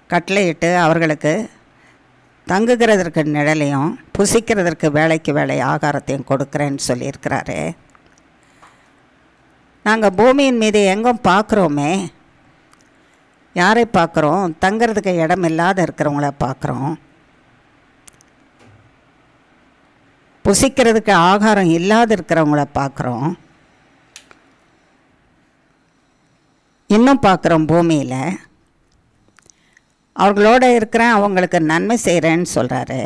கட்டளையிட்டு அவர்களுக்கு தங்குகிறதற்கு நிழலையும் புசிக்கிறதற்கு வேலைக்கு வேலை ஆகாரத்தையும் கொடுக்குறேன்னு சொல்லியிருக்கிறாரு. நாங்கள் பூமியின் மீது எங்கும் பார்க்குறோமே, யாரை பார்க்குறோம்? தங்கிறதுக்கு இடம் இல்லாத இருக்கிறவங்கள பார்க்குறோம். புசிக்கிறதுக்கு ஆகாரம் இல்லாத இருக்கிறவங்கள பார்க்குறோம். இன்னும் பார்க்குறோம் பூமியில். அவர்களோட இருக்கிறேன், அவங்களுக்கு நன்மை செய்கிறேன்னு சொல்கிறாரு.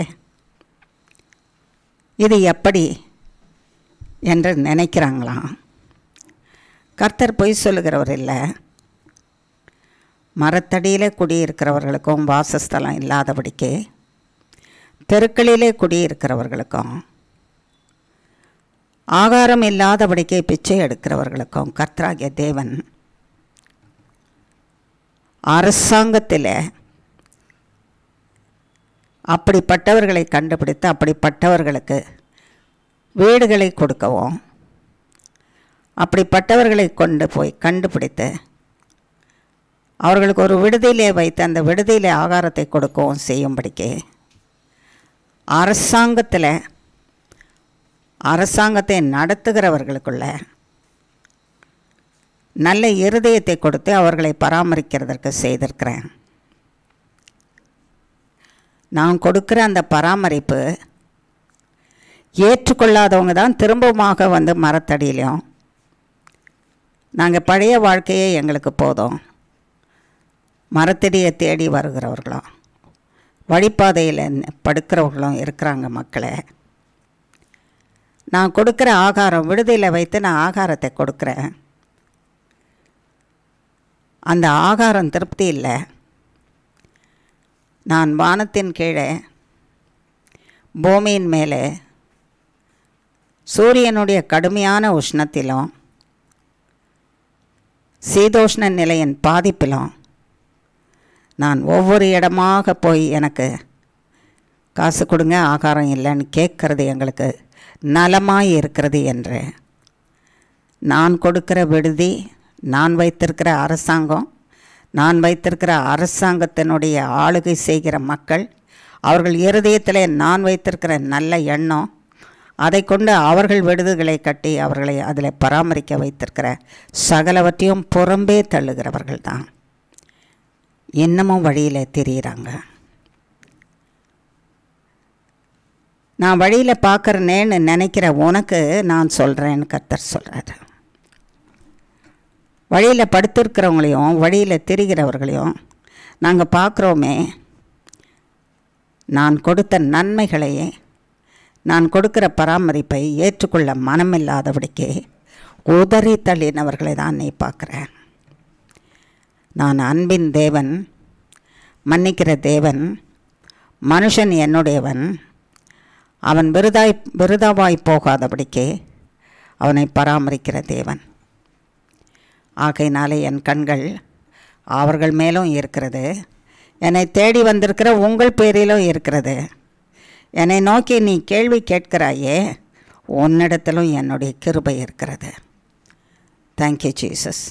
இது எப்படி என்று நினைக்கிறாங்களாம். கர்த்தர் பொய் சொல்லுகிறவர் இல்லை. மரத்தடியிலே குடியிருக்கிறவர்களுக்கும் வாசஸ்தலம் இல்லாதபடிக்கு தெருக்களிலே குடியிருக்கிறவர்களுக்கும் ஆகாரம் இல்லாதபடிக்கு பிச்சை எடுக்கிறவர்களுக்கும் கர்த்தராகிய தேவன் அரசாங்கத்தில் அப்படிப்பட்டவர்களை கண்டுபிடித்து அப்படிப்பட்டவர்களுக்கு வீடுகளை கொடுக்கவும், அப்படிப்பட்டவர்களை கொண்டு போய் கண்டுபிடித்து அவர்களுக்கு ஒரு விடுதியிலே வைத்து அந்த விடுதியிலே ஆகாரத்தை கொடுக்கவும் செய்யும்படிக்கு அரசாங்கத்தை நடத்துகிறவர்களுக்குள்ள நல்ல இருதயத்தை கொடுத்து அவர்களை பராமரிக்கிறதற்கு செய்திருக்கிறேன். நான் கொடுக்குற அந்த பராமரிப்பு ஏற்றுக்கொள்ளாதவங்க தான் திரும்பமாக வந்து மரத்தடியிலையும் நாங்கள் பழைய வாழ்க்கையே எங்களுக்கு போதும் மரத்தடியை தேடி வருகிறவர்களும் வழிப்பாதையில் படுக்கிறவர்களும் இருக்கிறாங்க. மக்களே, நான் கொடுக்குற ஆகாரம் விடுதியில் வைத்து நான் ஆகாரத்தை கொடுக்குறேன். அந்த ஆகாரம் திருப்தி இல்லை. நான் வானத்தின் கீழே பூமியின் மேலே சூரியனுடைய கடுமையான உஷ்ணத்திலும் சீதோஷ்ண நிலையின் பாதிப்பிலும் நான் ஒவ்வொரு இடமாக போய் எனக்கு காசு கொடுங்க, ஆகாரம் இல்லைன்னு கேட்கறது எங்களுக்கு நலமாய் இருக்கிறது என்று நான் கொடுக்கிற விடுதி, நான் வைத்திருக்கிற அரசாங்கம், நான் வைத்திருக்கிற அரசாங்கத்தினுடைய ஆளுகை செய்கிற மக்கள், அவர்கள் இருதயத்தில் நான் வைத்திருக்கிற நல்ல எண்ணம், அதை கொண்டு அவர்கள் விடுதிகளை கட்டி அவர்களை அதில் பராமரிக்க வைத்திருக்கிற சகலவற்றையும் புறம்பே தள்ளுகிறவர்கள் தான் இன்னமும் வழியில் திரியிறாங்க. நான் வழியில் பார்க்குறேன்னு நினைக்கிற உனக்கு நான் சொல்கிறேன்னு கர்த்தர் சொல்கிறாரு. வழியில் படுத்திருக்கிறவங்களையும் வழியில் திரிகிறவர்களையும் நாங்கள் பார்க்குறோமே, நான் கொடுத்த நன்மைகளையே, நான் கொடுக்கிற பராமரிப்பை ஏற்றுக்கொள்ள மனமில்லாதபடிக்கு உதறி தள்ளினவர்களை தான் நீ பார்க்குற. நான் அன்பின் தேவன், மன்னிக்கிற தேவன், மனுஷன் என்னுடையவன், அவன் விருதாவாய் போகாதபடிக்கு அவனை பராமரிக்கிற தேவன். ஆகையினாலே என் கண்கள் அவர்கள் மேலும் இருக்கிறது, என்னை தேடி வந்திருக்கிற உங்கள் பேரிலும் இருக்கிறது. என்னை நோக்கி நீ கேள்வி கேட்கிறாயே, உன்னிடத்திலும் என்னுடைய கிருபை இருக்கிறது. Thank you Jesus.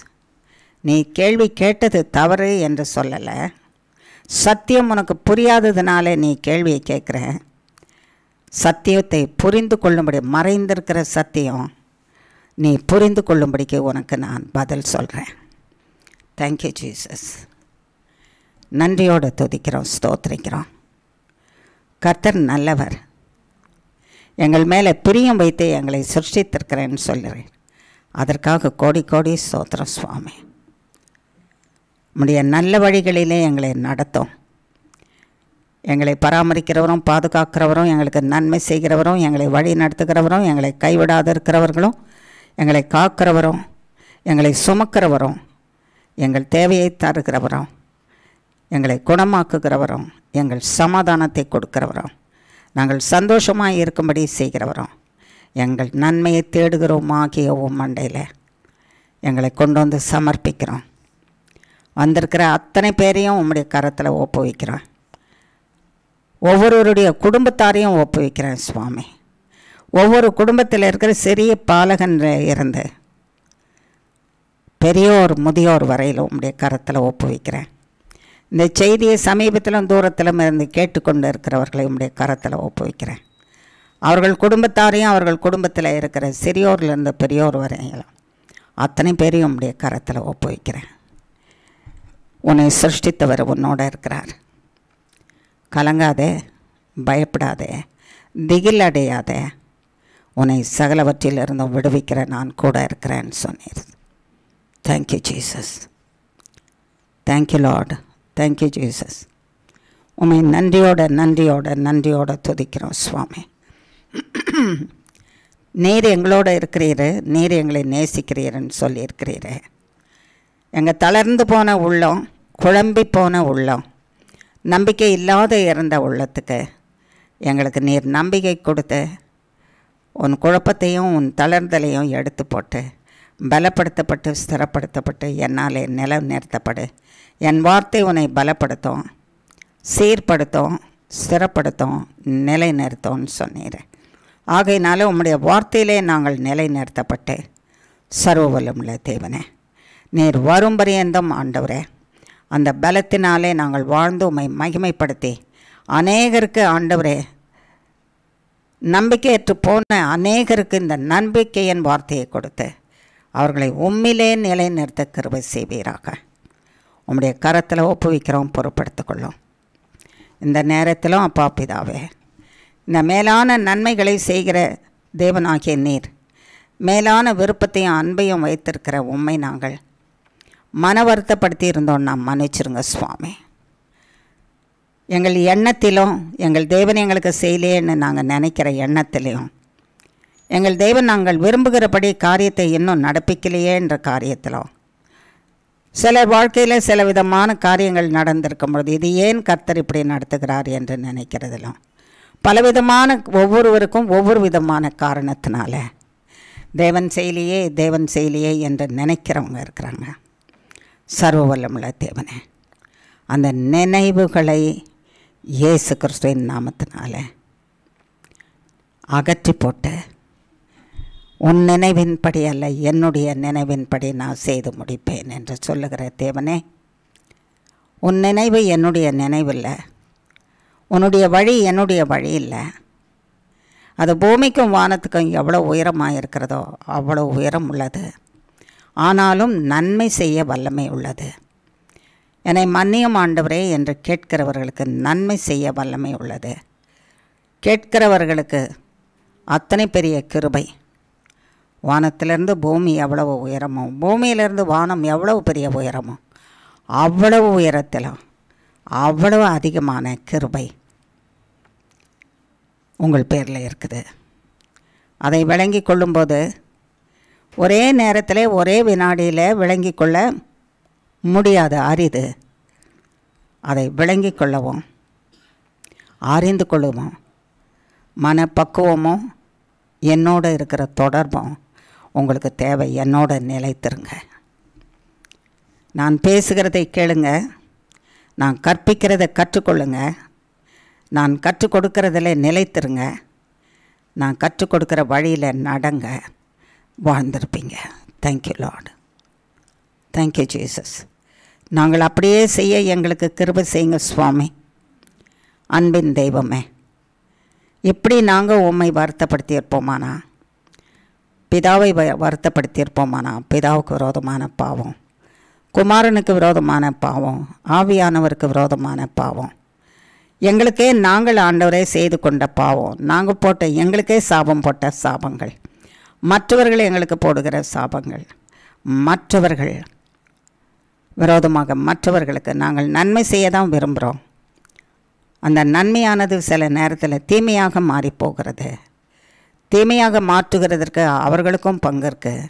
நீ கேள்வி கேட்டது தவறு என்று சொல்லலை. சத்தியம் உனக்கு புரியாததுனால நீ கேள்வியை கேட்குற. சத்தியத்தை புரிந்து கொள்ளும்படி, மறைந்திருக்கிற சத்தியம் நீ புரிந்து கொள்ளும்படிக்கு உனக்கு நான் பதில் சொல்கிறேன். Thank you Jesus. நன்றியோடு துதிக்கிறோம், ஸ்தோத்திரிக்கிறோம். கர்த்தர் நல்லவர், எங்கள் மேலே பிரியம் வைத்து எங்களை சிருஷ்டித்திருக்கிறேன்னு சொல்கிறேன். அதற்காக கோடி கோடி ஸ்தோத்திரம் சுவாமி. உம்முடைய நல்ல வழிகளிலே எங்களை நடத்தும். எங்களை பராமரிக்கிறவரும் பாதுகாக்கிறவரும் எங்களுக்கு நன்மை செய்கிறவரும் எங்களை வழி நடத்துகிறவரும் எங்களை கைவிடாது இருக்கிறவர்களும் எங்களை காக்கிறவரும் எங்களை சுமக்கிறவரும் எங்கள் தேவையை தருகிறவரும் எங்களை குணமாக்குகிறவரும் எங்கள் சமாதானத்தை கொடுக்கிறவரும் நாங்கள் சந்தோஷமாக இருக்கும்படி செய்கிறவரும் எங்கள் நன்மையை தேடுகிறோம் ஆகிய மண்டையில் எங்களை கொண்டு வந்து சமர்ப்பிக்கிறோம். வந்திருக்கிற அத்தனை பேரையும் உம்முடைய கரத்தில் ஒப்புவிக்கிறோம். ஒவ்வொருவருடைய குடும்பத்தாரையும் ஒப்புவிக்கிறேன் சுவாமி. ஒவ்வொரு குடும்பத்தில் இருக்கிற சிறிய பாலகன் இருந்து பெரியோர் முதியோர் வரையில் உம்முடைய கரத்தில் ஒப்புவிக்கிறேன். இந்த செய்தியை சமீபத்திலும் தூரத்திலும் இருந்து கேட்டுக்கொண்டு இருக்கிறவர்களை உம்முடைய கரத்தில் ஒப்புவிக்கிறேன். அவர்கள் குடும்பத்தாரையும் அவர்கள் குடும்பத்தில் இருக்கிற சிறியோர்லேருந்து பெரியோர் வரையிலும் அத்தனை பேரையும் உம்முடைய கரத்தில் ஒப்புவிக்கிறேன். உன்னை சிருஷ்டித்தவர் உன்னோட இருக்கிறார். கலங்காதே, பயப்படாதே, திகில் அடையாதே. உன்னை சகலவற்றிலிருந்தும் விடுவிக்கிற நான் கூட இருக்கிறேன்னு சொன்னீர். Thank you Jesus. Thank you Lord. Thank you Jesus. உம்மை நன்றியோட துதிக்கிறோம் சுவாமி. நீர் எங்களோட இருக்கிறீரு, நீர் எங்களை நேசிக்கிறீருன்னு சொல்லியிருக்கிறீரே. எங்கள் தளர்ந்து போன உள்ளம், குழம்பி போன உள்ளம், நம்பிக்கை இல்லாத இறந்த உள்ளத்துக்கு எங்களுக்கு நீர் நம்பிக்கை கொடுத்து உன் குழப்பத்தையும் உன் தளர்தலையும் எடுத்து போட்டு பலப்படுத்தப்பட்டு ஸ்திரப்படுத்தப்பட்டு என்னாலே நிலைநிறுத்தப்படு. என் வார்த்தை உன்னை பலப்படுத்தும், சீர்படுத்தும், ஸ்திரப்படுத்தும், நிலைநிறுத்தோன்னு சொன்னீர். ஆகையினால உம்முடைய வார்த்தையிலே நாங்கள் நிலைநிறுத்தப்பட்டு சர்வ வல்லமுள்ள தேவனே, நீர் வரும் பரியந்தம் ஆண்டவரே அந்த பலத்தினாலே நாங்கள் வாழ்ந்து உம்மை மகிமைப்படுத்தி அநேகருக்கு ஆண்டவரே நம்பிக்கையற்று போன அநேகருக்கு இந்த நம்பிக்கையின் வார்த்தையை கொடுத்து அவர்களை உம்மிலே நிலைநிறுத்த கிருபை செய்வீராக. உம்முடைய கரத்தில் ஒப்புவிக்கிறோம், பொறுப்படுத்திக்கொள்ளும். இந்த நேரத்திலும் அப்பா பிதாவே, இந்த மேலான நன்மைகளை செய்கிற தேவனாகிய நீர் மேலான விருப்பத்தையும் அன்பையும் வைத்திருக்கிற உம்மை நாங்கள் மன வருத்தப்படுத்தி இருந்தோன்னா மன்னிச்சிருங்க சுவாமி. எங்கள் எண்ணத்திலும் எங்கள் தேவன் எங்களுக்கு செய்யலேன்னு நாங்கள் நினைக்கிற எண்ணத்திலையும் எங்கள் தேவன் நாங்கள் விரும்புகிறபடி காரியத்தை இன்னும் நடப்பிக்கலையே என்ற காரியத்திலும் சிலர் வாழ்க்கையில் சில விதமான காரியங்கள் நடந்திருக்கும் பொழுது இது ஏன் கர்த்தர் இப்படி நடத்துகிறார் என்று நினைக்கிறதிலும் பலவிதமான ஒவ்வொருவருக்கும் ஒவ்வொரு விதமான காரணத்தினால தேவன் செய்யலையே என்று நினைக்கிறவங்க இருக்கிறாங்க. சர்வ வல்லமுள்ள தேவனே, அந்த நினைவுகளை இயேசு கிறிஸ்துவின் நாமத்தினால அகற்றி போட்டு உன் நினைவின்படி அல்ல என்னுடைய நினைவின்படி நான் செய்து முடிப்பேன் என்று சொல்லுகிற தேவனே, உன் நினைவு என்னுடைய நினைவில்லை, உன்னுடைய வழி என்னுடைய வழி இல்லை. அது பூமிக்கும் வானத்துக்கும் எவ்வளோ உயரமாக இருக்கிறதோ அவ்வளோ உயரம் உள்ளது. ஆனாலும் நன்மை செய்ய வல்லமை உள்ளது. என்னை மன்னியும் ஆண்டவரே என்று கேட்கிறவர்களுக்கு நன்மை செய்ய வல்லமை உள்ளது. கேட்கிறவர்களுக்கு அத்தனை பெரிய கிருபை. வானத்திலிருந்து பூமி எவ்வளவு உயரமோ, பூமியிலிருந்து வானம் எவ்வளவு பெரிய உயரமோ அவ்வளவு உயரத்திலும் அவ்வளவு அதிகமான கிருபை உங்கள் பேரில் இருக்குது. அதை விளங்கி கொள்ளும்போது ஒரே நேரத்தில் ஒரே வினாடியில் விளங்கி கொள்ள முடியாது, அரிது. அதை விளங்கி கொள்ளவும் அறிந்து கொள்ளவும் மனப்பக்குவமும் என்னோட இருக்கிற தொடர்பும் உங்களுக்கு தேவை. என்னோட நிலைத்திருங்க. நான் பேசுகிறதை கேளுங்க, நான் கற்பிக்கிறதை கற்றுக்கொள்ளுங்க, நான் கற்றுக் கொடுக்கறதில் நிலைத்திருங்க, நான் கற்றுக் கொடுக்குற வழியில் நடங்க, வாழ்ந்திருப்பீங்க. Thank you Lord. Thank you Jesus. நாங்கள் அப்படியே செய்ய எங்களுக்கு கிருபை செய்யுங்க சுவாமி. அன்பின் தெய்வமே, இப்படி நாங்கள் உம்மை வருத்தப்படுத்தியிருப்போமானா, பிதாவை வருத்தப்படுத்தியிருப்போமானா, பிதாவுக்கு விரோதமான பாவம், குமாரனுக்கு விரோதமான பாவம், ஆவியானவருக்கு விரோதமான பாவம், எங்களுக்கே நாங்கள் ஆண்டவரே செய்து கொண்ட பாவம், நாங்கள் போட்ட எங்களுக்கே சாபம் போட்ட சாபங்கள், மற்றவர்கள் எங்களுக்கு போடுகிற சாபங்கள், மற்றவர்கள் விரோதமாக மற்றவர்களுக்கு நாங்கள் நன்மை செய்ய தான் விரும்புகிறோம். அந்த நன்மையானது சில நேரத்தில் தீமையாக மாறிப்போகிறது. தீமையாக மாற்றுகிறதற்கு அவர்களுக்கும் பங்கு இருக்குது.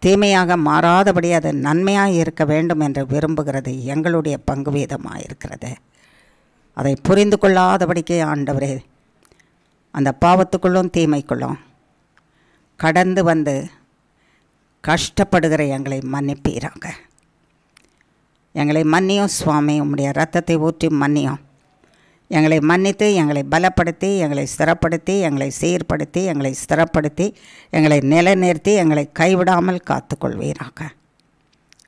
தீமையாக மாறாதபடி அது நன்மையாக இருக்க வேண்டும் என்று விரும்புகிறது எங்களுடைய பங்கு வீதமாக இருக்கிறது. அதை புரிந்து கொள்ளாதபடிக்கு ஆண்டவரே அந்த பாவத்துக்குள்ளும் தீமைக்குள்ளும் கடந்து வந்து கஷ்டப்படுகிற எங்களை மன்னிப்பீராக. எங்களை மன்னியும் சுவாமி, உம்முடைய இரத்தத்தை ஊற்றி மன்னியும். எங்களை மன்னித்து எங்களை பலப்படுத்தி எங்களை ஸ்திரப்படுத்தி எங்களை சீர்படுத்தி எங்களை ஸ்திரப்படுத்தி எங்களை நிலைநிறுத்தி எங்களை கைவிடாமல் காத்துக்கொள்வீராக.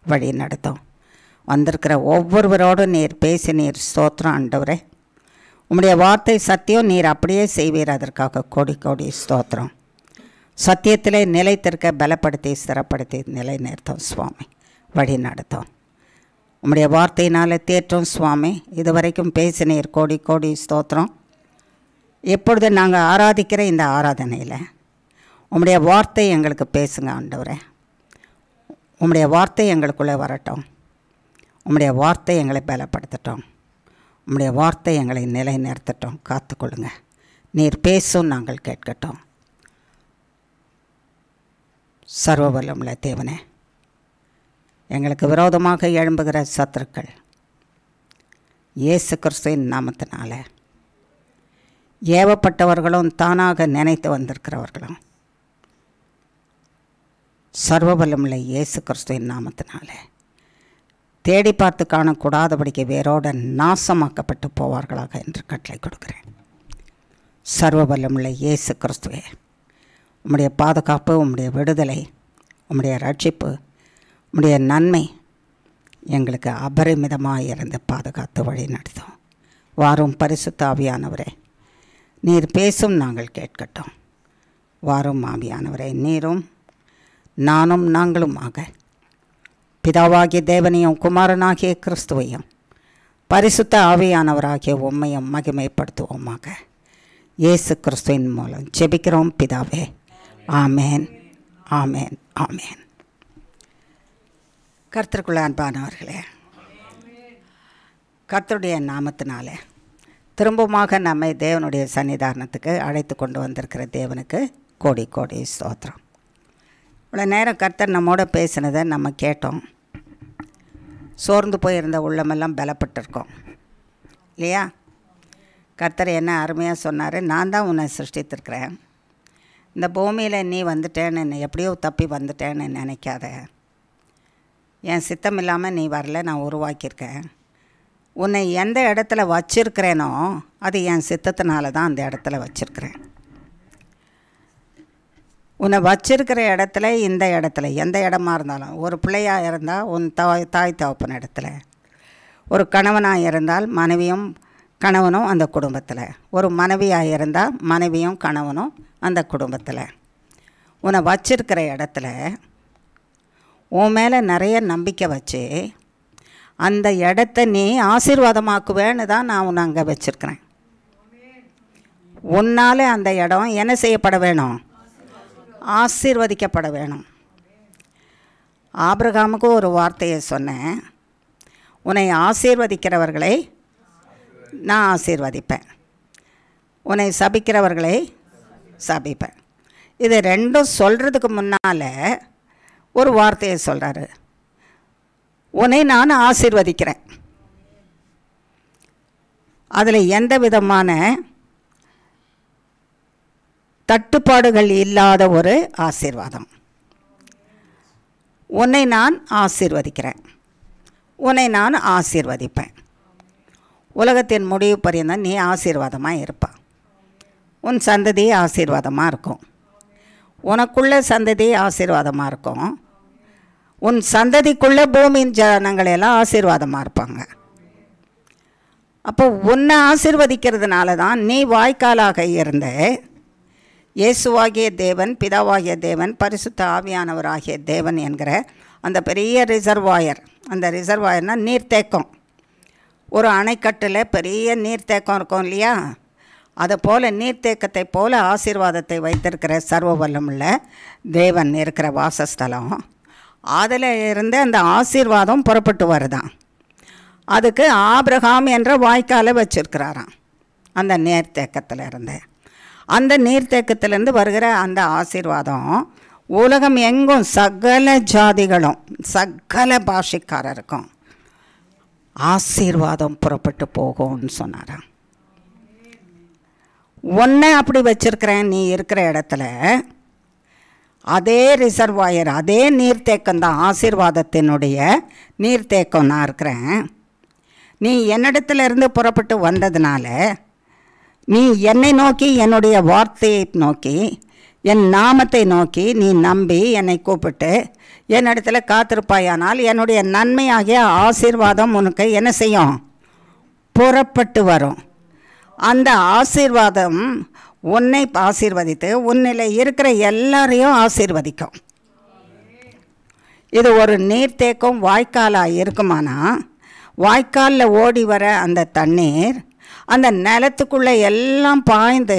வழி நடத்தும். வந்திருக்கிற ஒவ்வொருவரோடும் நீர் பேசி நீர் ஸ்தோத்திரம் ஆண்டவரே. உம்முடைய வார்த்தை சத்தியம், நீர் அப்படியே செய்வீர். அதற்காக கோடி கோடி ஸ்தோத்திரம். சத்தியத்திலே நிலைத்திருக்க பலப்படுத்தி ஸ்திரப்படுத்தி நிலை நிறுத்தோம் சுவாமி. வழி நடத்தோம். உம்முடைய வார்த்தையினால் தேற்றும் சுவாமி. இதுவரைக்கும் பேசினீர். கோடி கோடி ஸ்தோத்திரம். எப்பொழுது நாங்கள் ஆராதிக்கிற இந்த ஆராதனையில் உம்முடைய வார்த்தை எங்களுக்கு பேசுங்க ஆண்டவரே. உம்முடைய வார்த்தை எங்களுக்குள்ளே வரட்டும். உம்முடைய வார்த்தை எங்களை பலப்படுத்தட்டும். உம்முடைய வார்த்தை எங்களை நிலை நிறுத்தட்டும். காத்துக்கொள்ளுங்க. நீர் பேசும், நாங்கள் கேட்கட்டும். சர்வ வல்லமுள்ள தேவனே, எங்களுக்கு விரோதமாக எழும்புகிற சத்துருக்கள் இயேசு கிறிஸ்துவின் நாமத்தினால, ஏவப்பட்டவர்களும் தானாக நினைத்து வந்திருக்கிறவர்களும் சர்வ வல்லமுள்ள இயேசு கிறிஸ்துவின் நாமத்தினால தேடி பார்த்து காணக்கூடாதபடிக்கு வேரோடு நாசமாக்கப்பட்டு போவார்களாக என்று கட்டளை கொடுக்கிறேன். சர்வ வல்லமுள்ள இயேசு கிறிஸ்துவே, உம்முடைய பாதுகாப்பு, உம்முடைய விடுதலை, உம்முடைய ரட்சிப்பு, உம்முடைய நன்மை எங்களுக்கு அபரிமிதமாக இருந்து பாதுகாத்து வழி நடத்தும். வாரும் பரிசுத்த ஆவியானவரே, நீர் பேசும், நாங்கள் கேட்கட்டும். வாரும் ஆவியானவரே, நீரும் நானும் நாங்களுமாக பிதாவாகிய தேவனையும் குமாரனாகிய கிறிஸ்துவையும் பரிசுத்த ஆவியானவராகிய உம்மையும் மகிமைப்படுத்துவோமாக. இயேசு கிறிஸ்துவின் மூலம் ஜெபிக்கிறோம் பிதாவே. ஆமேன், ஆமேன், ஆமேன். கர்த்தருக்குள்ள அன்பானவர்களே, கர்த்தருடைய நாமத்தினால திரும்பமாக நம்மை தேவனுடைய சன்னிதானத்துக்கு அழைத்து கொண்டு வந்திருக்கிற தேவனுக்கு கோடி கோடி ஸ்தோத்திரம். இவ்வளோ நேரம் கர்த்தர் நம்மோட பேசினதை நம்ம கேட்டோம். சோர்ந்து போயிருந்த உள்ளமெல்லாம் பலப்பட்டிருக்கோம் இல்லையா? கர்த்தர் என்ன அருமையாக சொன்னார். நான் தான் உன்னை சிருஷ்டித்திருக்கிறேன். இந்த பூமியில் நீ வந்துட்டேன்னு, எப்படியோ தப்பி வந்துட்டேன்னு நினைக்காத. என் சித்தம் இல்லாமல் நீ வரல, நான் உருவாக்கியிருக்கேன். உன்னை எந்த இடத்துல வச்சிருக்கிறேனோ அது என் சித்தத்தினால தான் அந்த இடத்துல வச்சுருக்கிறேன். உன்னை வச்சிருக்கிற இடத்துல, இந்த இடத்துல எந்த இடமா இருந்தாலும், ஒரு பிள்ளையாக இருந்தால் உன் தாய் தகப்பன் இடத்துல, ஒரு கணவனாக இருந்தால் மனைவியும் கணவனும் அந்த குடும்பத்தில், ஒரு மனைவியாக இருந்தால் மனைவியும் கணவனும் அந்த குடும்பத்தில், உன்னை வச்சிருக்கிற இடத்துல உன் மேலே நிறைய நம்பிக்கை வச்சு அந்த இடத்த நீ ஆசீர்வாதமாக்குவேன்னு தான் நான் உன்னை அங்கே வச்சுருக்கிறேன். உன்னால் அந்த இடம் என்ன செய்யப்பட வேணும்? ஆசீர்வதிக்கப்பட வேணும். ஆபிரகாமுக்கு ஒரு வார்த்தையை சொன்னேன். உன்னை ஆசீர்வதிக்கிறவர்களை நான் ஆசீர்வதிப்பேன், உன்னை சபிக்கிறவர்களை சபிப்பேன். இது ரெண்டும் சொல்கிறதுக்கு முன்னால் ஒரு வார்த்தையை சொல்கிறாரு. உன்னை நான் ஆசீர்வதிக்கிறேன். அதில் எந்த விதமான தட்டுப்பாடுகள் இல்லாத ஒரு ஆசீர்வாதம். உன்னை நான் ஆசீர்வதிக்கிறேன், உன்னை நான் ஆசீர்வதிப்பேன். உலகத்தின் முடிவு பரியந்தம் நீ ஆசீர்வாதமாக இருப்ப. உன் சந்ததி ஆசீர்வாதமாக இருக்கும். உனக்குள்ள சந்ததி ஆசீர்வாதமாக இருக்கும். உன் சந்ததிக்குள்ளே பூமியின் ஜனங்களெல்லாம் ஆசீர்வாதமாக இருப்பாங்க. அப்போ உன்னை ஆசீர்வதிக்கிறதுனால தான் நீ வாய்க்காலாக இருந்த இயேசுவாகிய தேவன், பிதாவாகிய தேவன், பரிசுத்த ஆவியானவராகிய தேவன் என்கிற அந்த பெரிய ரிசர்வாயர். அந்த ரிசர்வாயர்னால் நீர்த்தேக்கம். ஒரு அணைக்கட்டில் பெரிய நீர்த்தேக்கம் இருக்கும் இல்லையா? அதை போல் நீர்த்தேக்கத்தை போல் ஆசீர்வாதத்தை வைத்திருக்கிற சர்வ வல்லமுள்ள தேவன் இருக்கிற வாசஸ்தலம். அதில் இருந்து அந்த ஆசீர்வாதம் புறப்பட்டு வருதான். அதுக்கு ஆபிரகாம் என்ற வாய்க்காலை வச்சிருக்கிறாராம். அந்த நீர்த்தேக்கத்தில் இருந்து, அந்த நீர்த்தேக்கத்திலேருந்து வருகிற அந்த ஆசீர்வாதம் உலகம் எங்கும் சகல ஜாதிகளும் சகல பாஷைக்காரருக்கும் ஆசீர்வாதம் புறப்பட்டு போகும்னு சொன்னாராம். ஒன்றை அப்படி வச்சிருக்கிறேன். நீ இருக்கிற இடத்துல அதே ரிசர்வாயர், அதே நீர்த்தேக்கம் தான் ஆசீர்வாதத்தினுடைய நீர்த்தேக்கம் நான் இருக்கிறேன். நீ என்னிடத்துல இருந்து புறப்பட்டு வந்ததுனால, நீ என்னை நோக்கி, என்னுடைய வார்த்தையை நோக்கி என் நாமத்தை நோக்கி நீ நம்பி என்னை கூப்பிட்டு என்னிடத்தில் காத்திருப்பாயானால் என்னுடைய நன்மையாகிய ஆசீர்வாதம் உனக்கு என்ன செய்யும்? புறப்பட்டு வரும். அந்த ஆசீர்வாதம் உன்னை ஆசீர்வதித்து உன்னில் இருக்கிற எல்லாரையும் ஆசீர்வதிக்கும். இது ஒரு நீர்த்தேக்கம் வாய்க்காலாக இருக்குமானா, வாய்க்காலில் ஓடி வர அந்த தண்ணீர் அந்த நிலத்துக்குள்ளே எல்லாம் பாய்ந்து,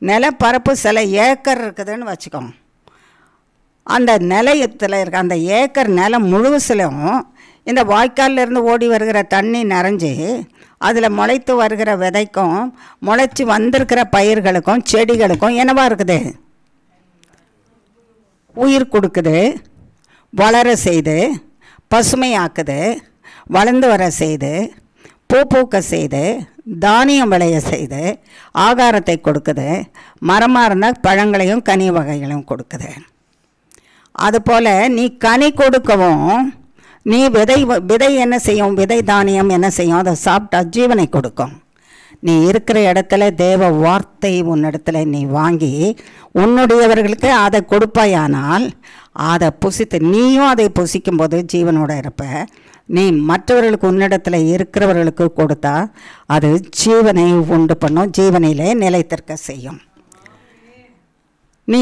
நிலப்பரப்பு சில ஏக்கர் இருக்குதுன்னு வச்சுக்கோங்க, அந்த நிலையத்தில் இருக்க அந்த ஏக்கர் நிலம் முழுவதிலும் இந்த வாய்க்காலிருந்து ஓடி வருகிற தண்ணி நிறைஞ்சி அதில் முளைத்து வருகிற விதைக்கும் முளைச்சி வந்திருக்கிற பயிர்களுக்கும் செடிகளுக்கும் என்னவா இருக்குது? உயிர் கொடுக்குது, வளர செய்து, பசுமையாக்குது, வளர்ந்து வர செய்து, பூ பூக்க செய்து, தானியம் விளைய செய்து, ஆகாரத்தை கொடுக்குது, மரமாக இருந்தால் பழங்களையும் கனி வகைகளையும் கொடுக்குது. அதுபோல் நீ கனி கொடுக்கவும், நீ விதை என்ன செய்யும்? விதை தானியம் என்ன செய்யும்? அதை சாப்பிட்டா ஜீவனை கொடுக்கும். நீ இருக்கிற இடத்துல தேவ வார்த்தை உன்னிடத்துல நீ வாங்கி உன்னுடையவர்களுக்கு அதை கொடுப்பாயானால், அதை புசித்து நீயும் அதை புசிக்கும்போது ஜீவனோடு இருப்ப. நீ மற்றவர்களுக்கு உன்னிடத்தில் இருக்கிறவர்களுக்கு கொடுத்தா அது ஜீவனை உண்டு பண்ணும், ஜீவனிலே நிலைத்திருக்க செய்யும். நீ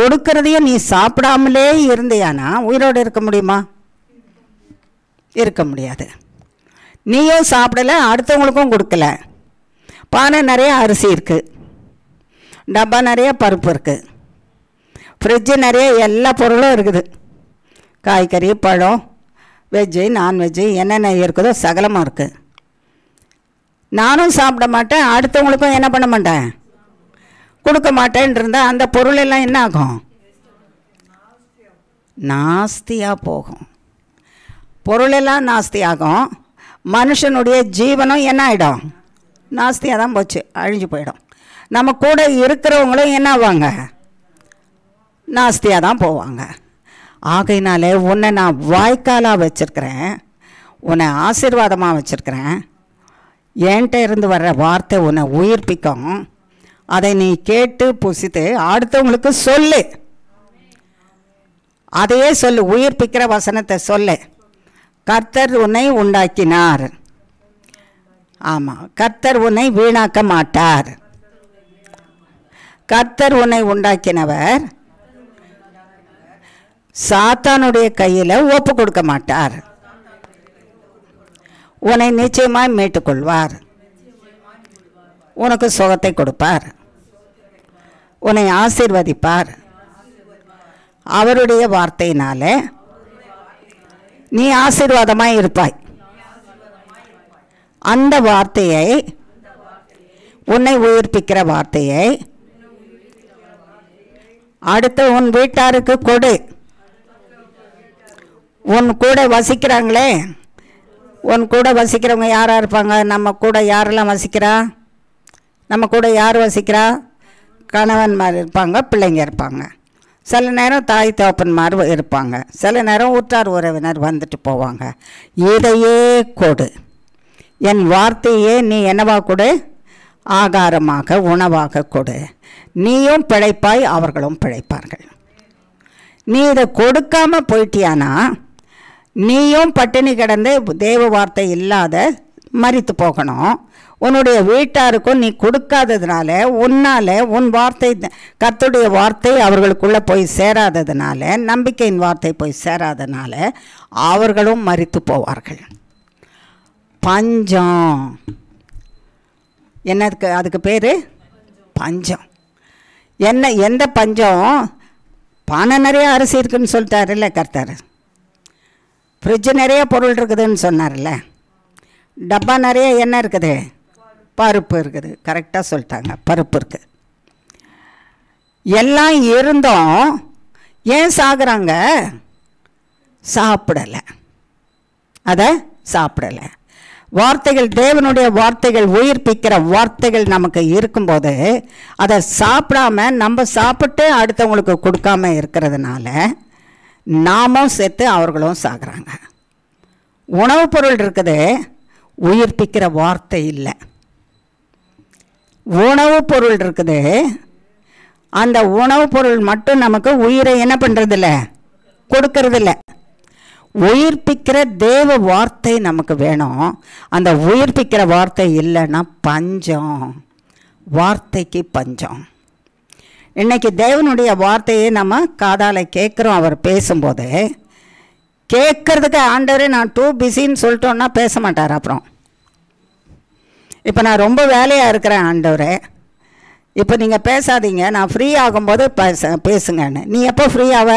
கொடுக்கறதையும் நீ சாப்பிடாமலே இருந்தியானா உயிரோடு இருக்க முடியுமா? இருக்க முடியாது. நீயும் சாப்பிடலை, அடுத்தவங்களுக்கும் கொடுக்கல. பானை நிறைய அரிசி இருக்குது, டப்பா நிறைய பருப்பு இருக்குது, ஃப்ரிட்ஜு நிறைய எல்லா பொருளும் இருக்குது, காய்கறி பழம் வெஜ்ஜு நான்வெஜ்ஜு என்னென்ன இருக்குதோ சகலமாக இருக்குது. நானும் சாப்பிட மாட்டேன், அடுத்தவங்களுக்கும் என்ன பண்ண மாட்டேன்? கொடுக்க மாட்டேன் இருந்தால் அந்த பொருள் எல்லாம் என்ன ஆகும்? நாஸ்தியாக போகும். பொருளெல்லாம் நாஸ்தியாகும். மனுஷனுடைய ஜீவனும் என்ன ஆகிடும்? நாஸ்தியாக தான் போச்சு, அழிஞ்சு போயிடும். நம்ம கூட இருக்கிறவங்களும் என்ன ஆவாங்க? நாஸ்தியாக தான் போவாங்க. ஆகையினாலே உன்னை நான் வாய்க்காலாக வச்சுருக்கிறேன், உன்னை ஆசீர்வாதமாக வச்சுருக்கிறேன். என்கிட்ட இருந்து வர்ற வார்த்தை உன்னை உயிர்ப்பிக்கும். அதை நீ கேட்டு புசித்து அடுத்தவங்களுக்கு சொல்லு. அதையே சொல்லு, உயிர்ப்பிக்கிற வசனத்தை சொல்லு. கர்த்தர் உன்னை உண்டாக்கினார். ஆமாம், கர்த்தர் உன்னை வீணாக்க மாட்டார். கர்த்தர் உன்னை உண்டாக்கினவர் சாத்தானுடைய கையில் ஒப்பு கொடுக்க மாட்டார். உன்னை நிச்சயமாய் மீட்டுக்கொள்வார். உனக்கு சுகத்தை கொடுப்பார், உன்னை ஆசீர்வதிப்பார். அவருடைய வார்த்தையினால நீ ஆசீர்வாதமாய் இருப்பாய். அந்த வார்த்தையை, உன்னை உயிர்ப்பிக்கிற வார்த்தையை அடுத்த உன் வீட்டாருக்கு கொடு. உன் கூட வசிக்கிறாங்களே, உன் கூட வசிக்கிறவங்க யாராக இருப்பாங்க? நம்ம கூட யாரெல்லாம் வசிக்கிறா? நம்ம கூட யார் வசிக்கிறா? கணவன்மார் இருப்பாங்க, பிள்ளைங்க இருப்பாங்க, சில நேரம் தாய் தகப்பன்மார் இருப்பாங்க, சில நேரம் உற்றார் உறவினர் வந்துட்டு போவாங்க. இதையே கொடு. என் வார்த்தையே நீ என்னவா கொடு? ஆகாரமாக, உணவாக கொடு. நீயும் பிழைப்பாய், அவர்களும் பிழைப்பார்கள். நீ இதை கொடுக்காம போயிட்டியானா நீயும் பட்டினி கிடந்து தேவ வார்த்தை இல்லாத மரித்து போகணும். உன்னுடைய வீட்டாருக்கும் நீ கொடுக்காததுனால, உன்னால் உன் வார்த்தை, கர்த்தருடைய வார்த்தை அவர்களுக்குள்ளே போய் சேராததுனால, நம்பிக்கையின் வார்த்தை போய் சேராதனால அவர்களும் மரித்து போவார்கள். பஞ்சம் என்னதுக்கு? அதுக்கு பேர் பஞ்சம். என்ன? எந்த பஞ்சம்? பானை நிறைய அரிசி இருக்குதுன்னு சொல்லிட்டாருல்ல கர்த்தர். ஃப்ரிட்ஜு நிறைய பொருள் இருக்குதுன்னு சொன்னார்ல. டப்பா நிறைய என்ன இருக்குது? பருப்பு இருக்குது. கரெக்டாக சொல்லிட்டாங்க, பருப்பு இருக்குது. எல்லாம் இருந்தும் ஏன் சாகுறாங்க? சாப்பிடலை, அதை சாப்பிடலை. வார்த்தைகள், தேவனுடைய வார்த்தைகள், உயிர்ப்பிக்கிற வார்த்தைகள் நமக்கு இருக்கும்போது அதை சாப்பிடாம நம்ம சாப்பிட்டு அடுத்தவங்களுக்கு கொடுக்காம இருக்கிறதுனால நாமும் செத்து அவர்களும் சாகுறாங்க. உணவுப் பொருள் இருக்குது, உயிர்ப்பிக்கிற வார்த்தை இல்லை. உணவுப் பொருள் இருக்குது, அந்த உணவுப் பொருள் மட்டும் நமக்கு உயிரை என்ன பண்ணுறதில்ல, கொடுக்கறதில்ல. உயிர்ப்பிக்கிற தேவ வார்த்தை நமக்கு வேணும். அந்த உயிர்ப்பிக்கிற வார்த்தை இல்லைன்னா பஞ்சம், வார்த்தைக்கு பஞ்சம். இன்றைக்கி தேவனுடைய வார்த்தையை நம்ம காதால் கேட்குறோம். அவர் பேசும்போது கேட்குறதுக்கு ஆண்டவரே நான் டூ பிஸின்னு சொல்லிட்டோன்னா பேச மாட்டார். அப்புறம் இப்போ நான் ரொம்ப வேலையாக இருக்கிறேன் ஆண்டவரே, இப்போ நீங்கள் பேசாதீங்க, நான் ஃப்ரீ ஆகும்போது பேசுங்கன்னு. நீ எப்போ ஃப்ரீ ஆவ?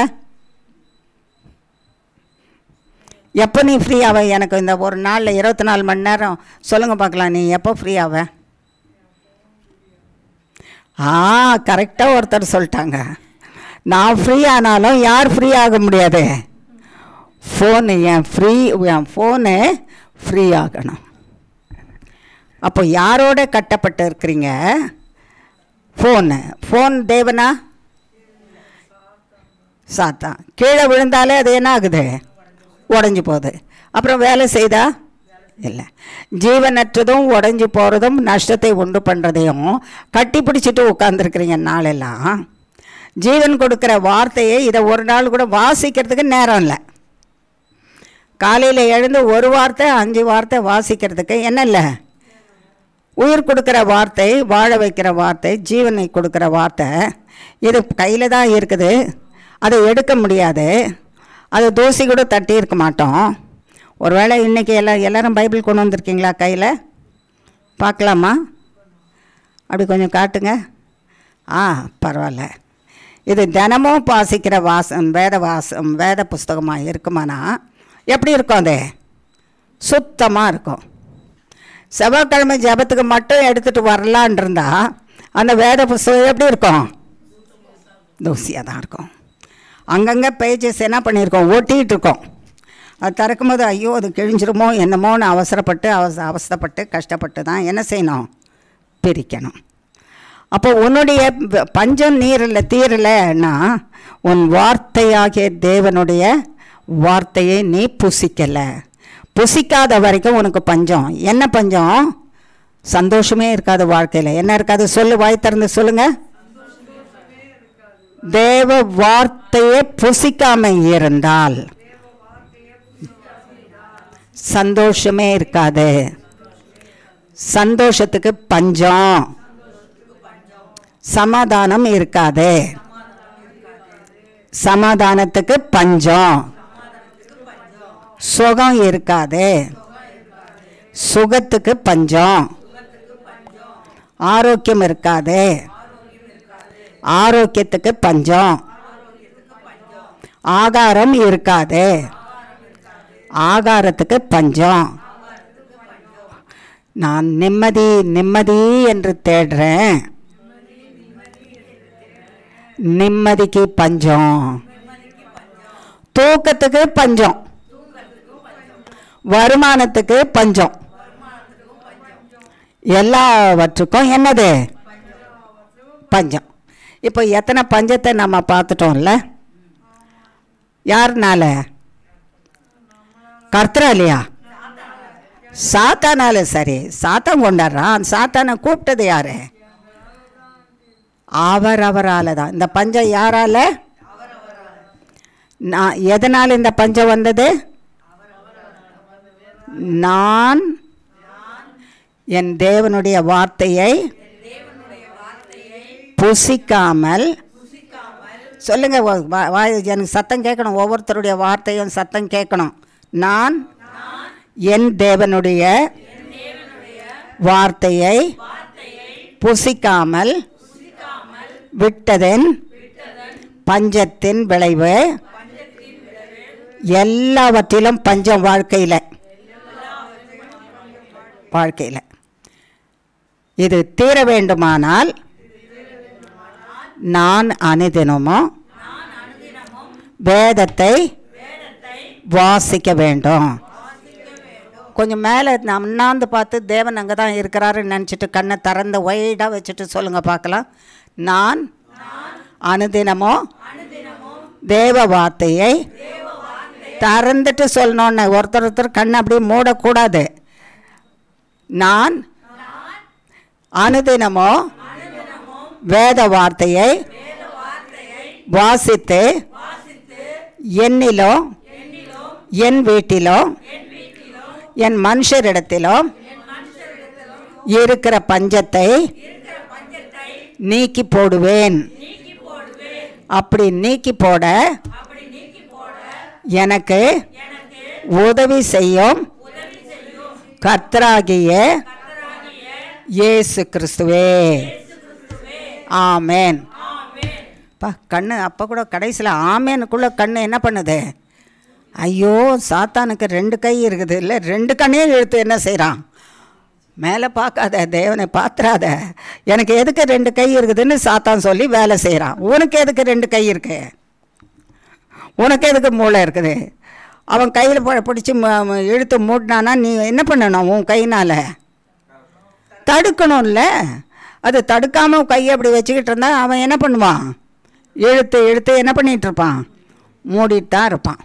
எப்போ நீ ஃப்ரீ ஆவ? எனக்கு இந்த ஒரு நாளில் 24 மணி நேரம் சொல்லுங்கள் பார்க்கலாம், நீ எப்போ ஃப்ரீ ஆவ? கரெக்டாக ஒருத்தர் சொல்லிட்டாங்க. நான் ஃப்ரீ ஆனாலும் யார் ஃப்ரீ ஆக முடியாது? ஃபோனு, என் ஃபோனு ஃப்ரீ ஆகணும். அப்போ யாரோட கட்டப்பட்டு இருக்கிறீங்க? ஃபோன் தேவனா சாத்தான்? கீழே விழுந்தாலே அது என்ன ஆகுது? உடஞ்சி போகுது. அப்புறம் வேலை செய்தா இல்லை. ஜீவனற்றதும் உடஞ்சி போகிறதும் நஷ்டத்தை உண்டு பண்ணுறதையும் கட்டி பிடிச்சிட்டு உட்காந்துருக்குறீங்க நாளெல்லாம். ஜீவன் கொடுக்குற வார்த்தையை இதை ஒரு நாள் கூட வாசிக்கிறதுக்கு நேரம் இல்லை. காலையில் எழுந்து ஒரு வார்த்தை 5 வார்த்தை வாசிக்கிறதுக்கு என்ன இல்லை? உயிர் கொடுக்குற வார்த்தை, வாழ வைக்கிற வார்த்தை, ஜீவனை கொடுக்குற வார்த்தை இது கையில் தான் இருக்குது. அதை எடுக்க முடியாது. அது தூசி கூட தட்டி இருக்க மாட்டோம். ஒருவேளை இன்றைக்கி எல்லோரும் பைபிள் கொண்டு வந்திருக்கீங்களா கையில்? பார்க்கலாமா? அப்படி கொஞ்சம் காட்டுங்க. பரவாயில்ல. இது தினமும் வாசிக்கிற வேத புஸ்தகமாக இருக்குமானா எப்படி இருக்கும்? அது சுத்தமாக இருக்கும். செவ்வாய்க்கிழமை ஜபத்துக்கு மட்டும் எடுத்துகிட்டு வரலான் இருந்தால் அந்த வேத புஸ்தகம் எப்படி இருக்கும்? தூசியாக தான் இருக்கும். அங்கங்கே பேஜஸ் என்ன பண்ணியிருக்கோம்? ஒட்டிகிட்டு இருக்கோம். அது திறக்கும்போது ஐயோ அது கிழிஞ்சிருமோ என்னமோன்னு அவசரப்பட்டு கஷ்டப்பட்டு தான் என்ன செய்யணும்? பிரிக்கணும். அப்போ உன்னுடைய பஞ்சம் தீரலைன்னா உன் வார்த்தையாகிய தேவனுடைய வார்த்தையை நீ புசிக்காத வரைக்கும் உனக்கு பஞ்சம். என்ன பஞ்சம்? சந்தோஷமே இருக்காது வாழ்க்கையில். என்ன இருக்காது? வாய் திறந்து சொல்லுங்க. தேவ வார்த்தையை புசிக்காம இருந்தால் சந்தோஷமே இருக்காது. சந்தோஷத்துக்கு பஞ்சம். சமாதானம் இருக்காது. சமாதானத்துக்கு பஞ்சம். சுகம் இருக்காது. சுகத்துக்கு பஞ்சம். ஆரோக்கியம் இருக்காது. ஆரோக்கியத்துக்கு பஞ்சம். ஆகாரம் இருக்காது. ஆகாரத்துக்கு பஞ்சம். நான் நிம்மதி என்று தேடுறேன். நிம்மதிக்கு பஞ்சம். தூக்கத்துக்கு பஞ்சம். வருமானத்துக்கு பஞ்சம். எல்லாவற்றுக்கும் என்னது? பஞ்சம். இப்போ எத்தனை பஞ்சத்தை நம்ம பார்த்துட்டோம்ல? யாருனால? கர்த்தராலையா? சாத்தானால. சரி, சாத்தான் கொண்டாடுறான். சாத்தானை கூப்பிட்டது யாரு? அவரால் தான். இந்த பஞ்சம் யாரால? நான் எதனால் இந்த பஞ்சம் வந்தது? நான் என் தேவனுடைய வார்த்தையை புசிக்காமல். சொல்லுங்க, எனக்கு சத்தம் கேட்கணும். ஒவ்வொருத்தருடைய வார்த்தையும் சத்தம் கேட்கணும். நான் என் தேவனுடைய வார்த்தையை புசிக்காமல் விட்டதன் பஞ்சத்தின் விளைவு. எல்லாவற்றிலும் பஞ்சம் வாழ்க்கையில். இது தீர வேண்டுமானால் நான் அனுதினமும் வேதத்தை வாசிக்க வேண்டும். கொஞ்சம் மேலே அண்ணாந்து பார்த்து தேவன் அங்கே தான் இருக்கிறாருன்னு நினச்சிட்டு கண்ணை திறந்த ஒய்டாக வச்சுட்டு சொல்லுங்கள் பார்க்கலாம். நான் அனுதினமும் தேவ வார்த்தையை திறந்துட்டு சொல்லணுன்னு ஒருத்தர் கண்ணை அப்படியே மூடக்கூடாது. நான் அனுதினமும் வேத வார்த்தையை வாசித்து என்னிலோ என் வீட்டிலோ என் மனுஷரிடத்திலோ இருக்கிற பஞ்சத்தை நீக்கி போடுவேன். அப்படி நீக்கி போட எனக்கு உதவி செய்யும் கர்த்தராகிய இயேசு கிறிஸ்துவே. ஆமேன். கண்ணு அப்போ கூட கடைசியில் ஆமேனுக்குள்ள கண்ணு என்ன பண்ணுது? ஐயோ, சாத்தானுக்கு 2 கை இருக்குது இல்லை, 2 கண்ணையும் இழுத்து என்ன செய்கிறான்? மேலே பார்க்காத, தேவனை பாத்துறாத, எனக்கு எதுக்கு 2 கை இருக்குதுன்னு சாத்தான் சொல்லி வேலை செய்கிறான். உனக்கு எதுக்கு 2 கை இருக்கு? உனக்கு எதுக்கு மூளை இருக்குது? அவன் கையில் பிடிச்சி இழுத்து மூடினானா நீ என்ன பண்ணணும்? உன் கையினால் தடுக்கணும்ல. அது தடுக்காமல் கையை அப்படி வச்சுக்கிட்டு இருந்தா அவன் என்ன பண்ணுவான்? இழுத்து இழுத்து என்ன பண்ணிகிட்டு இருப்பான்? மூடிட்டு தான் இருப்பான்.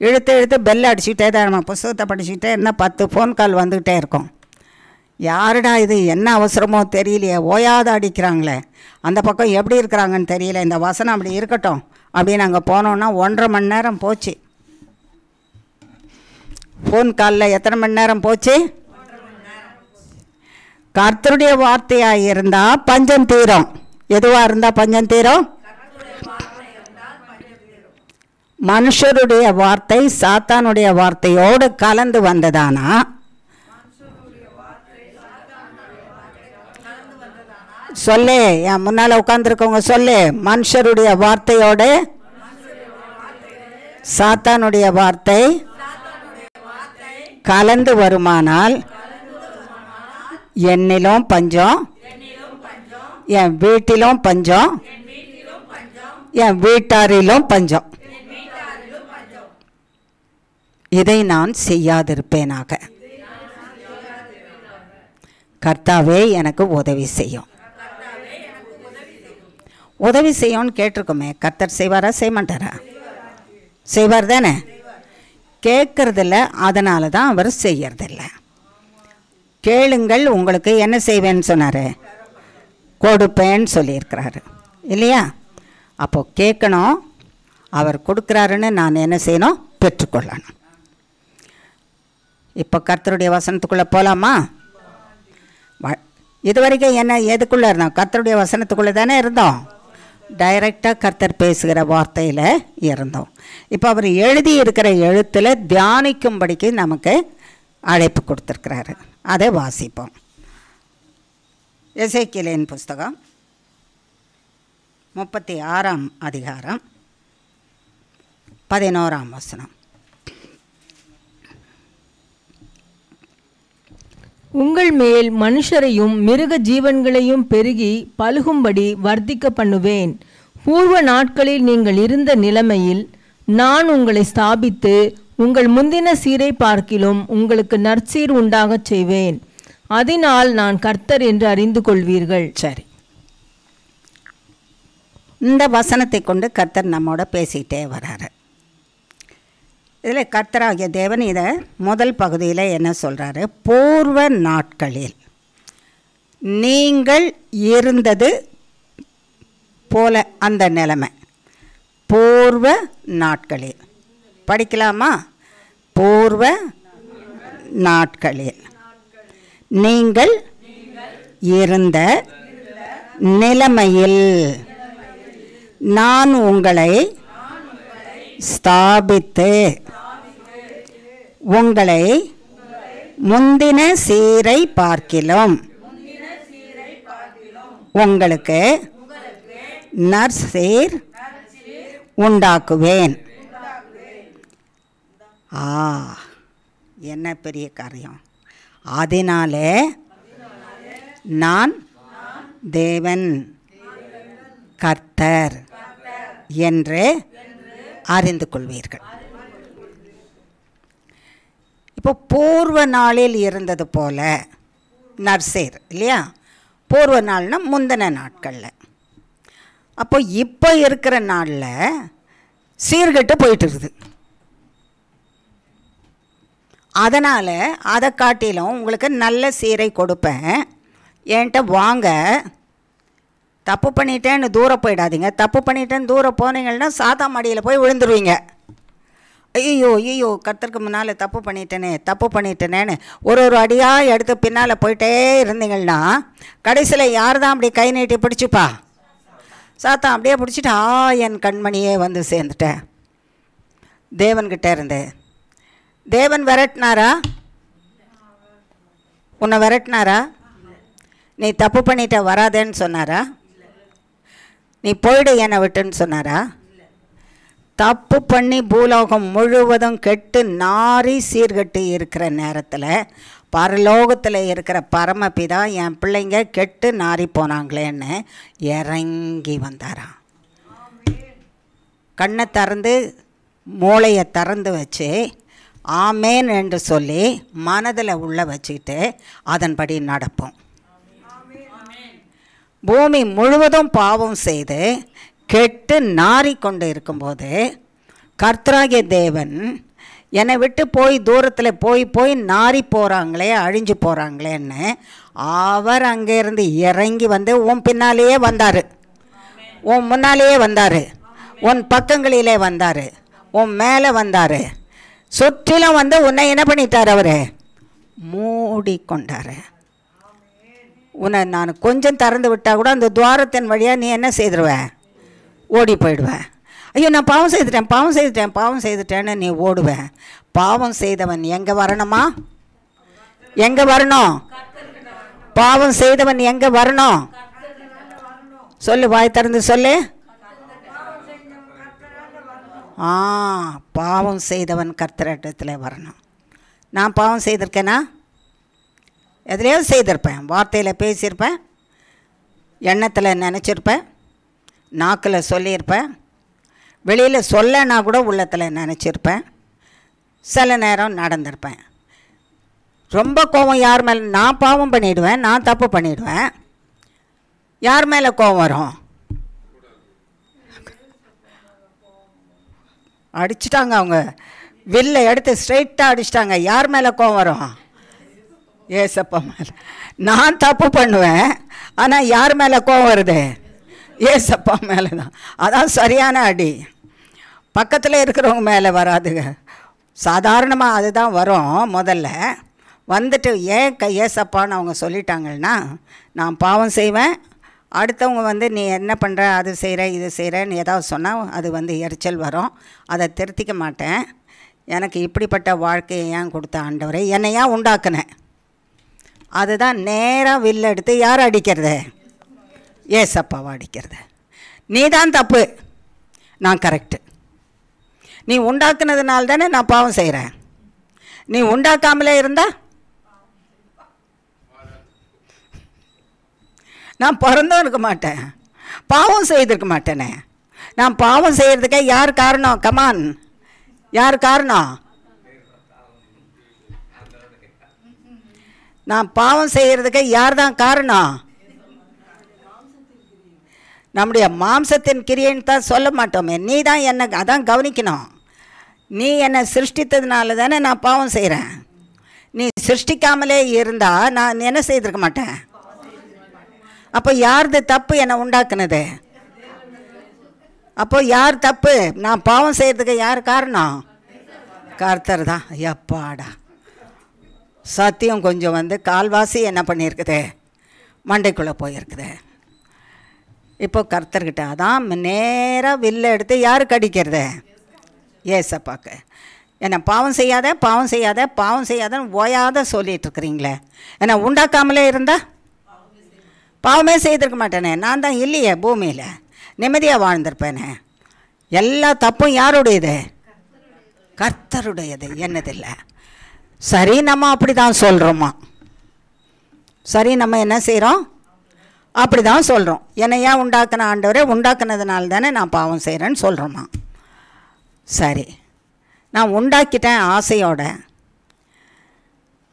இழுத்து இழுத்து பெல் அடிச்சுக்கிட்டே தான் நம்ம புஸ்தகத்தை படிச்சுக்கிட்டே என்ன 10 ஃபோன் கால் வந்துக்கிட்டே இருக்கும். யாருடா இது, என்ன அவசரமோ தெரியலையே, ஓயாத அடிக்கிறாங்களே, அந்த பக்கம் எப்படி இருக்கிறாங்கன்னு தெரியல, இந்த வசனம் அப்படி இருக்கட்டும் அப்படின்னு அங்கே போனோன்னா 1.5 மணி நேரம் போச்சு. ஃபோன் காலில் எத்தனை மணி நேரம் போச்சு? கர்த்தருடைய வார்த்தையாக இருந்தால் பஞ்சம் தீரும். எதுவாக இருந்தால் பஞ்சம் தீரும்? மனுஷருடைய வார்த்தை சாத்தானுடைய வார்த்தையோடு கலந்து வந்ததானா? சொல்லு, என் முன்னால் உட்காந்துருக்கவங்க சொல்லு. மனுஷருடைய வார்த்தையோடு சாத்தானுடைய வார்த்தை கலந்து வருமானால் என்னிலும் பஞ்சம், என் வீட்டிலும் பஞ்சம், என் வீட்டாரிலும் பஞ்சம். இதை நான் செய்யாதிருப்பேனாக. கர்த்தாவே எனக்கு உதவி செய்யும். உதவி செய்யும்னு கேட்டிருக்கோமே, கர்த்தர் செய்வாரா செய்ய மாட்டாரா? செய்வார் தானே? கேட்கறதில்ல, அதனால தான் அவர் செய்யறதில்ல. கேளுங்கள் உங்களுக்கு என்ன செய்வேன்னு சொன்னார்? கொடுப்பேன்னு சொல்லியிருக்கிறாரு இல்லையா? அப்போது கேட்கணும், அவர் கொடுக்குறாருன்னு நான் என்ன செய்யணும்? பெற்றுக்கொள்ளணும். இப்போ கர்த்தருடைய வசனத்துக்குள்ளே போகலாமா? இது வரைக்கும் என்ன எதுக்குள்ளே இருந்தோம்? கர்த்தருடைய வசனத்துக்குள்ளே தானே இருந்தோம். டைரெக்டாக கர்த்தர் பேசுகிற வார்த்தையில் இருந்தோம். இப்போ அவர் எழுதி இருக்கிற எழுத்தில் தியானிக்கும்படிக்கு நமக்கு அழைப்பு கொடுத்துருக்கிறாரு. அதை வாசிப்போம். எசேக்கியேலின் புஸ்தகம் 36ஆம் அதிகாரம் 11ஆம் வசனம். உங்கள் மேல் மனுஷரையும் மிருக ஜீவன்களையும் பெருகி பலுகும்படி வர்த்திக்க பண்ணுவேன். பூர்வ நாட்களில் நீங்கள் இருந்த நிலைமையில் நான் உங்களை ஸ்தாபித்து உங்கள் முந்தின சீரை பார்க்கிலும் உங்களுக்கு நற்சீர் உண்டாகச் செய்வேன். அதனால் நான் கர்த்தர் என்று அறிந்து கொள்வீர்கள். சரி, இந்த வசனத்தை கொண்டு கர்த்தர் நம்மோட பேசிக்கிட்டே வராரு. இதில் கர்த்தராகிய தேவன் இதை முதல் பகுதியில் என்ன சொல்கிறாரு? பூர்வ நாட்களில் நீங்கள் இருந்தது போல அந்த நிலைமை. பூர்வ நாட்களில் படிக்கலாமா? பூர்வ நாட்களில் நீங்கள் இருந்த நிலைமையில் நான் உங்களை ஸ்தாபித்து உங்களை முந்தின சீரை பார்க்கிலும் உங்களுக்கு நற்சீர் உண்டாக்குவேன். என்ன பெரிய காரியம்! அதனாலே நான் தேவன் கர்த்தர் என்று அறிந்து கொள்வீர்கள். இப்போ பூர்வ நாளில் இருந்தது போல நற்சீர் இல்லையா? பூர்வ நாள்னா முந்தின நாட்களில். அப்போ இப்போ இருக்கிற நாளில் சீர்கெட்டு போயிட்டு இருக்குது. அதனால் அதை காட்டிலும் உங்களுக்கு நல்ல சீரை கொடுப்பேன், என்கிட்ட வாங்க, தப்பு பண்ணிட்டேன்னு தூரம் போயிடாதீங்க. தப்பு பண்ணிட்டேன்னு தூரம் போனீங்கன்னா சாதா மடியில் போய் விழுந்துருவீங்க. ஐயோ கர்த்தருக்கு முன்னால் தப்பு பண்ணிட்டேனேன்னு ஒரு அடியாக எடுத்து பின்னால் போயிட்டே இருந்தீங்கன்னா கடைசியில் யார் தான் அப்படி கை நீட்டி பிடிச்சிப்பா? சாத்தான் அப்படியே பிடிச்சிட்டு என் கண்மணியே வந்து சேர்ந்துட்டேன். தேவன்கிட்ட இருந்து தேவன் விரட்டினாரா? உன்னை விரட்டினாரா? நீ தப்பு பண்ணிட்ட வராதேன்னு சொன்னாரா? நீ போயிடு என்னை விட்டுன்னு சொன்னாரா? தப்பு பண்ணி பூலோகம் முழுவதும் கெட்டு நாரி சீர்கட்டு இருக்கிற நேரத்தில் பரலோகத்தில் இருக்கிற பரமபிதா என் பிள்ளைங்க கெட்டு நாரி போனாங்களேன்னு இறங்கி வந்தாராம். கண்ணை திறந்து மூளையை திறந்து வச்சு ஆமேன் என்று சொல்லி மனதில் உள்ள வச்சுக்கிட்டு அதன்படி நடப்போம். பூமி முழுவதும் பாவம் செய்து கெட்டு நாறிக்கொண்டு இருக்கும்போது கர்த்தராகிய தேவன் என்னை விட்டு போய் தூரத்தில் போய் நாரி போகிறாங்களே, அழிஞ்சு போகிறாங்களேன்னு அவர் அங்கேருந்து இறங்கி வந்து உன் பின்னாலேயே வந்தார், உன் முன்னாலேயே வந்தார், உன் பக்கங்களிலே வந்தார், உன் மேலே வந்தார், சுற்றிலும் வந்து உன்னை என்ன பண்ணிட்டார்? அவர் மூடிக்கொண்டார். உன்னை நான் கொஞ்சம் திறந்து விட்டால் கூட அந்த துவாரத்தின் வழியாக நீ என்ன செய்திருவேன்? ஓடி போயிடுவேன். ஐயோ நான் பாவம் செய்துட்டேன்னு நீ ஓடுவேன். பாவம் செய்தவன் எங்கே வரணுமா? எங்கே வரணும்? பாவம் செய்தவன் எங்கே வரணும்? சொல்லு, வாய் திறந்து சொல்லு. பாவம் செய்தவன் கர்த்தரிடத்தில் வரணும். நான் பாவம் செய்திருக்கேனா? எதுலையோ செய்திருப்பேன். வார்த்தையில் பேசியிருப்பேன், எண்ணத்தில் நினச்சிருப்பேன், நாக்கில் சொல்லியிருப்பேன், வெளியில் சொல்லனா கூட உள்ளத்தில் நினச்சிருப்பேன், சில நேரம் நடந்திருப்பேன். ரொம்ப கோபம் யார் மேலே? நான் பாவம் பண்ணிவிடுவேன், நான் தப்பு பண்ணிவிடுவேன். யார் மேலே கோபம் வரும்? அடிச்சிட்டாங்க, அவங்க வில்ல எடுத்து ஸ்ட்ரைட்டாக அடிச்சிட்டாங்க. யார் மேலே கோபம் வரும்? ஏசப்பா மேலே. நான் தப்பு பண்ணுவேன், ஆனால் யார் மேலே கோபம் வருது? ஏசப்பா மேலே தான். அதான் சரியான அடி. பக்கத்தில் இருக்கிறவங்க மேலே வராதுங்க, சாதாரணமாக அதுதான் வரும். முதல்ல வந்துட்டு ஏசப்பான்னு அவங்க சொல்லிட்டாங்கன்னா நான் பாவம் செய்வேன். அடுத்தவங்க வந்து நீ என்ன பண்ணுற, அது செய்கிற, இது செய்கிறேன்னு ஏதாவது சொன்னால் அது வந்து எரிச்சல் வரும். அதை திருத்திக்க மாட்டேன். எனக்கு இப்படிப்பட்ட வாழ்க்கையை ஏன் கொடுத்த ஆண்டவரே, என்னை ஏன் உண்டாக்குனேன்? அதுதான் நேராக வில்ல எடுத்து யார் அடிக்கிறது? ஏசப்பாவை அடிக்கிறது. நீ தான் தப்பு, நான் கரெக்டு. நீ உண்டாக்குனதுனால தானே நான் பாவம் செய்கிறேன். நீ உண்டாக்காமலே இருந்தா நான் பிறந்தும் இருக்க மாட்டேன், பாவம் செய்திருக்க மாட்டேனே. நான் பாவம் செய்கிறதுக்கே யார் காரணம்? கமான், யார் காரணம்? நான் பாவம் செய்கிறதுக்கு யார் தான் காரணம்? நம்முடைய மாம்சத்தின் கிரியைன்னு தான் சொல்ல மாட்டோமே. நீ தான் என்னை அதான் கவனிக்கணும். நீ என்னை சிருஷ்டித்ததுனால தானே நான் பாவம் செய்கிறேன். நீ சிருஷ்டிக்காமலே இருந்தால் நான் என்ன செய்திருக்க மாட்டேன். அப்போ யார்து தப்பு? என்னை உண்டாக்குனது. அப்போ யார் தப்பு? நான் பாவம் செய்கிறதுக்கு யார் காரணம்? கர்த்தர் தான். எப்பாடா சத்தியம் கொஞ்சம் வந்து கால்வாசி என்ன பண்ணியிருக்குது, மண்டைக்குள்ளே போயிருக்குது. இப்போ கர்த்தர்கிட்ட அதான் நேராக வில்ல எடுத்து யாருக்கு அடிக்கிறது? ஏசப்பாக்கு. என்னை பாவம் செய்யாத, பாவம் செய்யாத, பாவம் செய்யாதன்னு ஓயாத சொல்லிகிட்ருக்குறீங்களே. என்னை உண்டாக்காமலே இருந்தால் பாவமே செய்திருக்க மாட்டேனே. நான் தான் இல்லையே பூமியில், நிம்மதியாக வாழ்ந்திருப்பேனே. எல்லா தப்பும் யாருடையது? கர்த்தருடையது, என்னதில்லை. சரி, நம்ம அப்படி தான் சொல்கிறோமா? சரி, நம்ம என்ன செய்கிறோம்? அப்படி தான் சொல்கிறோம். என்னை ஏன் உண்டாக்குன ஆண்டவரே, உண்டாக்குனதுனால தானே நான் பாவம் செய்கிறேன்னு சொல்கிறோமா? சரி, நான் உண்டாக்கிட்டேன் ஆசையோட,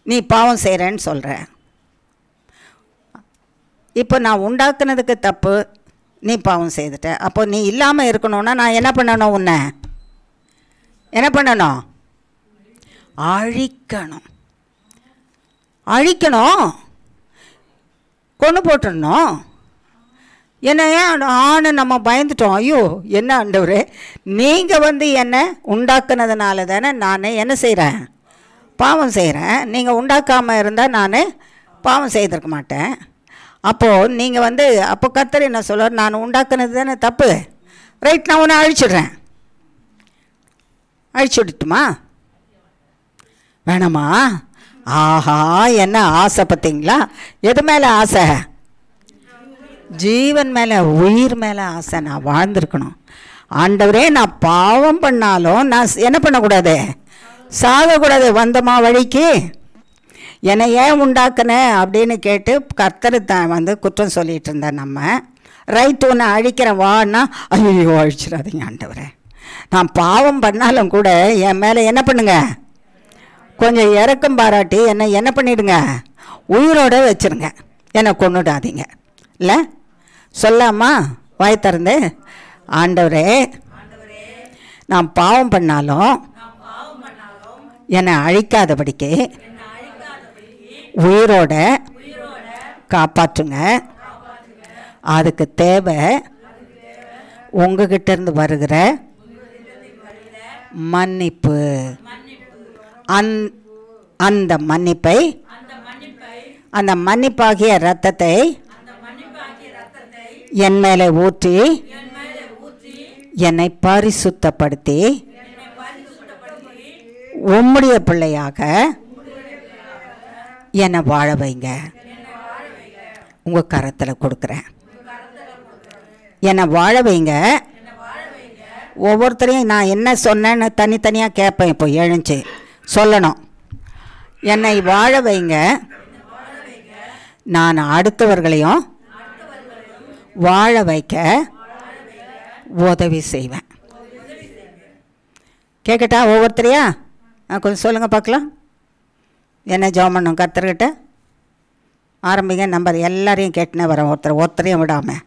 நீ பாவம் செய்கிறேன்னு சொல்கிற. இப்போ நான் உண்டாக்குனதுக்கு தப்பு, நீ பாவம் செய்துட்ட. அப்போ நீ இல்லாமல் இருக்கணும்னா நான் என்ன பண்ணணும்? உன்னை என்ன பண்ணணும்? அழிக்கணும். அழிக்கணும், கொண்டு போட்டுடணும். என்ன ஆணு நம்ம பயந்துட்டோம். ஐயோ என்ன ஆண்டவரே, நீங்கள் என்னை உண்டாக்குனதுனால தானே நான் என்ன செய்கிறேன், பாவம் செய்கிறேன். நீங்கள் உண்டாக்காமல் இருந்தால் நான் பாவம் செய்திருக்க மாட்டேன். அப்போது நீங்கள் அப்போ கர்த்தர் என்ன சொல்வார், நான் உண்டாக்குனது தானே தப்பு, ரைட் நான் உன்னை அழிச்சிடுறேன். அழிச்சு விட்டுட்டுமா? வேணாமா? ஆஹா என்ன ஆசை பார்த்தீங்களா? எது மேலே ஆசை? ஜீவன் மேலே, உயிர் மேலே ஆசை. நான் வாழ்ந்திருக்கணும். ஆண்டவரே நான் பாவம் பண்ணாலும் நான் என்ன பண்ணக்கூடாது, சாகக்கூடாது. வந்தமா வழிக்கு என்னை ஏன் உண்டாக்குன அப்படின்னு கேட்டு கர்த்தர் தான் குற்றம் சொல்லிகிட்டு இருந்தேன். நம்ம ரைட்டு ஒன்று அழிக்கிறேன் வான்னா, ஐயோ அழிச்சிடாதீங்க ஆண்டவரே, நான் பாவம் பண்ணாலும் கூட என் மேலே என்ன பண்ணுங்க, கொஞ்சம் இறக்கம் பாராட்டி என்னை என்ன பண்ணிவிடுங்க, உயிரோடு வச்சுருங்க, என்னை கொன்னுடாதீங்க. இல்லை சொல்லாமா வாய் திறந்து, ஆண்டவரே நான் பாவம் பண்ணாலும் என்னை அழிக்காதபடிக்கு உயிரோட காப்பாற்றுங்க. அதுக்கு தேவை உங்ககிட்ட இருந்து வருகிற மன்னிப்பு. அந்த மன்னிப்பை, அந்த மன்னிப்பாகிய இரத்தத்தை என் மேலே ஊற்றி என்னை பரிசுத்தப்படுத்தி உம்முடைய பிள்ளையாக என்னை வாழ வைங்க. உங்கள் கரத்தில் கொடுக்குறேன், என்னை வாழ வைங்க. ஒவ்வொருத்தரையும் நான் என்ன சொன்னேன்னு தனித்தனியாக கேட்பேன். இப்போ எழுந்து சொல்லணும், என்னை வாழ வைங்க. நான் அடுத்தவர்களையும் வாழ வைக்க உதவி செய்வேன். கேட்கட்டா ஒவ்வொருத்தரையா? கொஞ்சம் சொல்லுங்கள் பார்க்கலாம். என்ன ஜெபம் பண்ணணும் கர்த்தர்கிட்ட? ஆரம்பிங்க. நம்பர் எல்லாரையும் கேட்டுனே வரேன், ஒருத்தரையும் விடாமல்.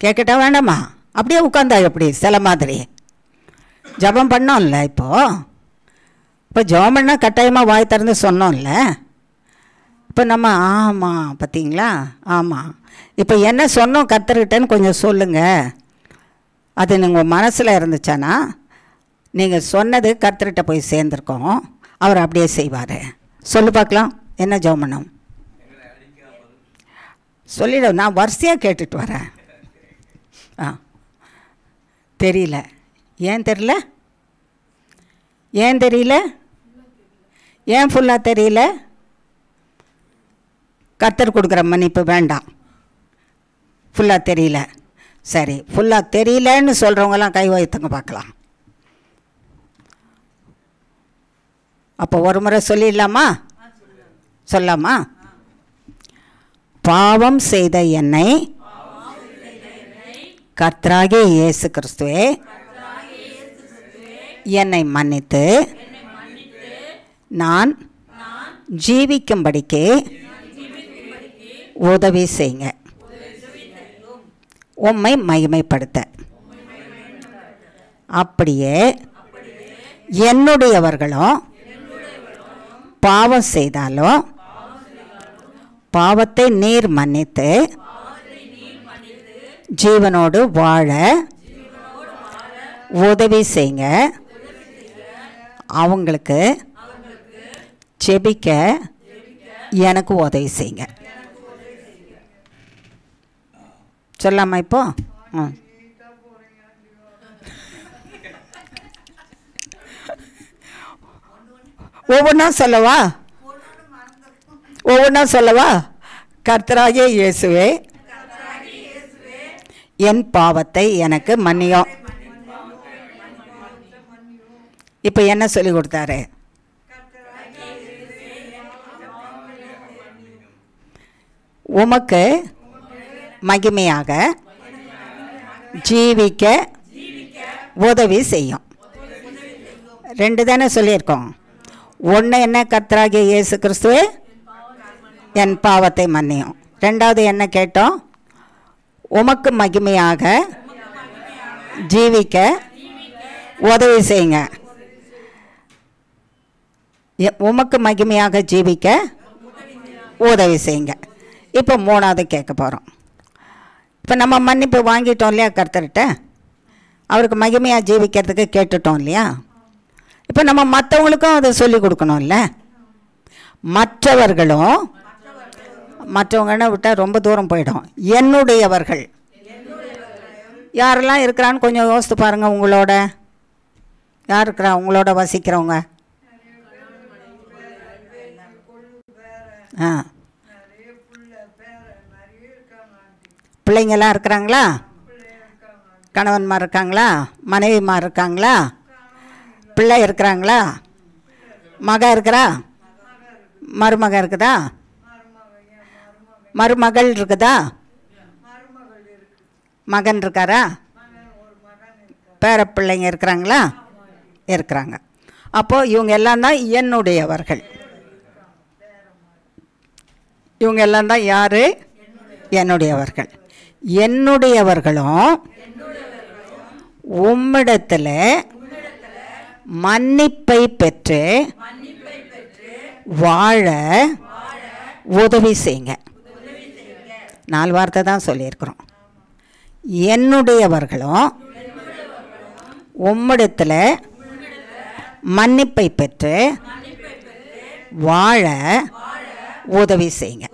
கேட்கட்டா வேண்டாமா? அப்படியே உட்காந்தா எப்படி சில மாதிரி ஜெபம் பண்ணோம்ல. இப்போ ஜெபம் பண்ணால் கட்டாயமாக வாய் திறந்து சொன்னோம்ல. இப்போ நம்ம ஆமாம் பார்த்தீங்களா, ஆமாம் இப்போ என்ன சொன்னோம் கர்த்தர்கிட்டன்னு கொஞ்சம் சொல்லுங்கள். அது நீங்கள் மனசில் இருந்துச்சானா நீங்கள் சொன்னது கர்த்தர்கிட்ட போய் சேர்ந்துருக்கோம், அவர் அப்படியே செய்வார். சொல்லு பார்க்கலாம், என்ன ஜெபம் பண்ணோம் சொல்லிட. நான் வரிசையாக கேட்டுட்டு வரேன். தெரியல. ஏன் தெரியல? ஏன் தெரியல? ஏன் ஃபுல்லாக தெரியல? கர்த்தர் கொடுக்குற மன்னிப்பு வேண்டாம், ஃபுல்லாக தெரியல. சரி, ஃபுல்லாக தெரியலன்னு சொல்கிறவங்களாம் கை வைத்துங்க பார்க்கலாம். அப்போ ஒரு முறை சொல்லிடலாமா? சொல்லாமா? பாவம் செய்த என்னை கர்த்தராகிய இயேசு கிறிஸ்துவே என்னை மன்னித்து நான் ஜீவிக்கும்படிக்கு உதவி செய்யுங்க. உம்மை மகிமைப்படுத்த. அப்படியே என்னுடையவர்களும் பாவம் செய்தாலும் பாவத்தை நீர் மன்னித்து ஜீவனோடு வாழ உதவி செய்யுங்க. அவங்களுக்கு செபிக்க எனக்கு உதவி செய்யுங்க. சொல்லாமா இப்போ? ஒவ்வொன்றா சொல்லவா? ஒவ்வொன்றா சொல்லவா? கர்த்தராகிய இயேசுவே என் பாவத்தை எனக்கு மன்னியும். இப்போ என்ன சொல்லி கொடுத்தாரு? உமக்கு மகிமையாக ஜீவிக்க உதவி செய்யும். ரெண்டு தானே சொல்லியிருக்கோம். ஒன்று என்ன? கர்த்தராகிய இயேசு கிறிஸ்துவே என் பாவத்தை மன்னியும். ரெண்டாவது என்ன கேட்டோம்? உமக்கு மகிமையாக ஜீவிக்க உதவி செய்யுங்க. உமக்கு மகிமையாக ஜீவிக்க உதவி செய்யுங்க. இப்போ மூணாவது கேட்க போகிறோம். இப்போ நம்ம மன்னிப்பு வாங்கிட்டோம் இல்லையா கர்த்தர்கிட்ட, அவருக்கு மகிமையாக ஜீவிக்கிறதுக்கு கேட்டுட்டோம் இல்லையா. இப்போ நம்ம மற்றவங்களுக்கும் அதை சொல்லி கொடுக்கணும்ல. மற்றவங்கன்னா விட்டால் ரொம்ப தூரம் போயிடும். என்னுடையவர்கள் யாரெல்லாம் இருக்கிறான்னு கொஞ்சம் யோசித்து பாருங்கள். உங்களோட யார் இருக்கிறா? உங்களோட வசிக்கிறவங்க. பிள்ளைங்கள்லாம் இருக்கிறாங்களா? கணவன்மார் இருக்காங்களா? மனைவிமார் இருக்காங்களா? பிள்ளை இருக்கிறாங்களா? மக இருக்கிறா? மருமக இருக்குதா? மருமகள் இருக்குதா? மகன் இருக்காரா? பேர பிள்ளைங்க இருக்கிறாங்களா? இருக்கிறாங்க. அப்போது இவங்க எல்லாம் தான் என்னுடையவர்கள். இவங்க எல்லாம் தான் யார்? என்னுடையவர்கள். என்னுடையவர்களும் உம்மிடத்தில் மன்னிப்பை பெற்று வாழ உதவி செய்யுங்க. 4 வார்த்தை தான் சொல்லியிருக்கிறோம். என்னுடையவர்களும் உம்மிடத்தில் மன்னிப்பை பெற்று வாழ உதவி செய்யுங்க.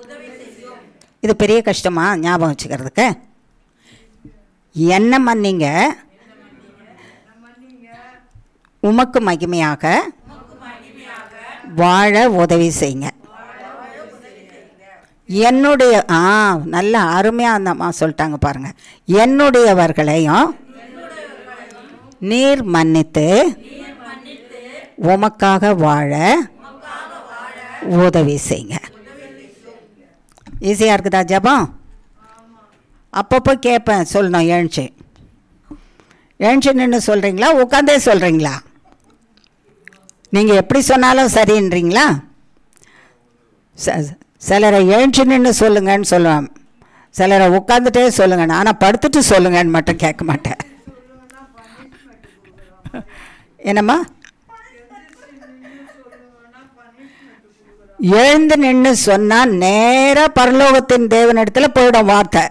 இது பெரிய கஷ்டமா ஞாபகம் வச்சுக்கிறதுக்கு? என்ன மன்னிங்க, உமக்கு மகிமையாக வாழ உதவி செய்யுங்க. என்னுடைய நல்ல அருமையாக அந்த அம்மா சொல்லிட்டாங்க பாருங்க. என்னுடையவர்களையும் நீர் மன்னித்து உமக்காக வாழ உதவி செய்யுங்க. ஈஸியாக இருக்குதா ஜெபம்? அப்பப்போ கேட்பேன், சொல்லணும். எழுந்துச்சு நின்று சொல்கிறீங்களா, உட்காந்தே சொல்கிறீங்களா? நீங்கள் எப்படி சொன்னாலும் சரின்றீங்களா? சிலரை எழுந்துச்சு நின்று சொல்லுங்கன்னு சொல்லுவேன், சிலரை உட்காந்துட்டே சொல்லுங்கன்னு. ஆனால் படுத்துட்டு சொல்லுங்கன்னு மட்டும் கேட்க மாட்டேன். என்னம்மா? எழுந்து நின்று சொன்னால் நேராக பரலோகத்தின் தேவனிடத்தில் போயிடும் வார்த்தை.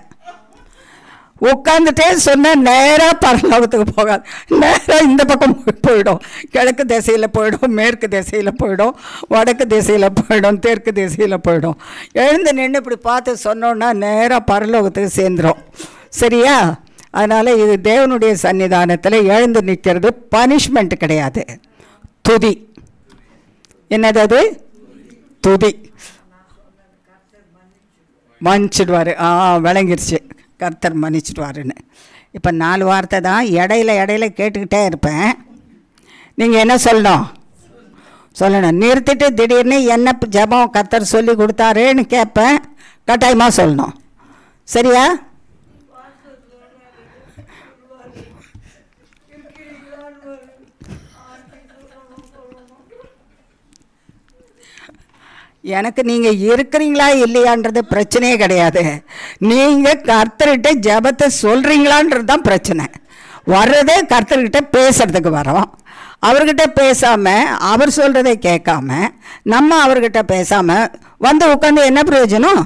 உட்காந்துட்டே சொன்னால் நேராக பரலோகத்துக்கு போகாது, நேராக இந்த பக்கம் போயிடும். கிழக்கு திசையில் போயிடும், மேற்கு திசையில் போயிடும், வடக்கு திசையில் போயிடும், தெற்கு திசையில் போயிடும். எழுந்து நின்று இப்படி பார்த்து சொன்னோன்னா நேராக பரலோகத்துக்கு சேர்ந்துடும். சரியா? அதனால் இது தேவனுடைய சன்னிதானத்தில் எழுந்து நிற்கிறது பனிஷ்மெண்ட் கிடையாது, துதி. என்னது அது? துதி. மன்னிச்சிடுவார். விளங்கிருச்சு, கர்த்தர் மன்னிச்சிடுவாருன்னு. இப்போ 4 வார்த்தை தான். இடையில கேட்டுக்கிட்டே இருப்பேன். நீங்கள் என்ன சொல்லணும். நிறுத்திட்டு திடீர்னு என்ன ஜெபம் கர்த்தர் சொல்லி கொடுத்தாருன்னு கேட்பேன். கட்டாயமாக சொல்லணும். சரியா? எனக்கு நீங்கள் இருக்கிறீங்களா இல்லையான்றது பிரச்சனையே கிடையாது. நீங்கள் கர்த்தர்கிட்ட ஜெபத்தை சொல்கிறீங்களான்றது தான் பிரச்சனை. வர்றதே கர்த்தர்கிட்ட பேசுகிறதுக்கு வரோம். அவர்கிட்ட பேசாமல், அவர் சொல்கிறதை கேட்காம, நம்ம அவர்கிட்ட பேசாமல் வந்து உட்காந்து என்ன பிரயோஜனம்?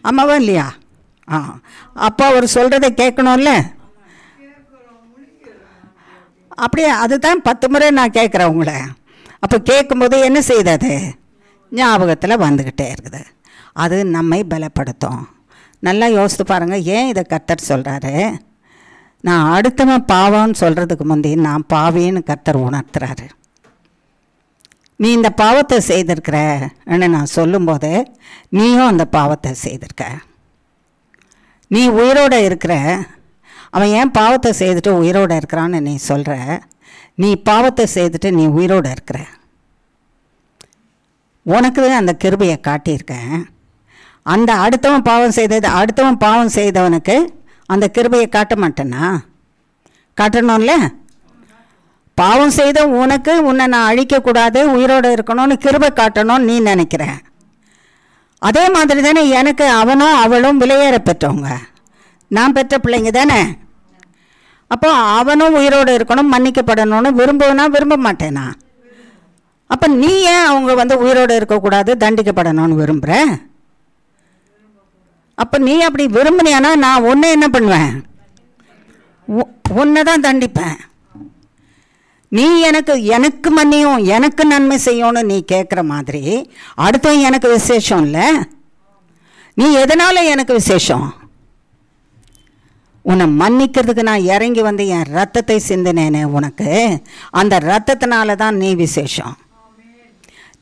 ஆமாவா இல்லையா? அப்போ அவர் சொல்கிறதை கேட்கணும்ல. அப்படியே அதுதான் 10 முறை நான் கேட்குறேன் உங்களை. அப்போ கேட்கும்போது என்ன செய்தது? ஞாபகத்தில் வந்துக்கிட்டே இருக்குது. அது நம்மை பலப்படுத்தும். நல்லா யோசித்து பாருங்கள். ஏன் இதை கர்த்தர் சொல்கிறாரு? நான் அடுத்தவன் பாவம்னு சொல்கிறதுக்கு முந்தைய நான் பாவின்னு கர்த்தர் உணர்த்துறாரு. நீ இந்த பாவத்தை செய்திருக்கிறன்னு நான் சொல்லும்போது நீயும் அந்த பாவத்தை செய்திருக்க. நீ உயிரோடு இருக்கிற. அவன் ஏன் பாவத்தை செய்துட்டு உயிரோடு இருக்கிறான்னு நீ சொல்கிற. நீ பாவத்தை செய்துட்டு நீ உயிரோடு இருக்கிற. உனக்கு அந்த கிருபையை காட்டியிருக்கேன். அந்த அடுத்தவன் பாவம் செய்தவனுக்கு அந்த கிருபையை காட்ட மாட்டேன்னா? காட்டணும்ல. பாவம் செய்த உனக்கு உன்னை நான் அழிக்கக்கூடாது, உயிரோடு இருக்கணும்னு கிருபை காட்டணும்னு நீ நினைக்கிற. அதே மாதிரி தானே எனக்கு அவனும் அவளும் விலையேற பெற்றவங்க, நான் பெற்ற பிள்ளைங்க தானே. அப்போ அவனும் உயிரோடு இருக்கணும், மன்னிக்கப்படணும்னு விரும்புவேனா விரும்ப மாட்டேனா? அப்போ நீ ஏன் அவங்க உயிரோடு இருக்கக்கூடாது, தண்டிக்கப்படணும்னு விரும்புகிற? அப்போ நீ அப்படி விரும்பினியானா நான் ஒன்று என்ன பண்ணுவேன், உன்னை தான் தண்டிப்பேன். நீ எனக்கு மன்னியும், எனக்கு நன்மை செய்யணும்னு நீ கேட்குற மாதிரி அடுத்தவன் எனக்கு விசேஷம் இல்லை. நீ எதனால எனக்கு விசேஷம்? உன்னை மன்னிக்கிறதுக்கு நான் இறங்கி வந்து என் ரத்தத்தை சிந்தினேனே உனக்கு, அந்த ரத்தத்தினால தான் நீ விசேஷம்.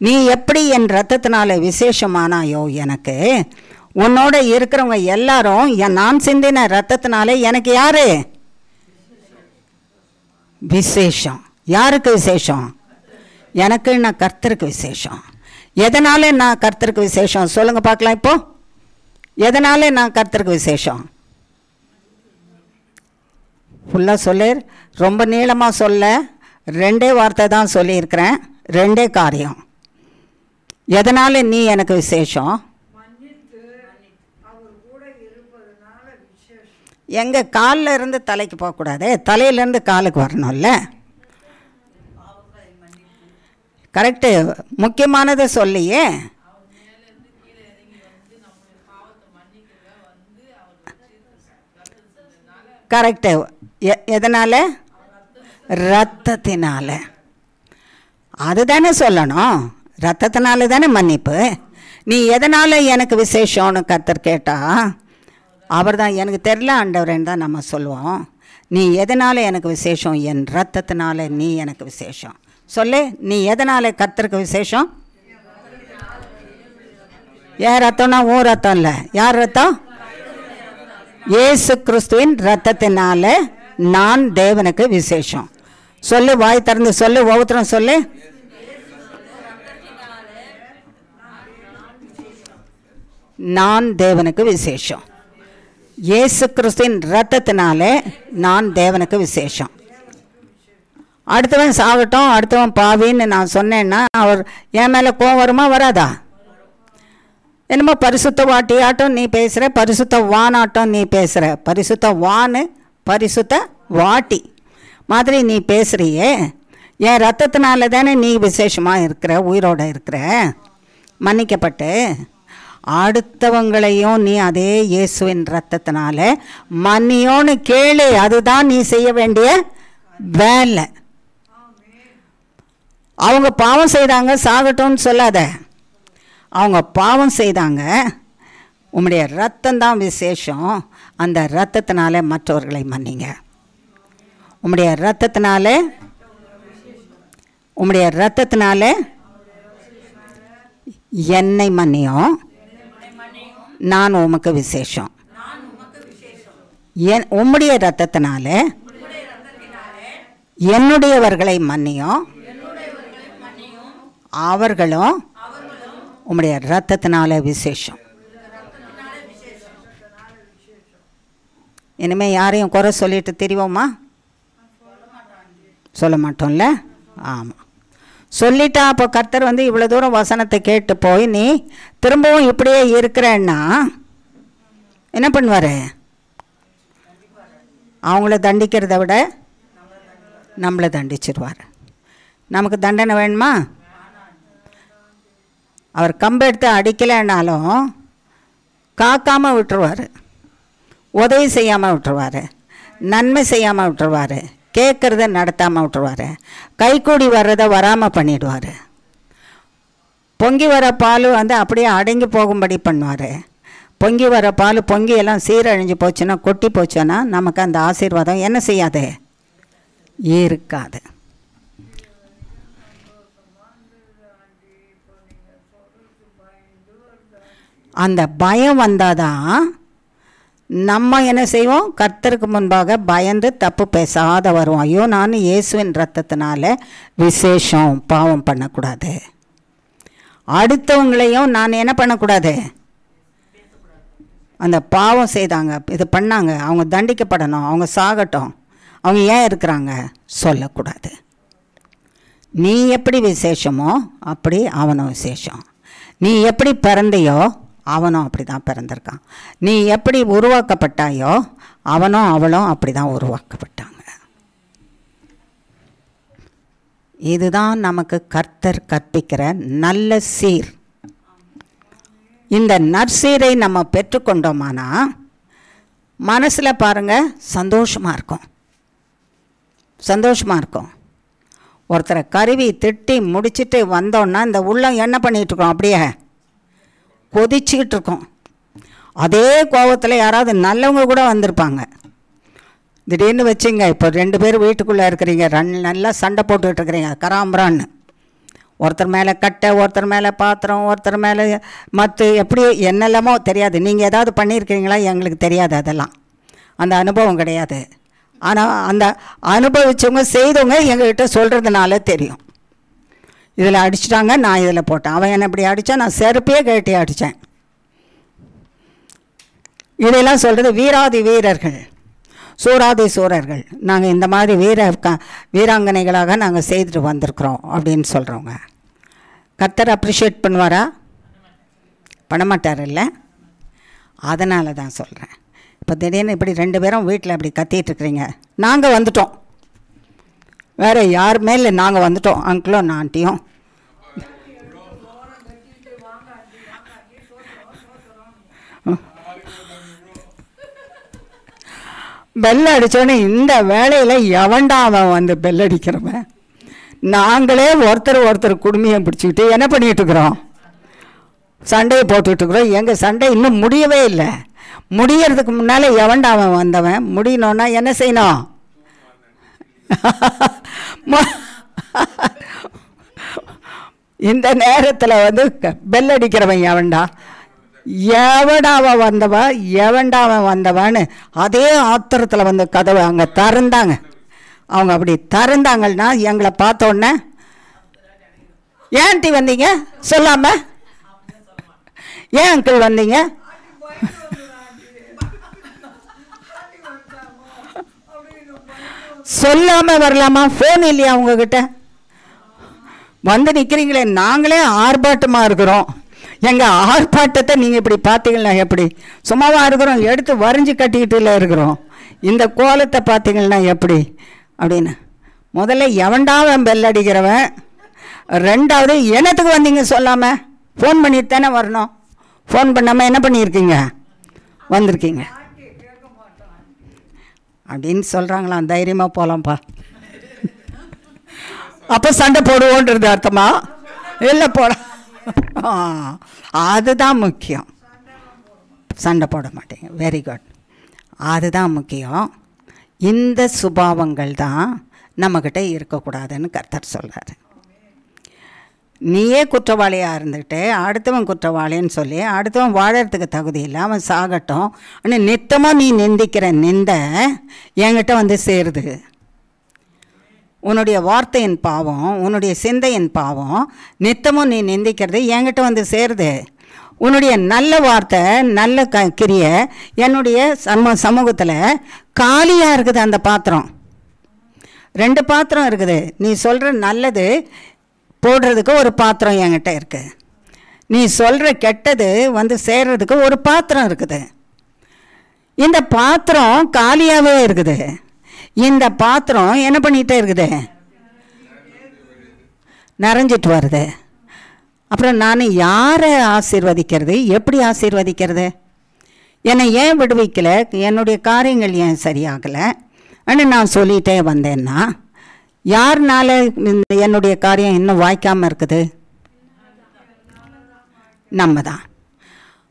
நீ எப்படி என் ரத்தத்தினால விசேஷமானாயோ எனக்கு, உன்னோட இருக்கிறவங்க எல்லாரும் நான் சிந்தின ரத்தத்தினால எனக்கு யாரு விசேஷம்? யாருக்கு விசேஷம்? எனக்கு, நான் கர்த்தருக்கு விசேஷம். எதனால நான் கர்த்தருக்கு விசேஷம் சொல்லுங்க பார்க்கலாம். இப்போ எதனால நான் கர்த்தருக்கு விசேஷம்? ஃபுல்லாக சொல்லு, ரொம்ப நீளமாக சொல்ல, 2 வார்த்தை தான் சொல்லியிருக்கிறேன், 2 காரியம். எதனால நீ எனக்கு விசேஷம்? எங்கள் காலில் இருந்து தலைக்கு போகக்கூடாது, தலையிலேருந்து காலுக்கு வரணும்ல. கரெக்டு, முக்கியமானதை சொல்லியே. கரெக்டு. எதனால? ரத்தத்தினால. அதுதானே சொல்லணும், ரத்தத்தினால தானே மன்னிப்பு. நீ எதனால் எனக்கு விசேஷம்னு கர்த்தர் கேட்டால் அவர் தான் எனக்கு தெரியல ஆண்டவரேன்னு தான் நம்ம சொல்லுவோம். நீ எதனால் எனக்கு விசேஷம்? என் ரத்தத்தினால நீ எனக்கு விசேஷம். சொல்லு, நீ எதனால் கர்த்தருக்கு விசேஷம்? ஏன் ரத்தம்னா உன் ரத்தம் இல்லை. யார் ரத்தம்? இயேசு கிறிஸ்துவின் ரத்தத்தினால நான் தேவனுக்கு விசேஷம். சொல்லு, வாய் திறந்து சொல்லு, ஒவ்வொருத்தரும் சொல்லு. நான் தேவனுக்கு விசேஷம். இயேசு கிறிஸ்துவின் ரத்தத்தினால நான் தேவனுக்கு விசேஷம். அடுத்தவன் சாகட்டும், அடுத்தவன் பாவின்னு நான் சொன்னேன்னா அவர் என் மேலே கோவம் வருமா வராதா? என்னமோ பரிசுத்த வாட்டியாட்டம் நீ பேசுகிற, பரிசுத்த வானாட்டம் நீ பேசுகிற. பரிசுத்த வானு பரிசுத்த வாட்டி மாதிரி நீ பேசுகிறியே. என் ரத்தத்தினால தானே நீ விசேஷமாக இருக்கிற, உயிரோடு இருக்கிற, மன்னிக்கப்பட்டு. அடுத்தவங்களையும் நீ அதே இயேசுவின் ரத்தத்தினால மன்னியோன்னு கேளு. அதுதான் நீ செய்ய வேண்டிய வேலை. அவங்க பாவம் செய்தாங்க சாகட்டும்னு சொல்லாத. அவங்க பாவம் செய்தாங்க, உம்முடைய ரத்தம்தான் விசேஷம். அந்த ரத்தத்தினால மற்றவர்களை மன்னிங்க. உம்முடைய ரத்தத்தினால என்னை மன்னியும், நான் உமக்கு விசேஷம். உம்முடைய ரத்தத்தினால என்னுடையவர்களை மன்னியும், அவர்களும் உம்முடைய ரத்தத்தினால விசேஷம். இனிமேல் யாரையும் குறை சொல்லிட்டு தெரியுமா? சொல்ல மாட்டோம்ல. ஆமாம், சொல்லிட்டா. அப்போ கர்த்தர் வந்து இவ்வளோ தூரம் வசனத்தை கேட்டு போய் நீ திரும்பவும் இப்படியே இருக்கிறேன்னா என்ன பண்ணுவார்? அவங்கள தண்டிக்கிறத விட நம்மளை தண்டிச்சிருவார். நமக்கு தண்டனை வேணுமா? அவர் கம்பெடுத்து அடிக்கலைன்னாலும் காக்காமல் விட்டுருவார், உதவி செய்யாமல் விட்டுருவார், நன்மை செய்யாமல் விட்டுருவார், கேட்குறத நடத்தாமல் விட்டுருவார், கைக்கூடி வர்றதை வராமல் பண்ணிவிடுவார். பொங்கி வர பால் வந்து அப்படியே அடங்கி போகும்படி பண்ணுவார். பொங்கி வர பால் பொங்கி எல்லாம் சீரழிஞ்சு போச்சுன்னா, கொட்டி போச்சுன்னா நமக்கு அந்த ஆசீர்வாதம் என்ன செய்யாது? இருக்காது. அந்த பயம் வந்தாதான் நம்ம என்ன செய்வோம்? கர்த்தருக்கு முன்பாக பயந்து தப்பு பேசாத வருவோம். ஐயோ, நான் இயேசுவின் ரத்தத்தினால விசேஷம், பாவம் பண்ணக்கூடாது. அடுத்தவங்களையும் நான் என்ன பண்ணக்கூடாது? அந்த பாவம் செய்தாங்க, இது பண்ணாங்க, அவங்க தண்டிக்கப்படணும், அவங்க சாகட்டும், அவங்க ஏன் இருக்கிறாங்க சொல்லக்கூடாது. நீ எப்படி விசேஷமோ அப்படி அவனும் விசேஷம். நீ எப்படி பிறந்தையோ அவனும் அப்படி தான் பிறந்திருக்கான். நீ எப்படி உருவாக்கப்பட்டாயோ அவனும் அவளும் அப்படி தான் உருவாக்கப்பட்டாங்க. இதுதான் நமக்கு கர்த்தர் கற்பிக்கிற நல்ல சீர். இந்த நற்சீரை நம்ம பெற்றுக்கொண்டோமானா மனசில் பாருங்கள் சந்தோஷமாக இருக்கும், சந்தோஷமாக இருக்கும். ஒருத்தரை கருவி திட்டி முடிச்சுட்டு வந்தோன்னா இந்த உள்ளம் என்ன பண்ணிகிட்ருக்கோம், அப்படியே கொதிச்சுக்கிட்டு இருக்கோம். அதே கோபத்தில் யாராவது நல்லவங்க கூட வந்திருப்பாங்க. திடீர்னு வச்சுங்க, இப்போ 2 பேர் வீட்டுக்குள்ளே இருக்கிறீங்க, நல்லா சண்டை போட்டுக்கிட்டு இருக்கிறீங்க கராம்பரான்னு. ஒருத்தர் மேலே கட்டை, ஒருத்தர் மேலே பாத்திரம், ஒருத்தர் மேலே மற்ற எப்படி என்னெல்லாமோ தெரியாது. நீங்கள் ஏதாவது பண்ணியிருக்கீங்களா? எங்களுக்கு தெரியாது, அதெல்லாம் அந்த அனுபவம் கிடையாது. ஆனால் அந்த அனுபவித்தவங்க செய்தவங்க எங்கள்கிட்ட சொல்கிறதுனால தெரியும். இதில் அடிச்சிட்டாங்க, நான் இதில் போட்டேன், அவன் என்னை இப்படி அடித்தான், நான் செருப்பே கட்டி அடித்தேன். இதெல்லாம் சொல்கிறது வீராதி வீரர்கள், சூராதி சூரர்கள். நாங்கள் இந்த மாதிரி வீராங்கனைகளாக நாங்கள் செய்துட்டு வந்திருக்கிறோம் அப்படின்னு சொல்கிறவங்க. கர்த்தர் அப்ரிஷியேட் பண்ணுவாரா? பண்ண மாட்டார் இல்லை? அதனால தான் சொல்கிறேன். இப்போ திடீர்னு இப்படி 2 பேரும் வீட்டில் அப்படி கத்திட்டு இருக்கிறீங்க, நாங்கள் வந்துட்டோம், வேறு யாருமே இல்லை, நாங்கள் வந்துட்டோம், அங்கிளும் ஆண்டியும். பெல் அடித்தோடனே இந்த வேலையில் எவன்டா அவன் வந்து பெல் அடிக்கிறவன்? நாங்களே ஒருத்தர் குடுமையை பிடிச்சிக்கிட்டு என்ன பண்ணிகிட்ருக்குறோம், சண்டையை போட்டுட்ருக்குறோம். எங்கள் சண்டை இன்னும் முடியவே இல்லை. முடியறதுக்கு முன்னால் எவன்டா அவன் வந்தவன்? முடியணுன்னா என்ன செய்யணும்? இந்த நேரத்தில் வந்து பெல் அடிக்கிறவன் எவன்டா, எவடாவன் வந்தவா, எவன்டாவன் வந்தவான்னு அதே ஆத்திரத்தில் வந்து கதவை அங்கே திறந்தாங்க. அவங்க அப்படி திறந்தாங்கன்னா எங்களை பார்த்தோன்னே, ஏன்ட்டி வந்தீங்க சொல்லாமல், ஏன் அங்கிள் வந்தீங்க, சொல்லாமல் வரலாமா? ஃபோன் இல்லையா உங்ககிட்ட? வந்து நிற்கிறீங்களே, நாங்களே ஆர்ப்பாட்டமாக இருக்கிறோம், எங்கள் ஆர்ப்பாட்டத்தை நீங்கள் இப்படி பார்த்தீங்கன்னா எப்படி? சும்மாவாக இருக்கிறோம், எடுத்து வரைஞ்சி கட்டிக்கிட்டுல இருக்கிறோம், இந்த கோலத்தை பார்த்தீங்கன்னா எப்படி அப்படின்னு. முதல்ல எவன்டாவன் பெல் அடிக்கிறவன், 2வது என்னத்துக்கு வந்தீங்க சொல்லாமல்? ஃபோன் பண்ணிட்டு தானே வரணும், ஃபோன் பண்ணாமல் என்ன பண்ணியிருக்கீங்க, வந்திருக்கீங்க அப்படின்னு சொல்கிறாங்களாம். தைரியமாக போகலாம்ப்பா. அப்போ சண்டை போடுவோன்றது அர்த்தமா? இல்லை போட, அதுதான் முக்கியம். சண்டை போட மாட்டேங்க, வெரி குட், அதுதான் முக்கியம். இந்த சுபாவங்கள் தான் நம்மக்கிட்ட இருக்கக்கூடாதுன்னு கர்த்தர் சொல்கிறார். நீயே குற்றவாளியாக இருந்துக்கிட்டு அடுத்தவன் குற்றவாளின்னு சொல்லி அடுத்தவன் வாழறதுக்கு தகுதி இல்லை, அவன் சாகட்டும் ஆனால் நித்தமாக நீ நிந்திக்கிற நிந்தை என்கிட்ட வந்து சேருது. உன்னுடைய வார்த்தையின் பாவம், உன்னுடைய சிந்தையின் பாவம், நித்தமும் நீ நிந்திக்கிறது என்கிட்ட வந்து சேருது. உன்னுடைய நல்ல வார்த்தை, நல்ல கிரியை என்னுடைய சமூகத்தில் காலியாக இருக்குது. அந்த பாத்திரம், 2 பாத்திரம் இருக்குது. நீ சொல்கிற நல்லது போடுறதுக்கு ஒரு பாத்திரம் என்கிட்ட இருக்குது, நீ சொல்கிற கெட்டது வந்து சேர்றதுக்கு ஒரு பாத்திரம் இருக்குது. இந்த பாத்திரம் காலியாகவே இருக்குது. இந்த பாத்திரம் என்ன பண்ணிகிட்டே இருக்குது, நிறைஞ்சிட்டு வருது. அப்புறம் நான் யாரை ஆசீர்வதிக்கிறது, எப்படி ஆசீர்வதிக்கிறது? என்னை ஏன் விடுவிக்கலை, என்னுடைய காரியங்கள் ஏன் சரியாகலை அப்படின்னு நான் சொல்லிகிட்டே வந்தேன்னா யாருனால என்னுடைய காரியம் இன்னும் வாய்க்காமல் இருக்குது? நம்ம தான்.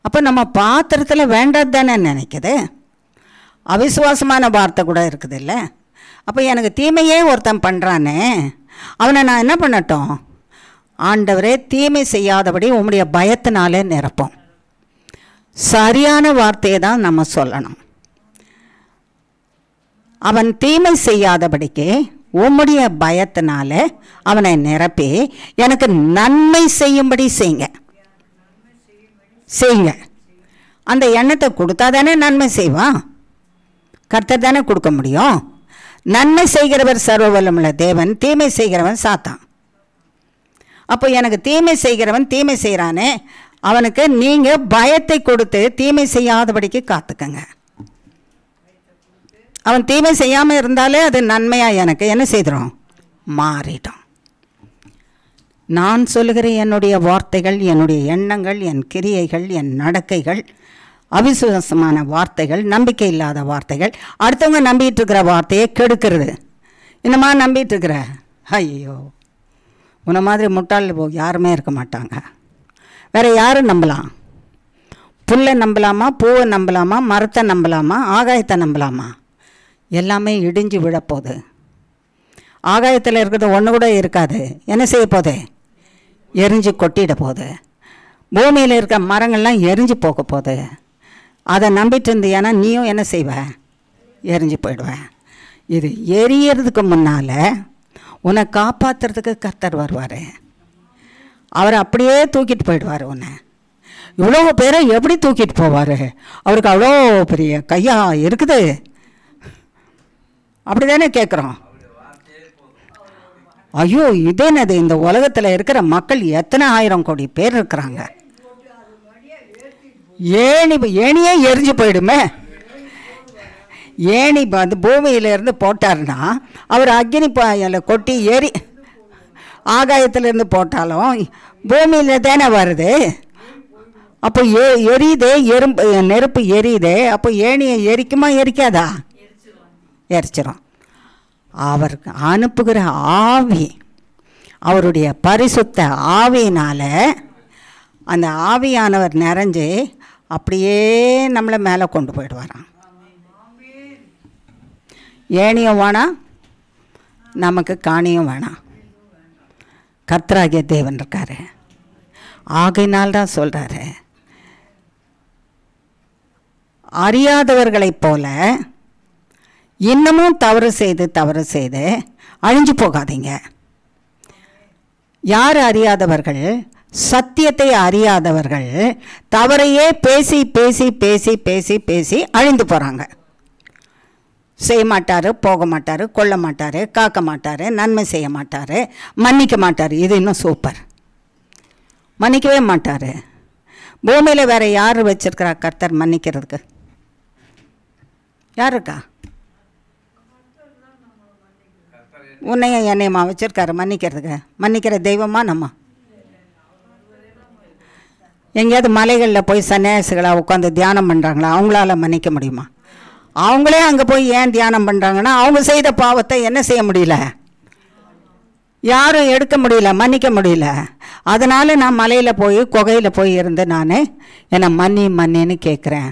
அப்போ நம்ம பாத்திரத்தில் வேண்டாது தானே நினைக்குது. அவிசுவாசமான வார்த்தை கூட இருக்குது இல்லை? அப்போ எனக்கு தீமையே ஒருத்தன் பண்ணுறானே, அவனை நான் என்ன பண்ணட்டும்? ஆண்டவரே, தீமை செய்யாதபடி உம்முடைய பயத்தினாலே நிரப்போம். சரியான வார்த்தையை தான் நம்ம சொல்லணும். அவன் தீமை செய்யாதபடிக்கு உம்முடைய பயத்தினால அவனை நிரப்பி எனக்கு நன்மை செய்யும்படி செய்யுங்க. அந்த எண்ணத்தை கொடுத்தா தானே நன்மை செய்வான். கர்த்தர் தானே கொடுக்க முடியும். நன்மை செய்கிறவர் சர்வ வல்லமுள்ள தேவன், தீமை செய்கிறவன் சாத்தான். அப்போ எனக்கு தீமை செய்கிறவன் தீமை செய்கிறானே, அவனுக்கு நீங்கள் பயத்தை கொடுத்து தீமை செய்யாதபடிக்கு காத்துக்கங்க. அவன் தீமை செய்யாமல் இருந்தாலே அது நன்மையாக எனக்கு என்ன செய்கிறோம், மாறிட்டோம். நான் சொல்லுகிற என்னுடைய வார்த்தைகள், என்னுடைய எண்ணங்கள், என் கிரியைகள், என் நடக்கைகள் அவிசுவாசமான வார்த்தைகள், நம்பிக்கை இல்லாத வார்த்தைகள், அடுத்தவங்க நம்பிட்டு இருக்கிற வார்த்தையை கெடுக்கிறது. என்னம்மா நம்பிட்டு இருக்கிற? ஐயோ, உன்னை மாதிரி முட்டாள் யாருமே இருக்க மாட்டாங்க. வேறு யாரும் நம்பலாம்? புல்லை நம்பலாமா, பூவை நம்பலாமா, மரத்தை நம்பலாமா, ஆகாயத்தை நம்பலாமா? எல்லாமே இடிஞ்சு விழப்போகுது. ஆகாயத்தில் இருக்கிறது ஒன்று கூட இருக்காது. என்ன செய்ய போகுது? எரிஞ்சு கொட்டிட போகுது. பூமியில் இருக்க மரங்கள்லாம் எரிஞ்சு போக போகுது. அதை நம்பிட்டு இருந்தியானா நீயும் என்ன செய்வ? எரிஞ்சு போயிடுவேன். இது எரியறதுக்கு முன்னால் உன்னை காப்பாற்றுறதுக்கு கர்த்தர் வருவார். அவர் அப்படியே தூக்கிட்டு போயிடுவார். உன்னை இவ்வளோ பேரை எப்படி தூக்கிட்டு போவார்? அவருக்கு அவ்வளோ பெரிய கையா இருக்குது. அப்படி தானே கேட்குறோம். ஐயோ, இதேனது இந்த உலகத்தில் இருக்கிற மக்கள் எத்தனை 1000 கோடி பேர் இருக்கிறாங்க. ஏணியே எரிஞ்சு போயிடுமே. ஏணி வந்து பூமியிலேருந்து போட்டார்னா அவர் அக்னி பாயில் கொட்டி ஆகாயத்திலேருந்து போட்டாலும் பூமியில் தானே வருது. அப்போ எரியுதே, நெருப்பு எரியுதே. அப்போ ஏணியை எரிக்குமா எரிக்காதா? எரிச்சிடும். அவர் அனுப்புகிற ஆவி, அவருடைய பரிசுத்த ஆவியினால் அந்த ஆவியானவர் நிறைஞ்சு அப்படியே நம்மளை மேலே கொண்டு போயிடுவாராம். ஏணியும் வேணாம், நமக்கு காணியும் வேணாம். கர்த்தராகிய தேவன் இருக்காரு. ஆகையினால்தான் சொல்கிறாரு, அறியாதவர்களைப் போல இன்னமும் தவறு செய்து அழிஞ்சு போகாதீங்க. யார் அறியாதவர்கள்? சத்தியத்தை அறியாதவர்கள் தவறையே பேசி பேசி பேசி பேசி பேசி அழிந்து போகிறாங்க. செய்ய மாட்டார், போக மாட்டார், கொல்ல மாட்டார், காக்க மாட்டார், நன்மை செய்ய மாட்டார், மன்னிக்க மாட்டார். இது இன்னும் சூப்பர். மன்னிக்கவே மாட்டார். பூமியில் வேறு யார் வச்சிருக்கிறா கர்த்தர் மன்னிக்கிறதுக்கு? யார் இருக்கா? உன்னையும் என்னையம்மா வச்சிருக்காரு மன்னிக்கிறதுக்கு? மன்னிக்கிற தெய்வமா நம்ம? எங்கேயாவது மலைகளில் போய் சன்னியாசிகளாக உட்காந்து தியானம் பண்ணுறாங்களா? அவங்களால மன்னிக்க முடியுமா? அவங்களே அங்கே போய் ஏன் தியானம் பண்ணுறாங்கன்னா அவங்க செய்த பாவத்தை என்ன செய்ய முடியல, யாரும் எடுக்க முடியல, மன்னிக்க முடியல. அதனால் நான் மலையில் போய் குகையில் போய் இருந்து நான் என்னை மன்னின்னு கேட்குறேன்.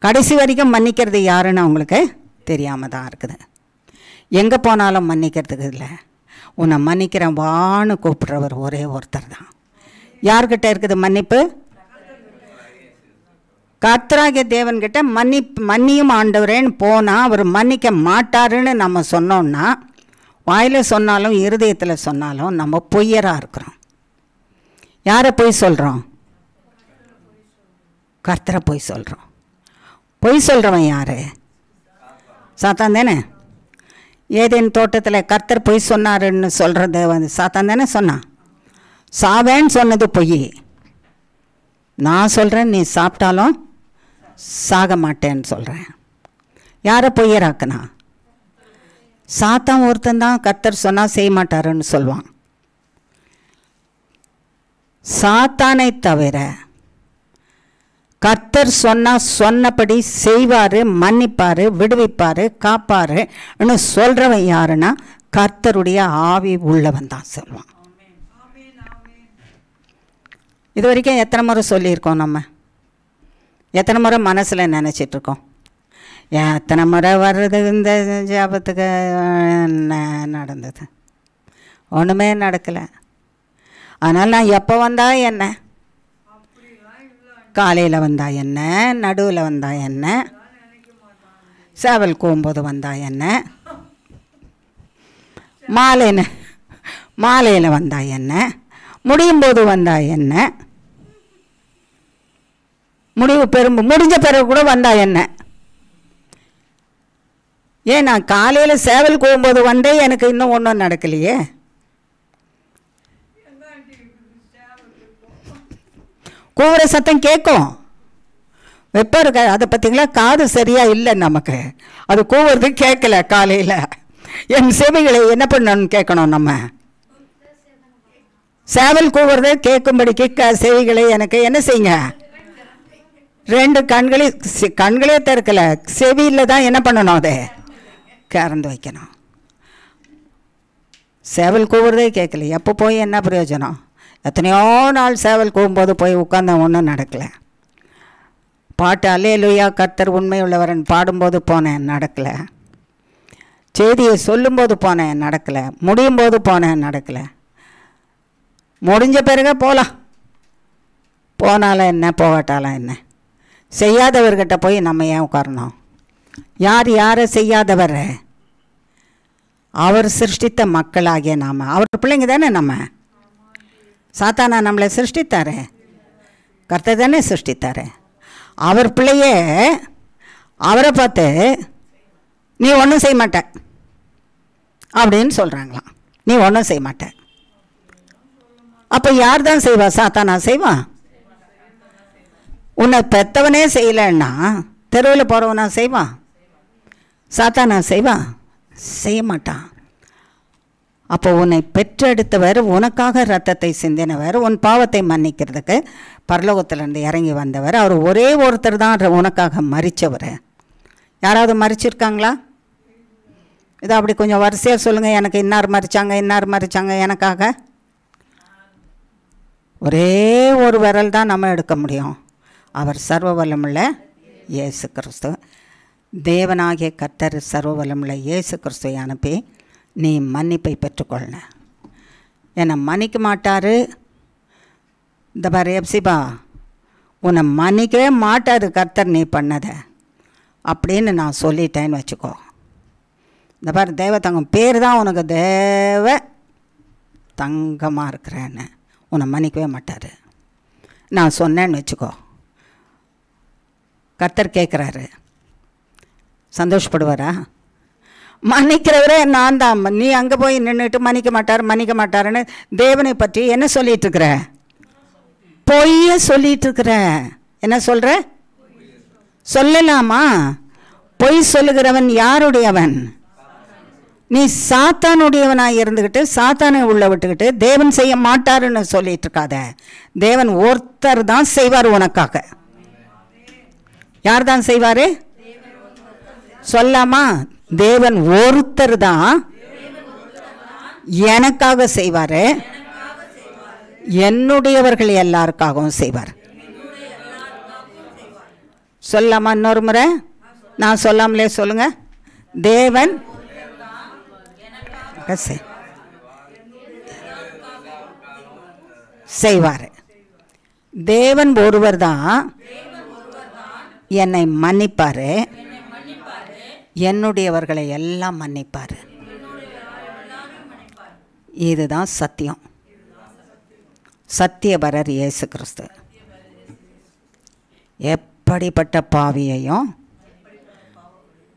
கடைசி வரைக்கும் மன்னிக்கிறது யாருன்னு அவங்களுக்கு தெரியாமல் தான் இருக்குது. எங்கே போனாலும் மன்னிக்கிறதுக்கு இல்லை. உன்னை மன்னிக்கிறேன் வான்னு கூப்பிட்றவர் ஒரே ஒருத்தர் தான். யார்கிட்ட இருக்குது மன்னிப்பு? கர்த்தராகிய தேவன்கிட்ட மன்னியும் ஆண்டவரேன்னு போனால் அவர் மன்னிக்க மாட்டாருன்னு நம்ம சொன்னோன்னா, வாயில் சொன்னாலும் இருதயத்தில் சொன்னாலும் நம்ம பொய்யராக இருக்கிறோம். யாரை பொய் சொல்கிறோம்? கர்த்தரை பொய் சொல்கிறோம். பொய் சொல்கிறவன் யார்? சாத்தான் தானே. ஏதேன் தோட்டத்தில் கர்த்தர் பொய் சொன்னாருன்னு சொல்கிறது வந்து சாத்தான் தானே சொன்னான். சாவேன்னு சொன்னது பொய். நான் சொல்கிறேன், நீ சாப்பிட்டாலும் சாக மாட்டேன்னு சொல்கிறேன். யாரை பொய்யராக்குனா? சாத்தான் ஒருத்தந்தான் கர்த்தர் சொன்னால் செய்ய மாட்டாருன்னு சொல்லுவான். சாத்தானை தவிர கர்த்தர் சொன்னால் சொன்னபடி செய்வார், மன்னிப்பார், விடுவிப்பார், காப்பாருன்னு சொல்கிறவன் யாருன்னா கர்த்தருடைய ஆவி உள்ளவன் தான் சொல்லுவான். இது வரைக்கும் எத்தனை முறை சொல்லியிருக்கோம்? நம்ம எத்தனை முறை மனசில் நினச்சிட்ருக்கோம்? எத்தனை முறை வர்றது இந்த ஜாபத்துக்கு நடந்தது? ஒன்றுமே நடக்கலை. அதனால் நான் எப்போ வந்தா என்ன, காலையில் வந்தா என்ன, நடுவில் வந்தா என்ன, சேவல் கூம்போது வந்தா என்ன, மாலையில் வந்தா என்ன, முடியும் போது வந்தா என்ன, முடிஞ்ச பிறகு கூட வந்தா என்ன? ஏன் நான் காலையில் சேவல் கூம்போது வந்தே எனக்கு இன்னும் ஒன்றும் நடக்கலையே. கூவுற சத்தம் கேட்கும், வெப்பம் இருக்க. அதை பார்த்தீங்களா, காது சரியாக இல்லை நமக்கு. அது கூவுறது கேட்கல. காலையில் என் செவிகளை என்ன பண்ணணும்னு கேட்கணும் நம்ம. சேவல் கூவுறதை கேட்கும்படிக்கு செவிகளை எனக்கு என்ன செய்யுங்க. 2 கண்களே திறக்கலை, செவியில் தான் என்ன பண்ணணும், அதை கறந்து வைக்கணும். சேவல் கூவுறதே கேட்கல, எப்போ போய் என்ன பிரயோஜனம்? எத்தனையோ நாள் சேவல் கூவும்போது போய் உட்கார்ந்த ஒன்றும் நடக்கலை. பாட்டு அல்லேலூயா கர்த்தர் உண்மை உள்ளவரன் பாடும்போது போனேன், நடக்கலை. செய்தியை சொல்லும்போது போனேன், நடக்கலை. முடியும் போது போனேன், நடக்கலை. முடிஞ்ச பிறகு போகலாம், போனாலும் என்ன போகாட்டாலும் என்ன. செய்யாதவர்கிட்ட போய் நம்ம ஏன் உட்காரணும்? யார் யாரை செய்யாதவர்? அவர் சிருஷ்டித்த மக்களாகிய நாம், அவர் பிள்ளைங்க தானே. நம்ம சாத்தானா நம்மளை சிருஷ்டித்தாரு? கர்த்தர் தானே சிருஷ்டித்தாரு. அவர் பிள்ளையே அவரை பார்த்து நீ ஒன்றும் செய்ய மாட்ட அப்படின்னு சொல்கிறாங்களாம். நீ ஒன்றும் செய்ய மாட்ட. அப்போ யார் தான் செய்வா? சாத்தானா செய்வா? உன்னை பெற்றவனே செய்யலைன்னா தெருவில் போகிறவனா செய்வான்? சாத்தானா செய்வான்? செய்ய மாட்டான். அப்போ உன்னை பெற்றெடுத்தவர், உனக்காக ரத்தத்தை சிந்தினவர், உன் பாவத்தை மன்னிக்கிறதுக்கு பரலோகத்திலேருந்து இறங்கி வந்தவர், அவர் ஒரே ஒருத்தர் தான் உனக்காக மரித்தவர். யாராவது மரிச்சிருக்காங்களா? இதை அப்படி கொஞ்சம் வரிசையாக சொல்லுங்கள். எனக்கு இன்னார் மரித்தாங்க எனக்காக. ஒரே ஒரு விரல் தான் நம்ம எடுக்க முடியும். அவர் சர்வ வல்லமுள்ள இயேசு கிறிஸ்து. தேவனாகிய கர்த்தர் சர்வ வல்லமுள்ள இயேசு கிறிஸ்துவை அனுப்பி நீ மன்னிப்பை பெற்றுக்கொள்ள. என்னை மன்னிக்க மாட்டார். இந்த பாரு எப்சிபா, உன்னை மன்னிக்கவே மாட்டார் கர்த்தர் நீ பண்ணதை அப்படின்னு நான் சொல்லிட்டேன்னு வச்சுக்கோ. இந்த பாரு தேவ தங்கம் பேர் தான் உனக்கு தேவ தங்கமாக இருக்கிறேன்னு, உன்னை மன்னிக்கவே மாட்டார் நான் சொன்னேன்னு வச்சுக்கோ. கர்த்தர் கேட்குறாரு, சந்தோஷப்படுவாரா? மன்னிக்கிறவரே நான் தான். நீ அங்கே போய் நின்றுட்டு மன்னிக்க மாட்டாருன்னு தேவனை பற்றி என்ன சொல்லிட்டு இருக்கிற? பொய்ய சொல்லிட்டு இருக்கிற. என்ன சொல்கிற? சொல்லலாமா? பொய் சொல்லுகிறவன் யாருடையவன்? நீ சாத்தானுடையவனாக இருந்துக்கிட்டு சாத்தானை உள்ள விட்டுக்கிட்டு தேவன் செய்ய மாட்டாருன்னு சொல்லிட்டு இருக்காத. தேவன் ஒருத்தர் தான் செய்வார் உனக்காக. யார் தான் செய்வார் சொல்லாமா? தேவன் ஒருத்தர் தான் எனக்காக செய்வார், என்னுடையவர்கள் எல்லாருக்காகவும் செய்வார். சொல்லாமா? இன்னொரு முறை நான் சொல்லாமலே சொல்லுங்க. தேவன் செய்வார். தேவன் ஒருவர் தான் என்னை மன்னிப்பார், என்னுடையவர்களை எல்லாம் மன்னிப்பார். இதுதான் சத்தியம். சத்தியபரர் இயேசு கிறிஸ்து எப்படிப்பட்ட பாவியையும்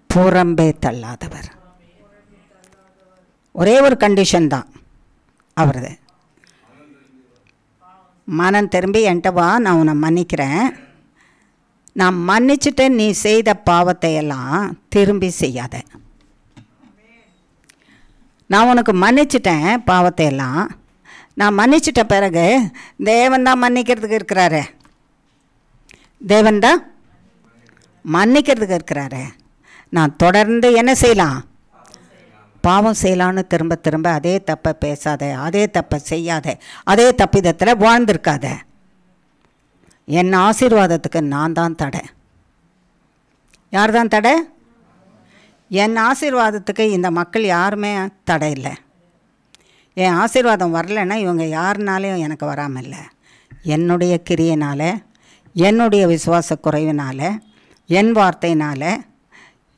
புறம்பே தள்ளாதவர். ஒரே ஒரு கண்டிஷன் தான் அவரது. மனம் திரும்பி என்கிட்ட வா, நான் உன்னை மன்னிக்கிறேன். நான் மன்னிச்சுட்டேன், நீ செய்த பாவத்தை எல்லாம் திரும்பி செய்யாத. நான் உனக்கு மன்னிச்சிட்டேன் பாவத்தை எல்லாம். நான் மன்னிச்சிட்ட பிறகு தேவன் தான் மன்னிக்கிறதுக்கு இருக்கிறாரு. தேவன் தான் மன்னிக்கிறதுக்கு இருக்கிறாரு. நான் தொடர்ந்து என்ன செய்யலாம்? பாவம் செய்யலான்னு திரும்ப திரும்ப அதே தப்பை பேசாத, அதே தப்பை செய்யாத, அதே தப்பிதத்தில் வாழ்ந்திருக்காத. என் ஆசீர்வாதத்துக்கு நான் தான் தடை. யார் தான் தடை? என் ஆசீர்வாதத்துக்கு இந்த மக்கள் யாருமே தடை இல்லை. என் ஆசீர்வாதம் வரலைன்னா இவங்க யாருனாலையும் எனக்கு வராமல் இல்லை. என்னுடைய கிரியையினால், என்னுடைய விசுவாச குறைவினால், என் வார்த்தையினால்,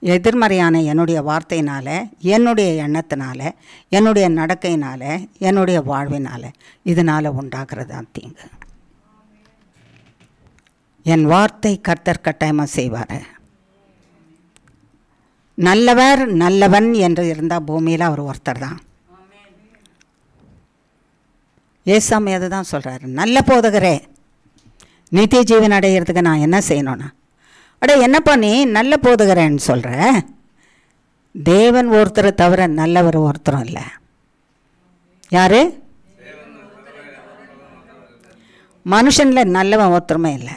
எதிர்மறையான என்னுடைய வார்த்தையினால், என்னுடைய எண்ணத்தினால, என்னுடைய நடக்கையினால், என்னுடைய வாழ்வினால், இதனால் உண்டாகிறது தான் தீங்கு. என் வார்த்தை கர்த்தர் கட்டாயமாக செய்வார். நல்லவர் நல்லவன் என்று இருந்தால் பூமியில் அவர் ஒருத்தர் தான். ஏசாமி அதை தான் சொல்கிறாரு, நல்ல போதகரே, நித்திய ஜீவன் அடைகிறதுக்கு நான் என்ன செய்யணும்னா? அட என்னப்பா நீ நல்ல போதகரேன்னு சொல்கிற? தேவன் ஒருத்தரை தவிர நல்லவர் ஒருத்தரும் இல்லை. யார்? மனுஷனில் நல்லவன் ஒருத்தருமே இல்லை.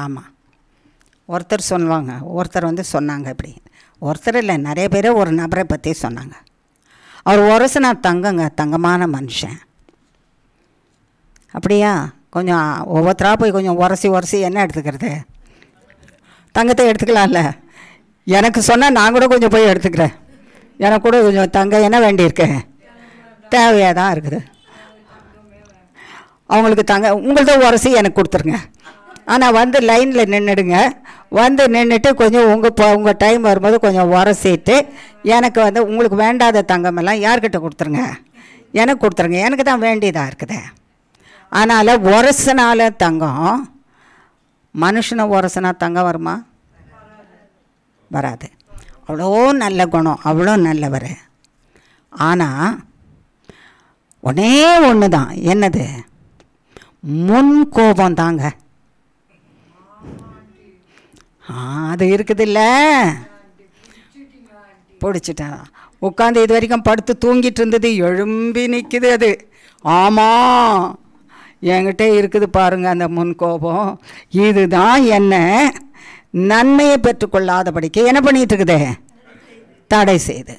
ஆமாம், ஒருத்தர் சொல்லுவாங்க, ஒருத்தர் சொன்னாங்க, இப்படி ஒருத்தர் இல்லை, நிறைய பேர் ஒரு நபரை பற்றி சொன்னாங்க. அவர் உரசுனா தங்கங்க, தங்கமான மனுஷன். அப்படியா? கொஞ்சம் ஒவ்வொருத்தராக போய் கொஞ்சம் உரசி என்ன எடுத்துக்கிறது? தங்கத்தை எடுத்துக்கலாம்ல. எனக்கு சொன்னால் நான் கூட கொஞ்சம் போய் எடுத்துக்கிறேன். எனக்கு கூட கொஞ்சம் தங்கம் என்ன வேண்டியிருக்கு, தேவையாக தான் இருக்குது. அவங்களுக்கு உங்கள்கிட்ட உரசி எனக்கு கொடுத்துருங்க. ஆனால் லைனில் நின்றுடுங்க. நின்றுட்டு கொஞ்சம் உங்கள் டைம் வரும்போது கொஞ்சம் உரசிட்டு எனக்கு உங்களுக்கு வேண்டாத தங்கமெல்லாம் யார்கிட்ட கொடுத்துருங்க, எனக்கு கொடுத்துருங்க. எனக்கு தான் வேண்டியதாக இருக்குது. அதனால் உரசினால தங்கம், மனுஷனை உரசினா தங்கம் வருமா? வராது. அவ்வளோ நல்ல குணம், அவ்வளோ நல்லவர். ஆனால் ஒன்றே ஒன்று தான், என்னது? முன் கோபம் தாங்க. அது இருக்குதுல்ல, பிடிச்சிட்டேன். உட்காந்து இது வரைக்கும் படுத்து தூங்கிட்டு இருந்தது எழும்பி நிற்குது. அது ஆமாம், என்கிட்ட இருக்குது பாருங்கள் அந்த முன்கோபம். இதுதான் என்ன நன்மையை பெற்றுக்கொள்ளாதபடிக்கு என்ன பண்ணிகிட்டு இருக்குது? தடை செய்து.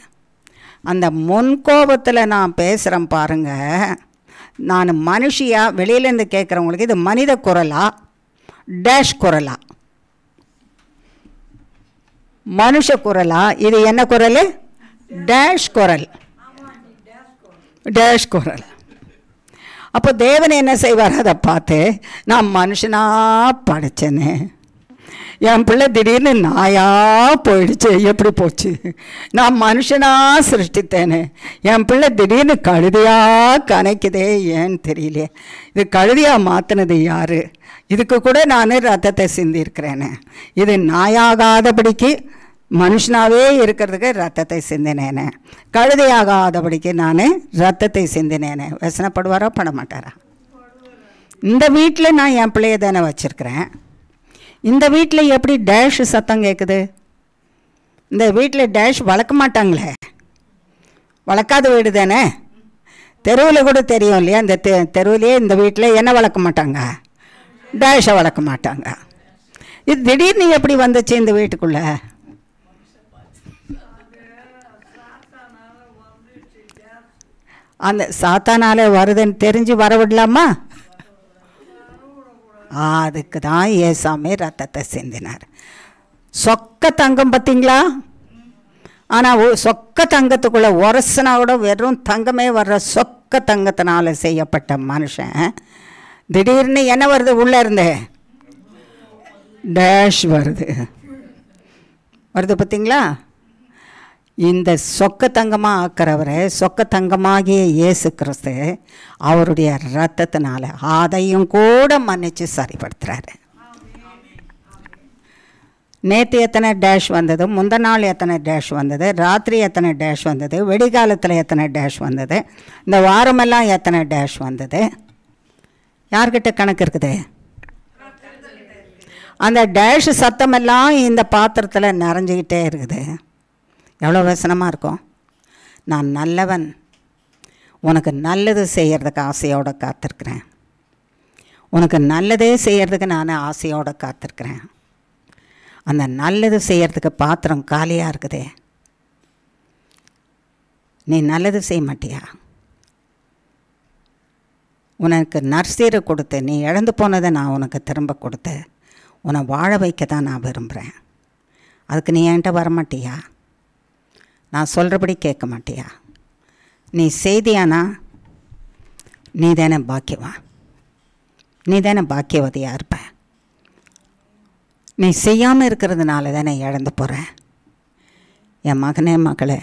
அந்த முன்கோபத்தில் நான் பேசுகிறேன் பாருங்கள். நான் மனுஷியாக வெளியிலேருந்து கேட்குறவங்களுக்கு இது மனித குரலா டேஷ் குரலா? மனுஷ குரலா? இது என்ன குரல்? டேஷ் குரல், டேஷ் குரல். அப்போ தேவன் என்ன செய்வார்? அதை பார்த்து, நான் மனுஷனாக படைச்சேனே, என் பிள்ளை திடீர்னு நாயாக போயிடுச்சு, எப்படி போச்சு? நான் மனுஷனாக சிருஷ்டித்தேனே, என் பிள்ளை திடீர்னு கழுதையாக கனைக்குதே, ஏன்னு தெரியலையே. இது கழுதையாக மாற்றினது யார்? இதுக்கு கூட நான் ரத்தத்தை சிந்திருக்கிறேனே. இது நாயாகாதபடிக்கு மனுஷனாகவே இருக்கிறதுக்கு ரத்தத்தை சிந்தினேனே, கழுதையாகாதபடிக்கு நான் ரத்தத்தை சிந்தினேனே. வசனப்படுவாரா பட மாட்டாரா? இந்த வீட்டில் நான் என் பிள்ளைய தானே வச்சுருக்கிறேன். இந்த வீட்டில் எப்படி டேஷ் சத்தம் கேட்குது? இந்த வீட்டில் டேஷ் வளர்க்க மாட்டாங்களே, வளர்க்காத வீடு தானே. தெருவில் கூட தெரியும் இல்லையா, இந்த தெருவிலே இந்த வீட்டில் என்ன வளர்க்க மாட்டாங்க? டேஷை வளர்க்க மாட்டாங்க. இது திடீர்னு எப்படி வந்துச்சு இந்த வீட்டுக்குள்ளே? அந்த சாத்தானாலே வருதுன்னு தெரிஞ்சு வர விடலாமா? அதுக்கு தான் ஏசாமி ரத்தத்தை சிந்தினார். சொக்க தங்கம் பார்த்தீங்களா? ஆனால் சொக்க தங்கத்துக்குள்ளே உரசுனா கூட வெறும் தங்கமே வர்ற சொக்க தங்கத்தினால செய்யப்பட்ட மனுஷன் திடீர்னு என்ன வருது? உள்ளே இருந்து டேஷ் வருது பார்த்தீங்களா? இந்த சொக்க தங்கமாக ஆக்கிறவரை, சொக்க தங்கமாகிய இயேசு கிறிஸ்து அவருடைய ரத்தத்தினால அதையும் கூட மன்னிச்சு சரிப்படுத்துகிறாரு. நேற்று எத்தனை டேஷ் வந்தது, முந்தின நாள் எத்தனை டேஷ் வந்தது, ராத்திரி எத்தனை டேஷ் வந்தது, வெடிகாலத்தில் எத்தனை டேஷ் வந்தது, இந்த வாரமெல்லாம் எத்தனை டேஷ் வந்தது, யார்கிட்ட கணக்கு இருக்குது? அந்த டேஷ் சத்தமெல்லாம் இந்த பாத்திரத்தில் நிறைஞ்சிக்கிட்டே இருக்குது. எவ்வளோ வசனமாக இருக்கும். நான் நல்லவன், உனக்கு நல்லது செய்கிறதுக்கு ஆசையோடு காத்திருக்கிறேன், உனக்கு நல்லதே செய்கிறதுக்கு நான் ஆசையோடு காத்திருக்கிறேன். அந்த நல்லது செய்கிறதுக்கு பாத்திரம் காலியாக இருக்குதே, நீ நல்லது செய்ய மாட்டியா? உனக்கு நற்சீரை கொடுத்து நீ இழந்து போனதை நான் உனக்கு திரும்ப கொடுத்து உன்னை வாழ வைக்க தான் நான் விரும்புகிறேன். அதுக்கு நீ என்கிட்ட வரமாட்டியா? நான் சொல்கிறபடி கேட்க மாட்டியா? நீ செய்தியானா நீ தானே பாக்கியவா, நீ தானே பாக்கியவதியாக இருப்ப. நீ செய்யாமல் இருக்கிறதுனால தானே இழந்து போகிறேன். என் மகனே மகளே,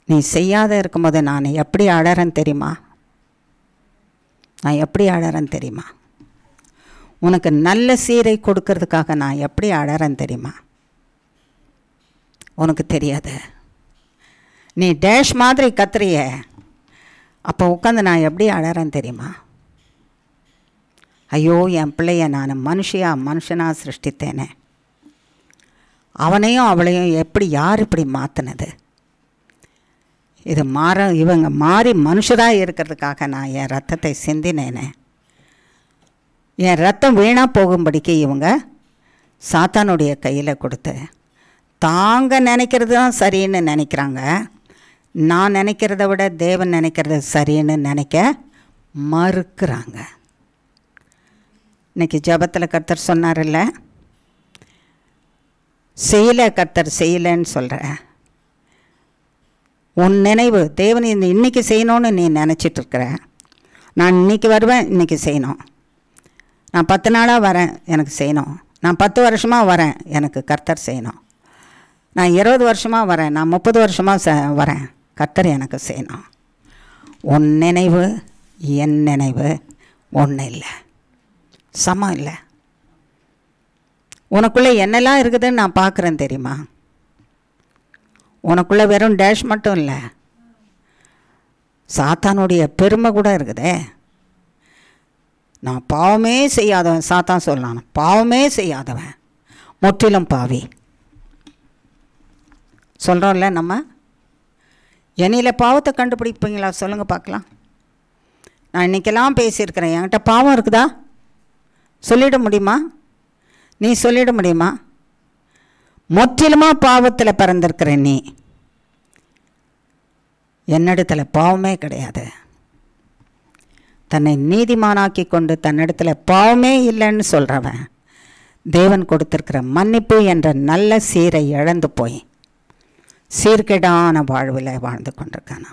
நீ செய்யாத இருக்கும்போது நான் எப்படி அழறேன்னு தெரியுமா? நான் எப்படி அழறேன்னு தெரியுமா? உனக்கு நல்ல சீரை கொடுக்கறதுக்காக நான் எப்படி அழறேன்னு தெரியுமா? உனக்கு தெரியாது. நீ டேஷ் மாதிரி கத்துறிய, அப்போ உட்காந்து நான் எப்படி அழறேன்னு தெரியுமா? ஐயோ, என் பிள்ளைய நான் மனுஷனாக சிருஷ்டித்தேனே, அவனையும் அவளையும் எப்படி யார் இப்படி மாற்றினது? இது இவங்க மாறி மனுஷராக இருக்கிறதுக்காக நான் என் ரத்தத்தை சிந்தினேனே. என் ரத்தம் வீணாக போகும்படிக்கு இவங்க சாத்தானுடைய கையில் கொடுத்து தாங்க நினைக்கிறது தான் சரின்னு நினைக்கிறாங்க. நான் நினைக்கிறத விட தேவன் நினைக்கிறது சரின்னு நினைக்க மறுக்கிறாங்க. இன்றைக்கி ஜெபத்தில் கர்த்தர் சொன்னார்ல, செய்யலை கர்த்தர் செய்யலைன்னு சொல்கிற உன் நினைவு தேவன் இன்றைக்கி செய்யணும்னு நீ நினச்சிட்ருக்கிற. நான் இன்றைக்கி வருவேன், இன்றைக்கி செய்யணும். நான் 10 நாளாக வரேன், எனக்கு செய்யணும். நான் 10 வருஷமாக வரேன், எனக்கு கர்த்தர் செய்யணும். நான் 20 வருஷமாக வரேன், நான் 30 வருஷமாக வரேன், கர்த்தர் எனக்கு செய்யணும். உன் நினைவு என் நினைவு ஒன்று இல்லை, சமம் இல்லை. உனக்குள்ளே என்னெல்லாம் இருக்குதுன்னு நான் பார்க்குறேன் தெரியுமா? உனக்குள்ளே வெறும் டேஷ் மட்டும் இல்லை, சாத்தானுடைய பெருமை கூட இருக்குதே. நான் பாவமே செய்யாதவன், சாத்தான் சொல்லலாம் பாவமே செய்யாதவன், முற்றிலும் பாவி சொல்கிறோம்ல. நம்ம என்னையில் பாவத்தை கண்டுபிடிப்பீங்களா? சொல்லுங்கள் பார்க்கலாம். நான் இன்றைக்கெல்லாம் பேசியிருக்கிறேன், என்கிட்ட பாவம் இருக்குதா? சொல்லிட முடியுமா? நீ சொல்லிட முடியுமா? முற்றிலுமாக பாவத்தில் பிறந்திருக்கிற நீ, என்னிடத்தில் பாவமே கிடையாது. தன்னை நீதிமானாக்கி கொண்டு தன்னிடத்தில் பாவமே இல்லைன்னு சொல்கிறவன் தேவன் கொடுத்திருக்கிற மன்னிப்பு என்ற நல்ல சீரை இழந்து போய் சீர்கேடான வாழ்வில் வாழ்ந்து கொண்டிருக்கானா.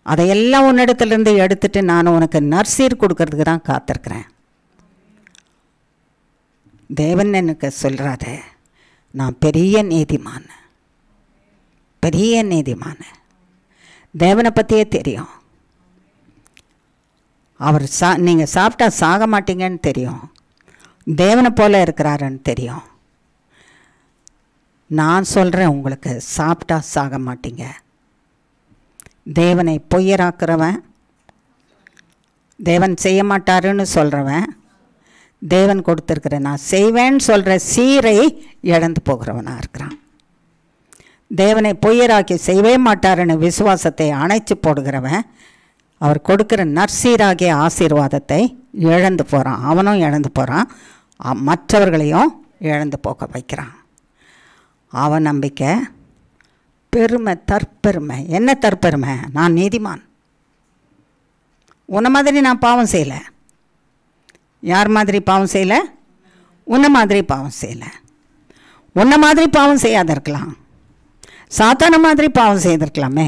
அதையெல்லாம் உன்னிடத்துலேருந்து எடுத்துட்டு நான் உனக்கு நற்சீர் கொடுக்கறதுக்கு தான் காத்திருக்கிறேன். தேவன் எனக்கு சொல்கிறாத, நான் பெரிய நீதிமான், பெரிய நீதிமான். தேவனை பற்றியே தெரியும். அவர் நீங்கள் சாப்பிட்டா சாக மாட்டீங்கன்னு தெரியும். தேவனை போல இருக்கிறாருன்னு தெரியும். நான் சொல்கிறேன் உங்களுக்கு, சாப்பிட்டா சாக மாட்டீங்க. தேவனை பொய்யராக்குறவன், தேவன் செய்ய மாட்டாருன்னு சொல்கிறவன், தேவன் கொடுத்துருக்கிற நான் செய்வேன்னு சொல்கிற சீரை இழந்து போகிறவனாக இருக்கிறான். தேவனை பொய்யராக்கி செய்வே மாட்டாருன்னு விசுவாசத்தை அணைச்சி போடுகிறவன் அவர் கொடுக்குற நற்சீராகிய ஆசீர்வாதத்தை இழந்து போகிறான். அவனும் இழந்து போகிறான், மற்றவர்களையும் இழந்து போக வைக்கிறான். அவன் நம்பிக்கை பெருமை, தற்பெருமை. என்ன தற்பெருமை? நான் நீதிமான், உன்னை மாதிரி நான் பாவம் செய்யலை. யார் மாதிரி பாவம் செய்யலை? உன்னை மாதிரி பாவம் செய்யலை. உன்னை மாதிரி பாவம் செய்யாத இருக்கலாம், சாத்தான மாதிரி பாவம் செய்திருக்கலாமே.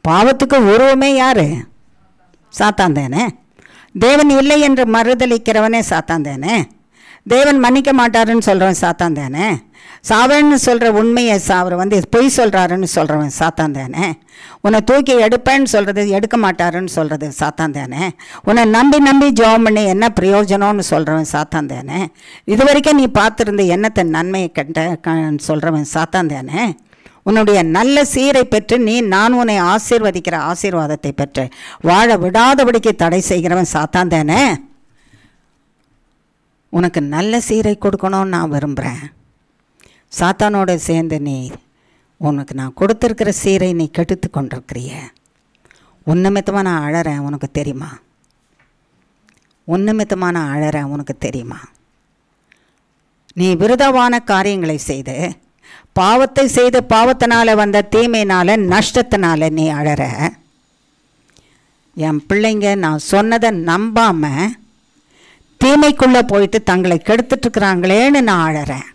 பாவத்துக்கு உருவமே யார்? சாத்தான் தானே. தேவன் இல்லை என்று மறுதளிக்கிறவனே சாத்தான் தானே. தேவன் மன்னிக்க மாட்டாருன்னு சொல்கிறவன் சாத்தான் தானே. சாவன்னு சொல்கிற உண்மையை அவர் பொய் சொல்கிறாருன்னு சொல்கிறவன் சாத்தான் தானே. உன்னை தூக்கி எடுப்பேன்னு சொல்கிறது, எடுக்க மாட்டாருன்னு சொல்கிறது சாத்தான் தானே. உன்னை நம்பி நம்பி ஜெபம் பண்ணி என்ன பிரயோஜனம்னு சொல்கிறவன் சாத்தான் தானே. இது வரைக்கும் நீ பார்த்துருந்து என்னத்தை நன்மையை கண்ட சொல்கிறவன் சாத்தான் தானே. உன்னுடைய நல்ல சீரை பெற்று நான் உன்னை ஆசீர்வதிக்கிற ஆசீர்வாதத்தை பெற்று வாழ விடாதபடிக்கு தடை செய்கிறவன் சாத்தான் தானே. உனக்கு நல்ல சீரை கொடுக்கணும்னு நான் விரும்புகிறேன். சாத்தானோடு சேர்ந்து உனக்கு நான் கொடுத்துருக்கிற சீரை நீ கெடுத்து கொண்டிருக்கிறிய. உன்னமித்தமாக நான் அழறேன், உனக்கு தெரியுமா? உன்னமித்தமாக நான் அழறேன், உனக்கு தெரியுமா? நீ விருதாவான காரியங்களை செய்து, பாவத்தை செய்து, பாவத்தினால் வந்த தீமையினால் நஷ்டத்தினால நீ அழற. என் பிள்ளைங்க நான் சொன்னதை நம்பாமல் தீமைக்குள்ளே போயிட்டு தங்களை கெடுத்துட்ருக்குறாங்களேன்னு நான் அழறேன்.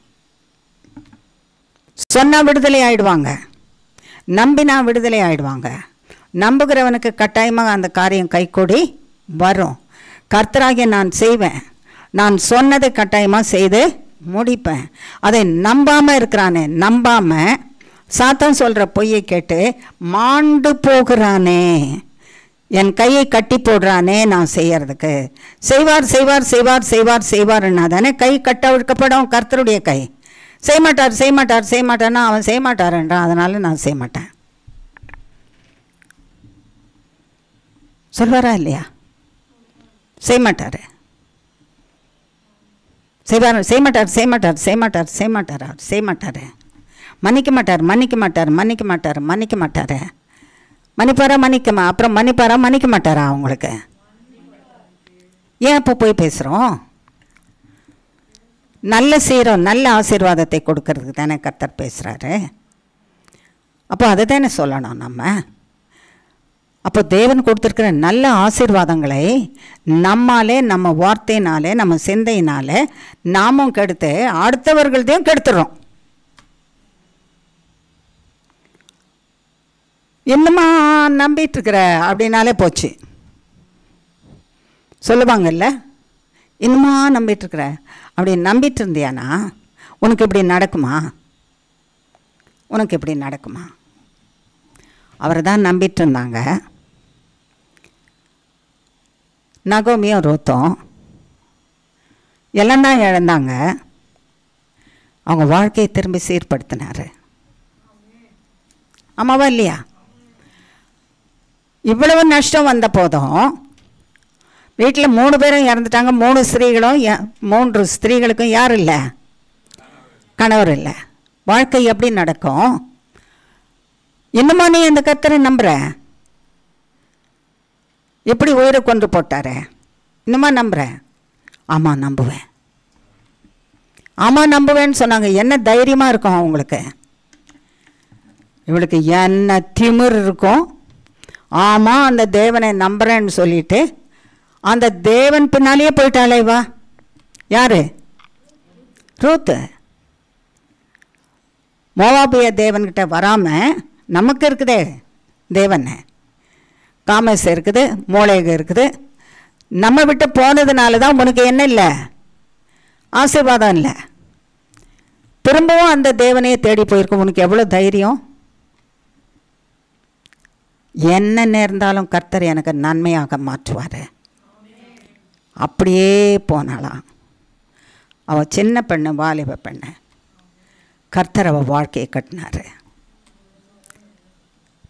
சொன்னால் விடுதலை ஆகிடுவாங்க, நம்பினா விடுதலை ஆகிடுவாங்க. நம்புகிறவனுக்கு கட்டாயமாக அந்த காரியம் கைகூடி வரும். கர்த்தராகிய நான் செய்வேன், நான் சொன்னதை கட்டாயமாக செய்து முடிப்பேன். அதை நம்பாமல் இருக்கிறானே, நம்பாமல் சாத்தான் சொல்கிற பொய்யை கேட்டு மாண்டு போகிறானே, என் கையை கட்டி போடுறானே நான் செய்யறதுக்கு. செய்வார் செய்வார் செய்வார் செய்வார் செய்வார்னா தானே கை கட்டவிழ்க்கப்படும் கர்த்தருடைய கை. செய்ய மாட்டார் செய்ய மாட்டார் செய்ய மாட்டார்னா அவன் செய்ய மாட்டாருன்றான், அதனால் நான் செய்ய மாட்டேன். சொல்வாரா இல்லையா? செய்ய மாட்டார், செய்வார், செய்ய மாட்டார் செய்ய மாட்டார் செய்ய மாட்டார் செய்ய மாட்டார், அவர் செய்ய மாட்டார். மன்னிக்க மாட்டார், மன்னிக்க மாட்டார், மன்னிக்க மாட்டார், மன்னிக்க மாட்டார். மன்னிப்பாரா? அப்புறம் மன்னிப்பாரா? மன்னிக்க மாட்டாரா? அவங்களுக்கு ஏன் இப்போ போய் பேசுகிறோம்? நல்ல சீரம், நல்ல ஆசீர்வாதத்தை கொடுக்கறதுக்கு தானே கர்த்தர் பேசுகிறாரு. அப்போ அதை தானே சொல்லணும் நம்ம. அப்போ தேவன் கொடுத்துருக்கிற நல்ல ஆசீர்வாதங்களை நம்மாலே, நம்ம வார்த்தையினாலே, நம்ம சிந்தையினாலே நாமும் கெடுத்து அடுத்தவர்களதையும் கெடுத்துடுறோம். என்னம்மா நம்பிட்டுருக்குற அப்படின்னாலே போச்சு சொல்லுவாங்கல்ல. இன்னுமா நம்பிட்டுருக்குற, அப்படி நம்பிட்டு இருந்தியானா உனக்கு இப்படி நடக்குமா? உனக்கு இப்படி நடக்குமா? அவரை தான் நம்பிட்டு இருந்தாங்க நகோமியும் ரூத்தும். எல்லாம் தான் இழந்தாங்க. அவங்க வாழ்க்கையை திரும்பி சீர்படுத்தினார். ஆமாவா இல்லையா? இவ்வளவு நஷ்டம் வந்த போதும் வீட்டில் 3 பேரும் இறந்துட்டாங்க. 3 ஸ்திரீகளுக்கும் யார் இல்லை? கணவர் இல்லை. வாழ்க்கை எப்படி நடக்கும்? இன்னுமா நீ அந்த கர்த்தரை நம்புற? எப்படி உயிரை கொண்டு போட்டார? இன்னுமா நம்புற? ஆமாம் நம்புவேன், ஆமாம் நம்புவேன்னு சொன்னாங்க. என்ன தைரியமாக இருக்கும் அவங்களுக்கு? இவளுக்கு என்ன திமிர் இருக்கும்? ஆமாம் அந்த தேவனை நம்புறேன்னு சொல்லிட்டு அந்த தேவன் பின்னாலேயே போயிட்டாளே. வா யாரு? ரூத்து. மோவாபிய தேவன்கிட்ட வராமல் நமக்கு இருக்குதே தேவன். காமஸ் இருக்குது, மோளேக இருக்குது. நம்ம விட்டு போனதுனால தான் உனக்கு என்ன இல்லை? ஆசீர்வாதம் இல்லை. திரும்பவும் அந்த தேவனையே தேடி போயிருக்கும். உனக்கு எவ்வளோ தைரியம்? என்ன நேர்ந்தாலும் கர்த்தர் எனக்கு நன்மையாக மாற்றுவார். அப்படியே போனாலாம். அவள் சின்ன பெண்ணு, வாலிப பெண்ணு. கர்த்தர் அவள் வாழ்க்கையை கட்டினார்.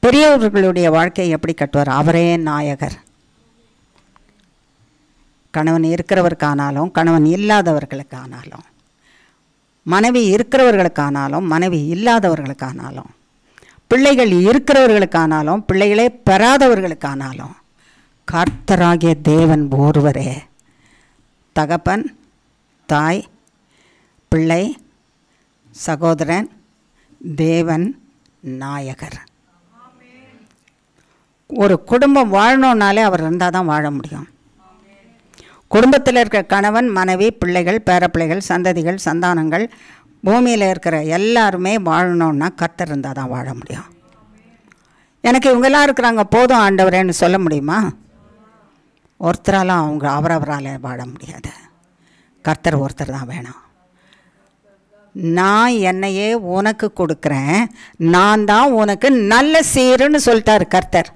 பெரியவர்களுடைய வாழ்க்கையை எப்படி கட்டுவார்? அவரே நாயகர். கணவன் இருக்கிறவருக்கானாலும் கணவன் இல்லாதவர்களுக்கானாலும், மனைவி இருக்கிறவர்களுக்கானாலும் மனைவி இல்லாதவர்களுக்கானாலும், பிள்ளைகள் இருக்கிறவர்களுக்கானாலும் பிள்ளைகளே பெறாதவர்களுக்கானாலும் கர்த்தராகிய தேவன் ஒருவரே. தகப்பன், தாய், பிள்ளை, சகோதரன், தேவன், நாயகர். ஒரு குடும்பம் வாழணுன்னாலே அவர் இருந்தால் தான் வாழ முடியும். குடும்பத்தில் இருக்கிற கணவன், மனைவி, பிள்ளைகள், பேரப்பிள்ளைகள், சந்ததிகள், சந்தானங்கள், பூமியில் இருக்கிற எல்லாருமே வாழணுன்னா கர்த்தர் இருந்தால் தான் வாழ முடியும். எனக்கு இவங்கெல்லாம் இருக்கிறாங்க போதும் ஆண்டவரேன்னு சொல்ல முடியுமா? ஒருத்தராலும் அவரவரால் வாழ முடியாது. கர்த்தர் ஒருத்தர் தான் வேணும். நான் என்னையே உனக்கு கொடுக்குறேன், நான் தான் உனக்கு நல்ல சீருன்னு சொல்லிட்டார் கர்த்தர்.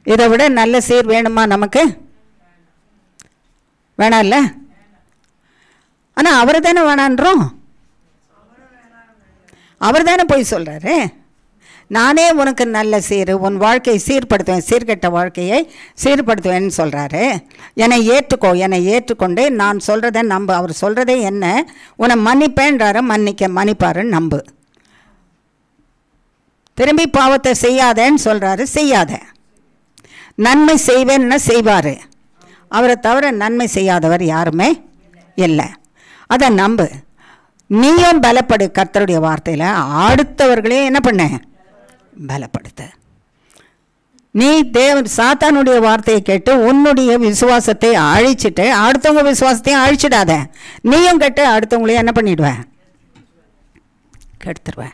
இதை விட நல்ல சீர் வேணுமா நமக்கு? வேணாம்ல. ஆனால் அவர் தானே வேணான்றோம். அவர் தானே போய் சொல்கிறாரு, நானே உனக்கு நல்ல சீர், உன் வாழ்க்கையை சீர்படுத்துவேன், சீர்கெட்ட வாழ்க்கையை சீர்படுத்துவேன்னு சொல்கிறாரு. என்னை ஏற்றுக்கோ, என்னை ஏற்றுக்கொண்டு நான் சொல்கிறத நம்பு. அவர் சொல்கிறதே என்ன? உன்னை மன்னிப்பேன்றாரு, மன்னிப்பாருன்னு நம்பு. திரும்பி பாவத்தை செய்யாதேன்னு சொல்கிறாரு, செய்யாத. நன்மை செய்வேன்னு செய்வார். அவரை தவிர நன்மை செய்யாதவர் யாருமே இல்லை. அதை நம்பு. நீயும் பலப்படு. கர்த்தருடைய வார்த்தையில் அடுத்தவர்களே என்ன பண்ண? பலப்படுத்த. நீ சாத்தானுடைய வார்த்தையை கேட்டு உன்னுடைய விசுவாசத்தை அழிச்சிட்டு அடுத்தவங்க விசுவாசத்தையும் அழிச்சிடாத. நீயும் கேட்டு அடுத்தவங்களையும் என்ன பண்ணிடுவ? கெடுத்துருவ.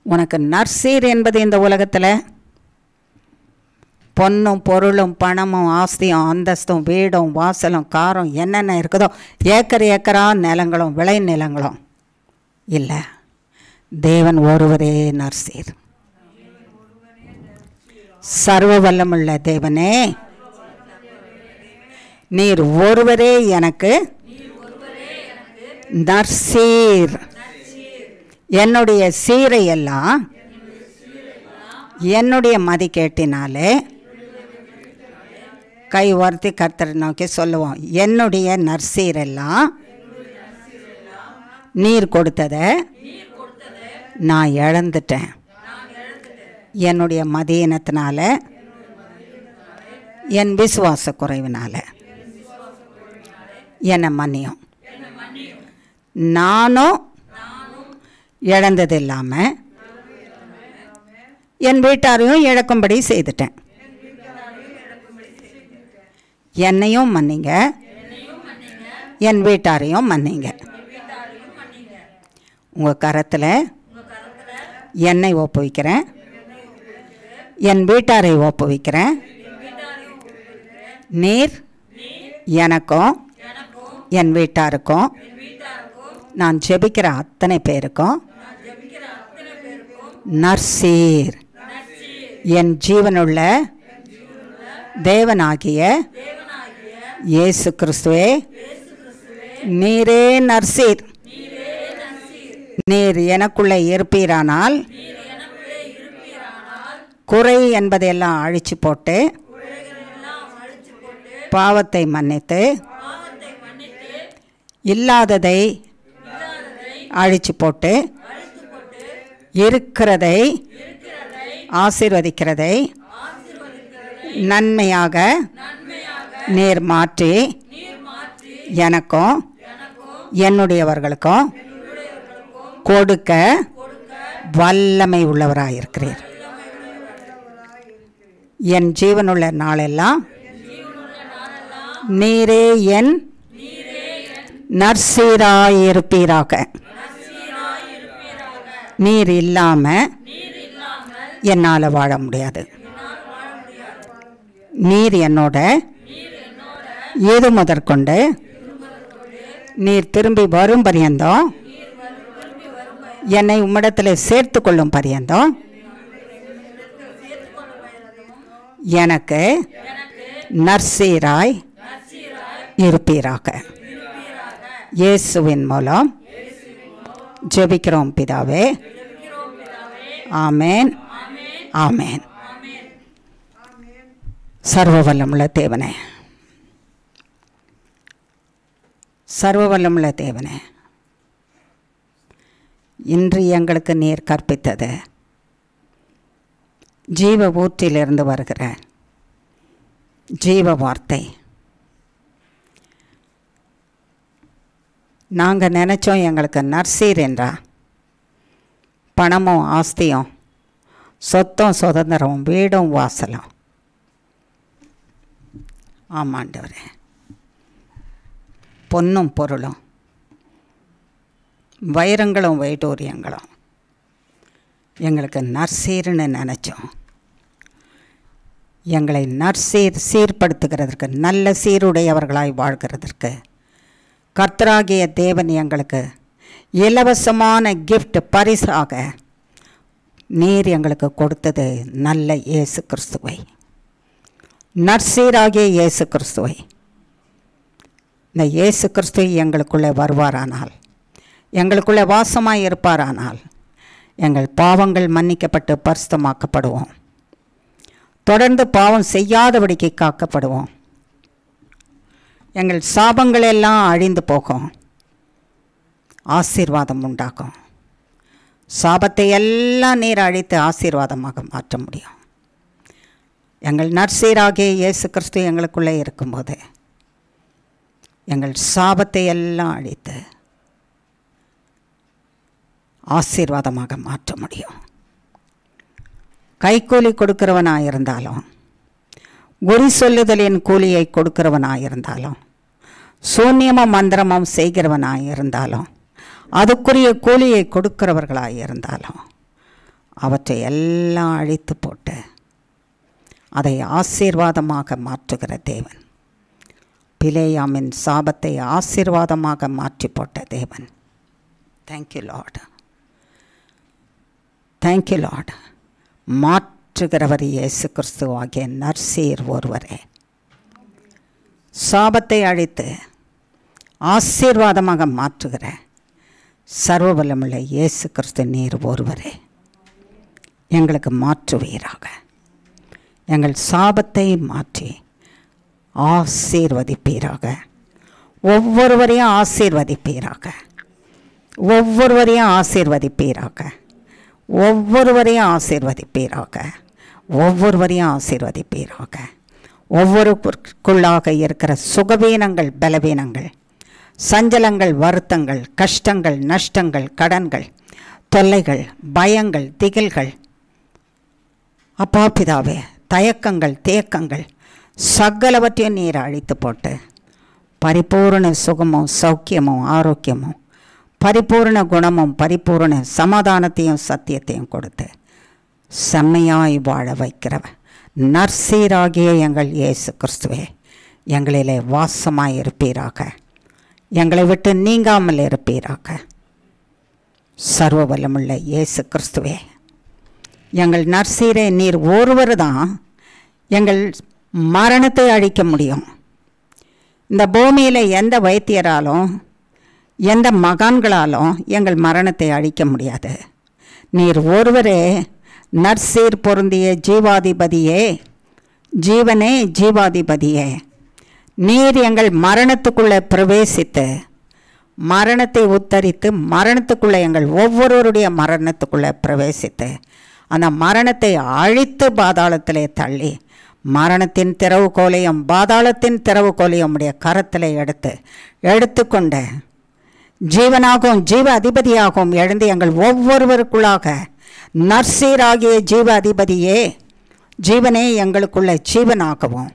உனக்கு நற்சீர் என்பது இந்த உலகத்தில் பொன்னும் பொருளும் பணமும் ஆஸ்தியும் அந்தஸ்தும் வீடும் வாசலும் காரும் என்னென்ன இருக்குதோ ஏக்கரா நிலங்களும் விளை நிலங்களும் இல்லை. தேவன் ஒருவரே நற்சீர். சர்வ வல்லமுள்ள தேவனே, நீர் ஒருவரே எனக்கு நற்சீர். என்னுடைய சீரை எல்லாம் என்னுடைய மதிக்கேட்டினாலே கை வார்த்தை கர்த்தரை நோக்கி சொல்லுவோம். என்னுடைய நற்சீரெல்லாம் நீர் கொடுத்ததை நான் இழந்துட்டேன். என்னுடைய மதியினத்தினால, என் விசுவாச குறைவினால என்னை மன்னியும். நானும் இழந்தது இல்லாமல் என் வீட்டாரையும் இழக்கும்படி செய்துட்டேன். என்னையும் மன்னிங்க, என் வீட்டாரையும் மன்னிங்க. உங்கள் கரத்தில் என்னை ஒப்புவிக்கிறேன், என் வீட்டாரை ஒப்புவிக்கிறேன். நீர் எனக்கும் என் வீட்டாருக்கும், நான் ஜெபிக்கிற அத்தனை பேருக்கும் நற்சீர் என் ஜீவனுள்ள தேவனாகிய இயேசு கிறிஸ்துவே, நீரே நற்சீர். நீர் எனக்குள்ளே இருப்பீரானால் குறை என்பதையெல்லாம் அழிச்சு போட்டு, பாவத்தை மன்னித்து, இல்லாததை அழிச்சு போட்டு, இருக்கிறதை ஆசீர்வதிக்கிறதை நன்மையாக நீர் மாற்றி எனக்கும் என்னுடையவர்களுக்கும் கொடுக்க வல்லமை உள்ளவராயிருக்கிறீர். என் ஜீவனுள்ள நாளெல்லாம் நீரே என் நற்சீராயிருப்பீராக. நீர் இல்லாம என்னால் வாழ முடியாது. நீர் என்னோட ஏது முதற்கொண்டு நீர் திரும்பி வரும் பரியந்தம், என்னை உம்மிடத்தில் சேர்த்து கொள்ளும் பரியந்தம் எனக்கு நற்சீராய் இருப்பீராக. இயேசுவின் மூலம் ஜெபிக்கிறோம் பிதாவே. ஆமேன், ஆமேன். சர்வ வல்லமுள்ள தேவனே, சர்வ வல்லமுள்ள தேவனே, இன்று எங்களுக்கு நீர் கற்பித்தது ஜீவ ஊற்றிலிருந்து வருகிற ஜீவ வார்த்தை. நாங்கள் நினச்சோம் எங்களுக்கு நற்சீர் என்றா பணமும் ஆஸ்தியும் சொத்தும் சுதந்திரமும் வீடும் வாசலும். ஆமாண்டவரே, பொன்னும் பொருளும் வைரங்களும் வைடூரியங்களும் எங்களுக்கு நற்சீர்னு நினச்சோம். எங்களை சீர்படுத்துகிறதற்கு, நல்ல சீருடையவர்களாய் வாழ்கிறதற்கு கர்த்தராகிய தேவன் எங்களுக்கு இலவசமான கிஃப்ட் பரிசாக நீர் எங்களுக்கு கொடுத்தது நல்ல இயேசு கிறிஸ்துவை, நற்சீராகிய இயேசு கிறிஸ்துவை. இந்த இயேசு கிறிஸ்து எங்களுக்குள்ளே வருவாரானால், எங்களுக்குள்ளே வாசமாய் இருப்பாரானால், எங்கள் பாவங்கள் மன்னிக்கப்பட்டு பரிசுத்தமாக்கப்படுவோம். தொடர்ந்து பாவம் செய்யாதபடிக்கு காக்கப்படுவோம். எங்கள் சாபங்கள் எல்லாம் அழிந்து போகும். ஆசீர்வாதம் உண்டாகும். சாபத்தை எல்லாம் நீர் அழித்து ஆசீர்வாதமாக மாற்ற முடியும். எங்கள் நற்சீராகிய இயேசு கிறிஸ்து எங்களுக்குள்ளே இருக்கும்போது எங்கள் சாபத்தை எல்லாம் அழித்து ஆசீர்வாதமாக மாற்ற முடியும். கைக்கூலி கொடுக்கிறவனாயிருந்தாலும், குறி சொல்லுதலின் கூலியை கொடுக்கிறவனாயிருந்தாலும், சூன்யமும் மந்திரமும் செய்கிறவனாயிருந்தாலும், அதுக்குரிய கூலியை கொடுக்கிறவர்களாயிருந்தாலும், அவற்றை எல்லாம் அழித்து போட்டு அதை ஆசீர்வாதமாக மாற்றுகிற தேவன், பிலேயாமின் சாபத்தை ஆசீர்வாதமாக மாற்றி போட்ட தேவன். Thank you Lord, thank you Lord. மாற்றுகிறவர் இயேசு கிறிஸ்து ஆகிய நற்சீர் ஒருவரே. சாபத்தை அழித்து ஆசீர்வாதமாக மாற்றுகிற சர்வ வல்லமுள்ள இயேசு கிறிஸ்து நீர் ஒருவரே. எங்களுக்கு மாற்றுவீராக. எங்கள் சாபத்தை மாற்றி ஆசீர்வதிப்பீராக. ஒவ்வொருவரையும் ஆசீர்வதிப்பீராக. ஒவ்வொருவரையும் ஆசீர்வதிப்பீராக, ஒவ்வொருவரையும் ஆசீர்வதிப்பீராக, ஒவ்வொருவரையும் ஆசீர்வதிப்பீராக. ஒவ்வொருக்குள்ளாக இருக்கிற சுகவீனங்கள், பலவீனங்கள், சஞ்சலங்கள், வருத்தங்கள், கஷ்டங்கள், நஷ்டங்கள், கடன்கள், தொல்லைகள், பயங்கள், திகில்கள், அப்பா பிதாவே, தயக்கங்கள், தேக்கங்கள் சகலவற்றையும் நீர் அழித்து போட்டு பரிபூர்ண சுகமும் சௌக்கியமும் ஆரோக்கியமும் பரிபூர்ண குணமும் பரிபூர்ண சமாதானத்தையும் சத்தியத்தையும் கொடுத்து செம்மையாய் வாழ வைக்கிறவன் நற்சீராகிய எங்கள் இயேசு கிறிஸ்துவே, எங்களிலே வாசமாய் இருப்பீராக, எங்களை விட்டு நீங்காமல் இருப்பீராக. சர்வ வல்லமுள்ள இயேசு கிறிஸ்துவே, எங்கள் நற்சீரே, நீர் ஒருவர் தான் எங்கள் மரணத்தை அழிக்க முடியும். இந்த பூமியில் எந்த வைத்தியராலும் எந்த மகான்களாலும் எங்கள் மரணத்தை அழிக்க முடியாது. நீர் ஒருவரே நற்சீர் பொருந்திய ஜீவாதிபதியே, ஜீவனே ஜீவாதிபதியே, நீர் எங்கள் மரணத்துக்குள்ளே பிரவேசித்து மரணத்தை உத்தரித்து மரணத்துக்குள்ளே எங்கள் ஒவ்வொருவருடைய மரணத்துக்குள்ளே பிரவேசித்து அந்த மரணத்தை அழித்து பாதாளத்திலே தள்ளி மரணத்தின் திறவுகோலையும் பாதாளத்தின் திறவுகோலையும் உடைய கரத்தில் எடுத்துக்கொண்ட ஜீவனாகவும் ஜீவ அதிபதியாகவும் எழுந்து எங்கள் ஒவ்வொருவருக்குள்ளாக நற்சீராகிய ஜீவ அதிபதியே, ஜீவனே எங்களுக்குள்ள ஜீவனாகவும்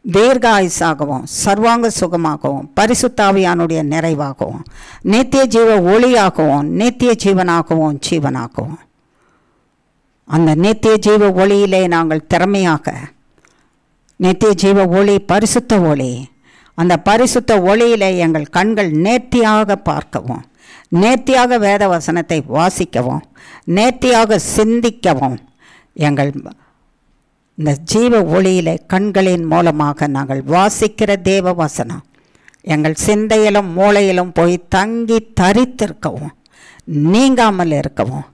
தீர்காயுசாகவும் சர்வாங்க சுகமாகவும் பரிசுத்தாவியானுடைய நிறைவாகவும் நித்திய ஜீவ ஒளியாகவும் நித்திய ஜீவனாகவும் ஜீவனாகவும் அந்த நித்திய ஜீவ ஒளியிலே நாங்கள் திறமையாக நித்திய ஜீவ ஒளி பரிசுத்த ஒளி, அந்த பரிசுத்த ஒளியிலே எங்கள் கண்கள் நேர்த்தியாக பார்க்கவும், நேர்த்தியாக வேத வசனத்தை வாசிக்கவும், நேர்த்தியாக சிந்திக்கவும், எங்கள் இந்த ஜீவ ஒளியிலே கண்களின் மூலமாக நாங்கள் வாசிக்கிற தேவ வசனம் எங்கள் சிந்தையிலும் மூளையிலும் போய் தங்கி தரித்திருக்கவும், நீங்காமல் இருக்கவும்,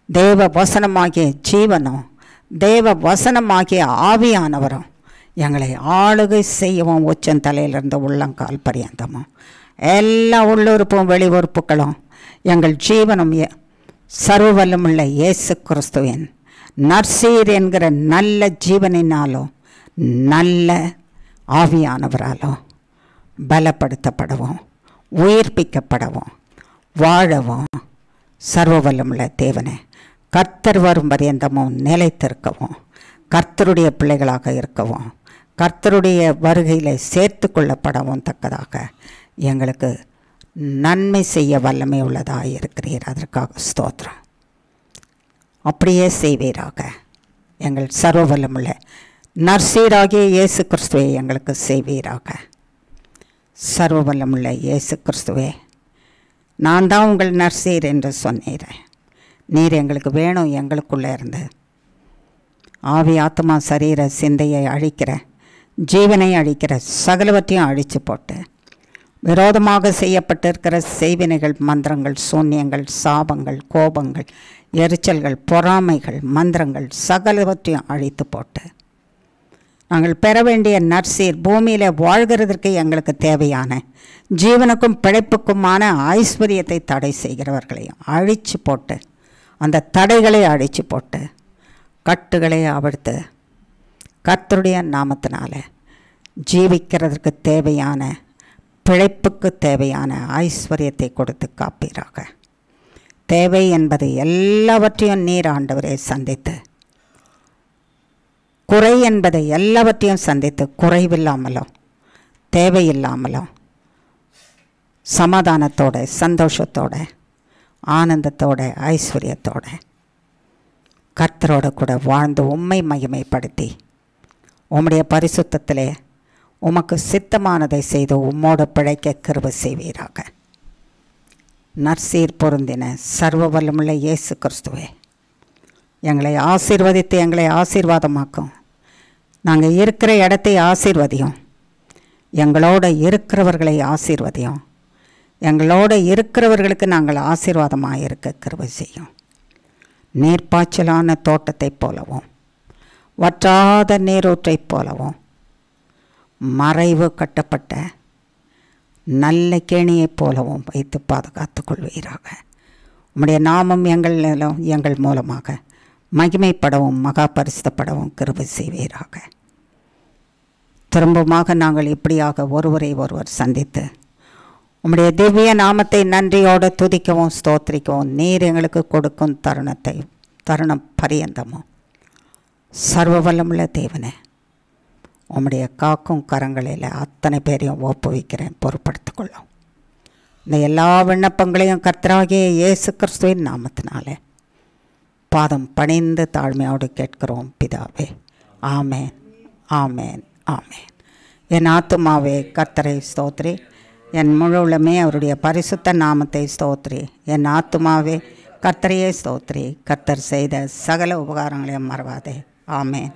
தேவ வசனமாகிய ஜீவனும் தேவ வசனமாகிய ஆவியானவரும் எங்களை ஆளுகை செய்யவும், உச்சந்தலையிலிருந்து உள்ளங்கால் பரியந்தமும் எல்லா உள்ளுறுப்பும் வெளி உறுப்புகளும் எங்கள் ஜீவனும் சர்வ வல்லமுள்ள இயேசு கிறிஸ்துவின் நற்சீர் என்கிற நல்ல ஜீவனினாலும் நல்ல ஆவியானவராலும் பலப்படுத்தப்படவும், உயிர்ப்பிக்கப்படவும், வாழவும் சர்வ வல்லமுள்ள தேவனே, கர்த்தர் வரும் பரியந்தமும் நிலைத்திருக்கவும், கர்த்தருடைய பிள்ளைகளாக இருக்கவும், கர்த்தருடைய வருகையில் சேர்த்து கொள்ளப்படவும் தக்கதாக எங்களுக்கு நன்மை செய்ய வல்லமை உள்ளதாக இருக்கிறீர். அதற்காக ஸ்தோத்திரம். அப்படியே செய்வீராக. எங்கள் சர்வ வல்லமுள்ள நற்சீராகிய இயேசு கிறிஸ்துவை எங்களுக்கு செய்வீராக. சர்வ வல்லமுள்ள இயேசு கிறிஸ்துவே, நான் தான் உங்கள் நற்சீர் என்று சொன்னீரேன். நீர் எங்களுக்கு வேணும். எங்களுக்குள்ளே இருந்து ஆவி ஆத்மா சரீர சிந்தையை அழிக்கிற, ஜீவனை அழிக்கிற சகலவற்றையும் அழித்து போட்டு விரோதமாக செய்யப்பட்டிருக்கிற செய்வினைகள், மந்திரங்கள், சூன்யங்கள், சாபங்கள், கோபங்கள், எரிச்சல்கள், பொறாமைகள், மந்திரங்கள் சகலவற்றையும் அழித்து போட்டு நாங்கள் பெற வேண்டிய நற்சீர், பூமியில் வாழ்கிறதற்கு எங்களுக்கு தேவையான ஜீவனுக்கும் பிழைப்புக்குமான ஐஸ்வர்யத்தை தடை செய்கிறவர்களையும் அழித்து போட்டு, அந்த தடைகளை அழித்து போட்டு, கட்டுகளை அவிழ்த்து கர்த்தருடைய நாமத்தினால ஜீவிக்கிறதற்கு தேவையான, பிழைப்புக்கு தேவையான ஐஸ்வர்யத்தை கொடுத்து காப்பீராக. தேவை என்பது எல்லாவற்றையும் நீர் ஆண்டவரே சந்தித்து, குறை என்பதை எல்லாவற்றையும் சந்தித்து, குறைவில்லாமலும் தேவையில்லாமலும் சமாதானத்தோட, சந்தோஷத்தோட, ஆனந்தத்தோட, ஐஸ்வர்யத்தோட கர்த்தரோட கூட வாழ்ந்து உம்மை மகிமைப்படுத்தி உம்முடைய பரிசுத்தத்திலே உமக்கு சித்தமானதை செய்து உம்மோடு பிழைக்க கிருபை செய்வீராக. நற்சீர் பொருந்தின சர்வ வல்லமுள்ள இயேசு கிறிஸ்துவே, எங்களை ஆசீர்வதித்து எங்களை ஆசீர்வாதமாக்கும். நாங்கள் இருக்கிற இடத்தை ஆசீர்வதியும், எங்களோட இருக்கிறவர்களை ஆசீர்வதியும், எங்களோட இருக்கிறவர்களுக்கு நாங்கள் ஆசீர்வாதமாக இருக்க கிருபை செய்யும். நீர்ப்பாய்ச்சலான தோட்டத்தைப் போலவும் வற்றாத நீரூற்றைப் போலவும் மறைவு கட்டப்பட்ட நல்ல கேணியைப் போலவும் வைத்து பாதுகாத்து கொள்வீராக. உம்முடைய நாமம் எங்கள் மூலமாக மகிமைப்படவும் மகா பரிசுத்தப்படவும் கிருபை செய்வீராக. திரும்பமாக நாங்கள் இப்படியாக ஒருவரை ஒருவர் சந்தித்து உம்முடைய திவ்ய நாமத்தை நன்றியோடு துதிக்கவும் ஸ்தோத்திரிக்கவும் நீர் எங்களுக்கு கொடுக்கும் தருணம் பரியந்தமும் சர்வ வல்லமுள்ள தேவனே, உம்முடைய காக்கும் கரங்களில் அத்தனை பேரையும் ஒப்புவிக்கிறேன், பொறுப்படுத்திக்கொள்ளும். இந்த எல்லா விண்ணப்பங்களையும் கர்த்தராகிய இயேசு கிறிஸ்துவின் நாமத்தினாலே பாதம் பணிந்து தாழ்மையோடு கேட்கிறோம் பிதாவே. ஆமேன், ஆமேன், ஆமேன். என் ஆத்துமாவே கர்த்தரை ஸ்தோத்திரி, என் முழு உள்ளமே அவருடைய பரிசுத்த நாமத்தை ஸ்தோத்திரி. என் ஆத்துமாவே கர்த்தரையே ஸ்தோத்திரி, கர்த்தர் செய்த சகல உபகாரங்களையும் மறவாதே. ஆமேன்,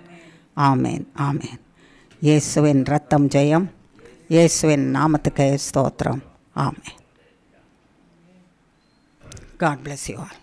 ஆமேன், ஆமேன். இயேசுவின் இரத்தம் ஜெயம், இயேசுவின் நாமத்துக்கே ஸ்தோத்திரம். ஆமேன். God bless you all.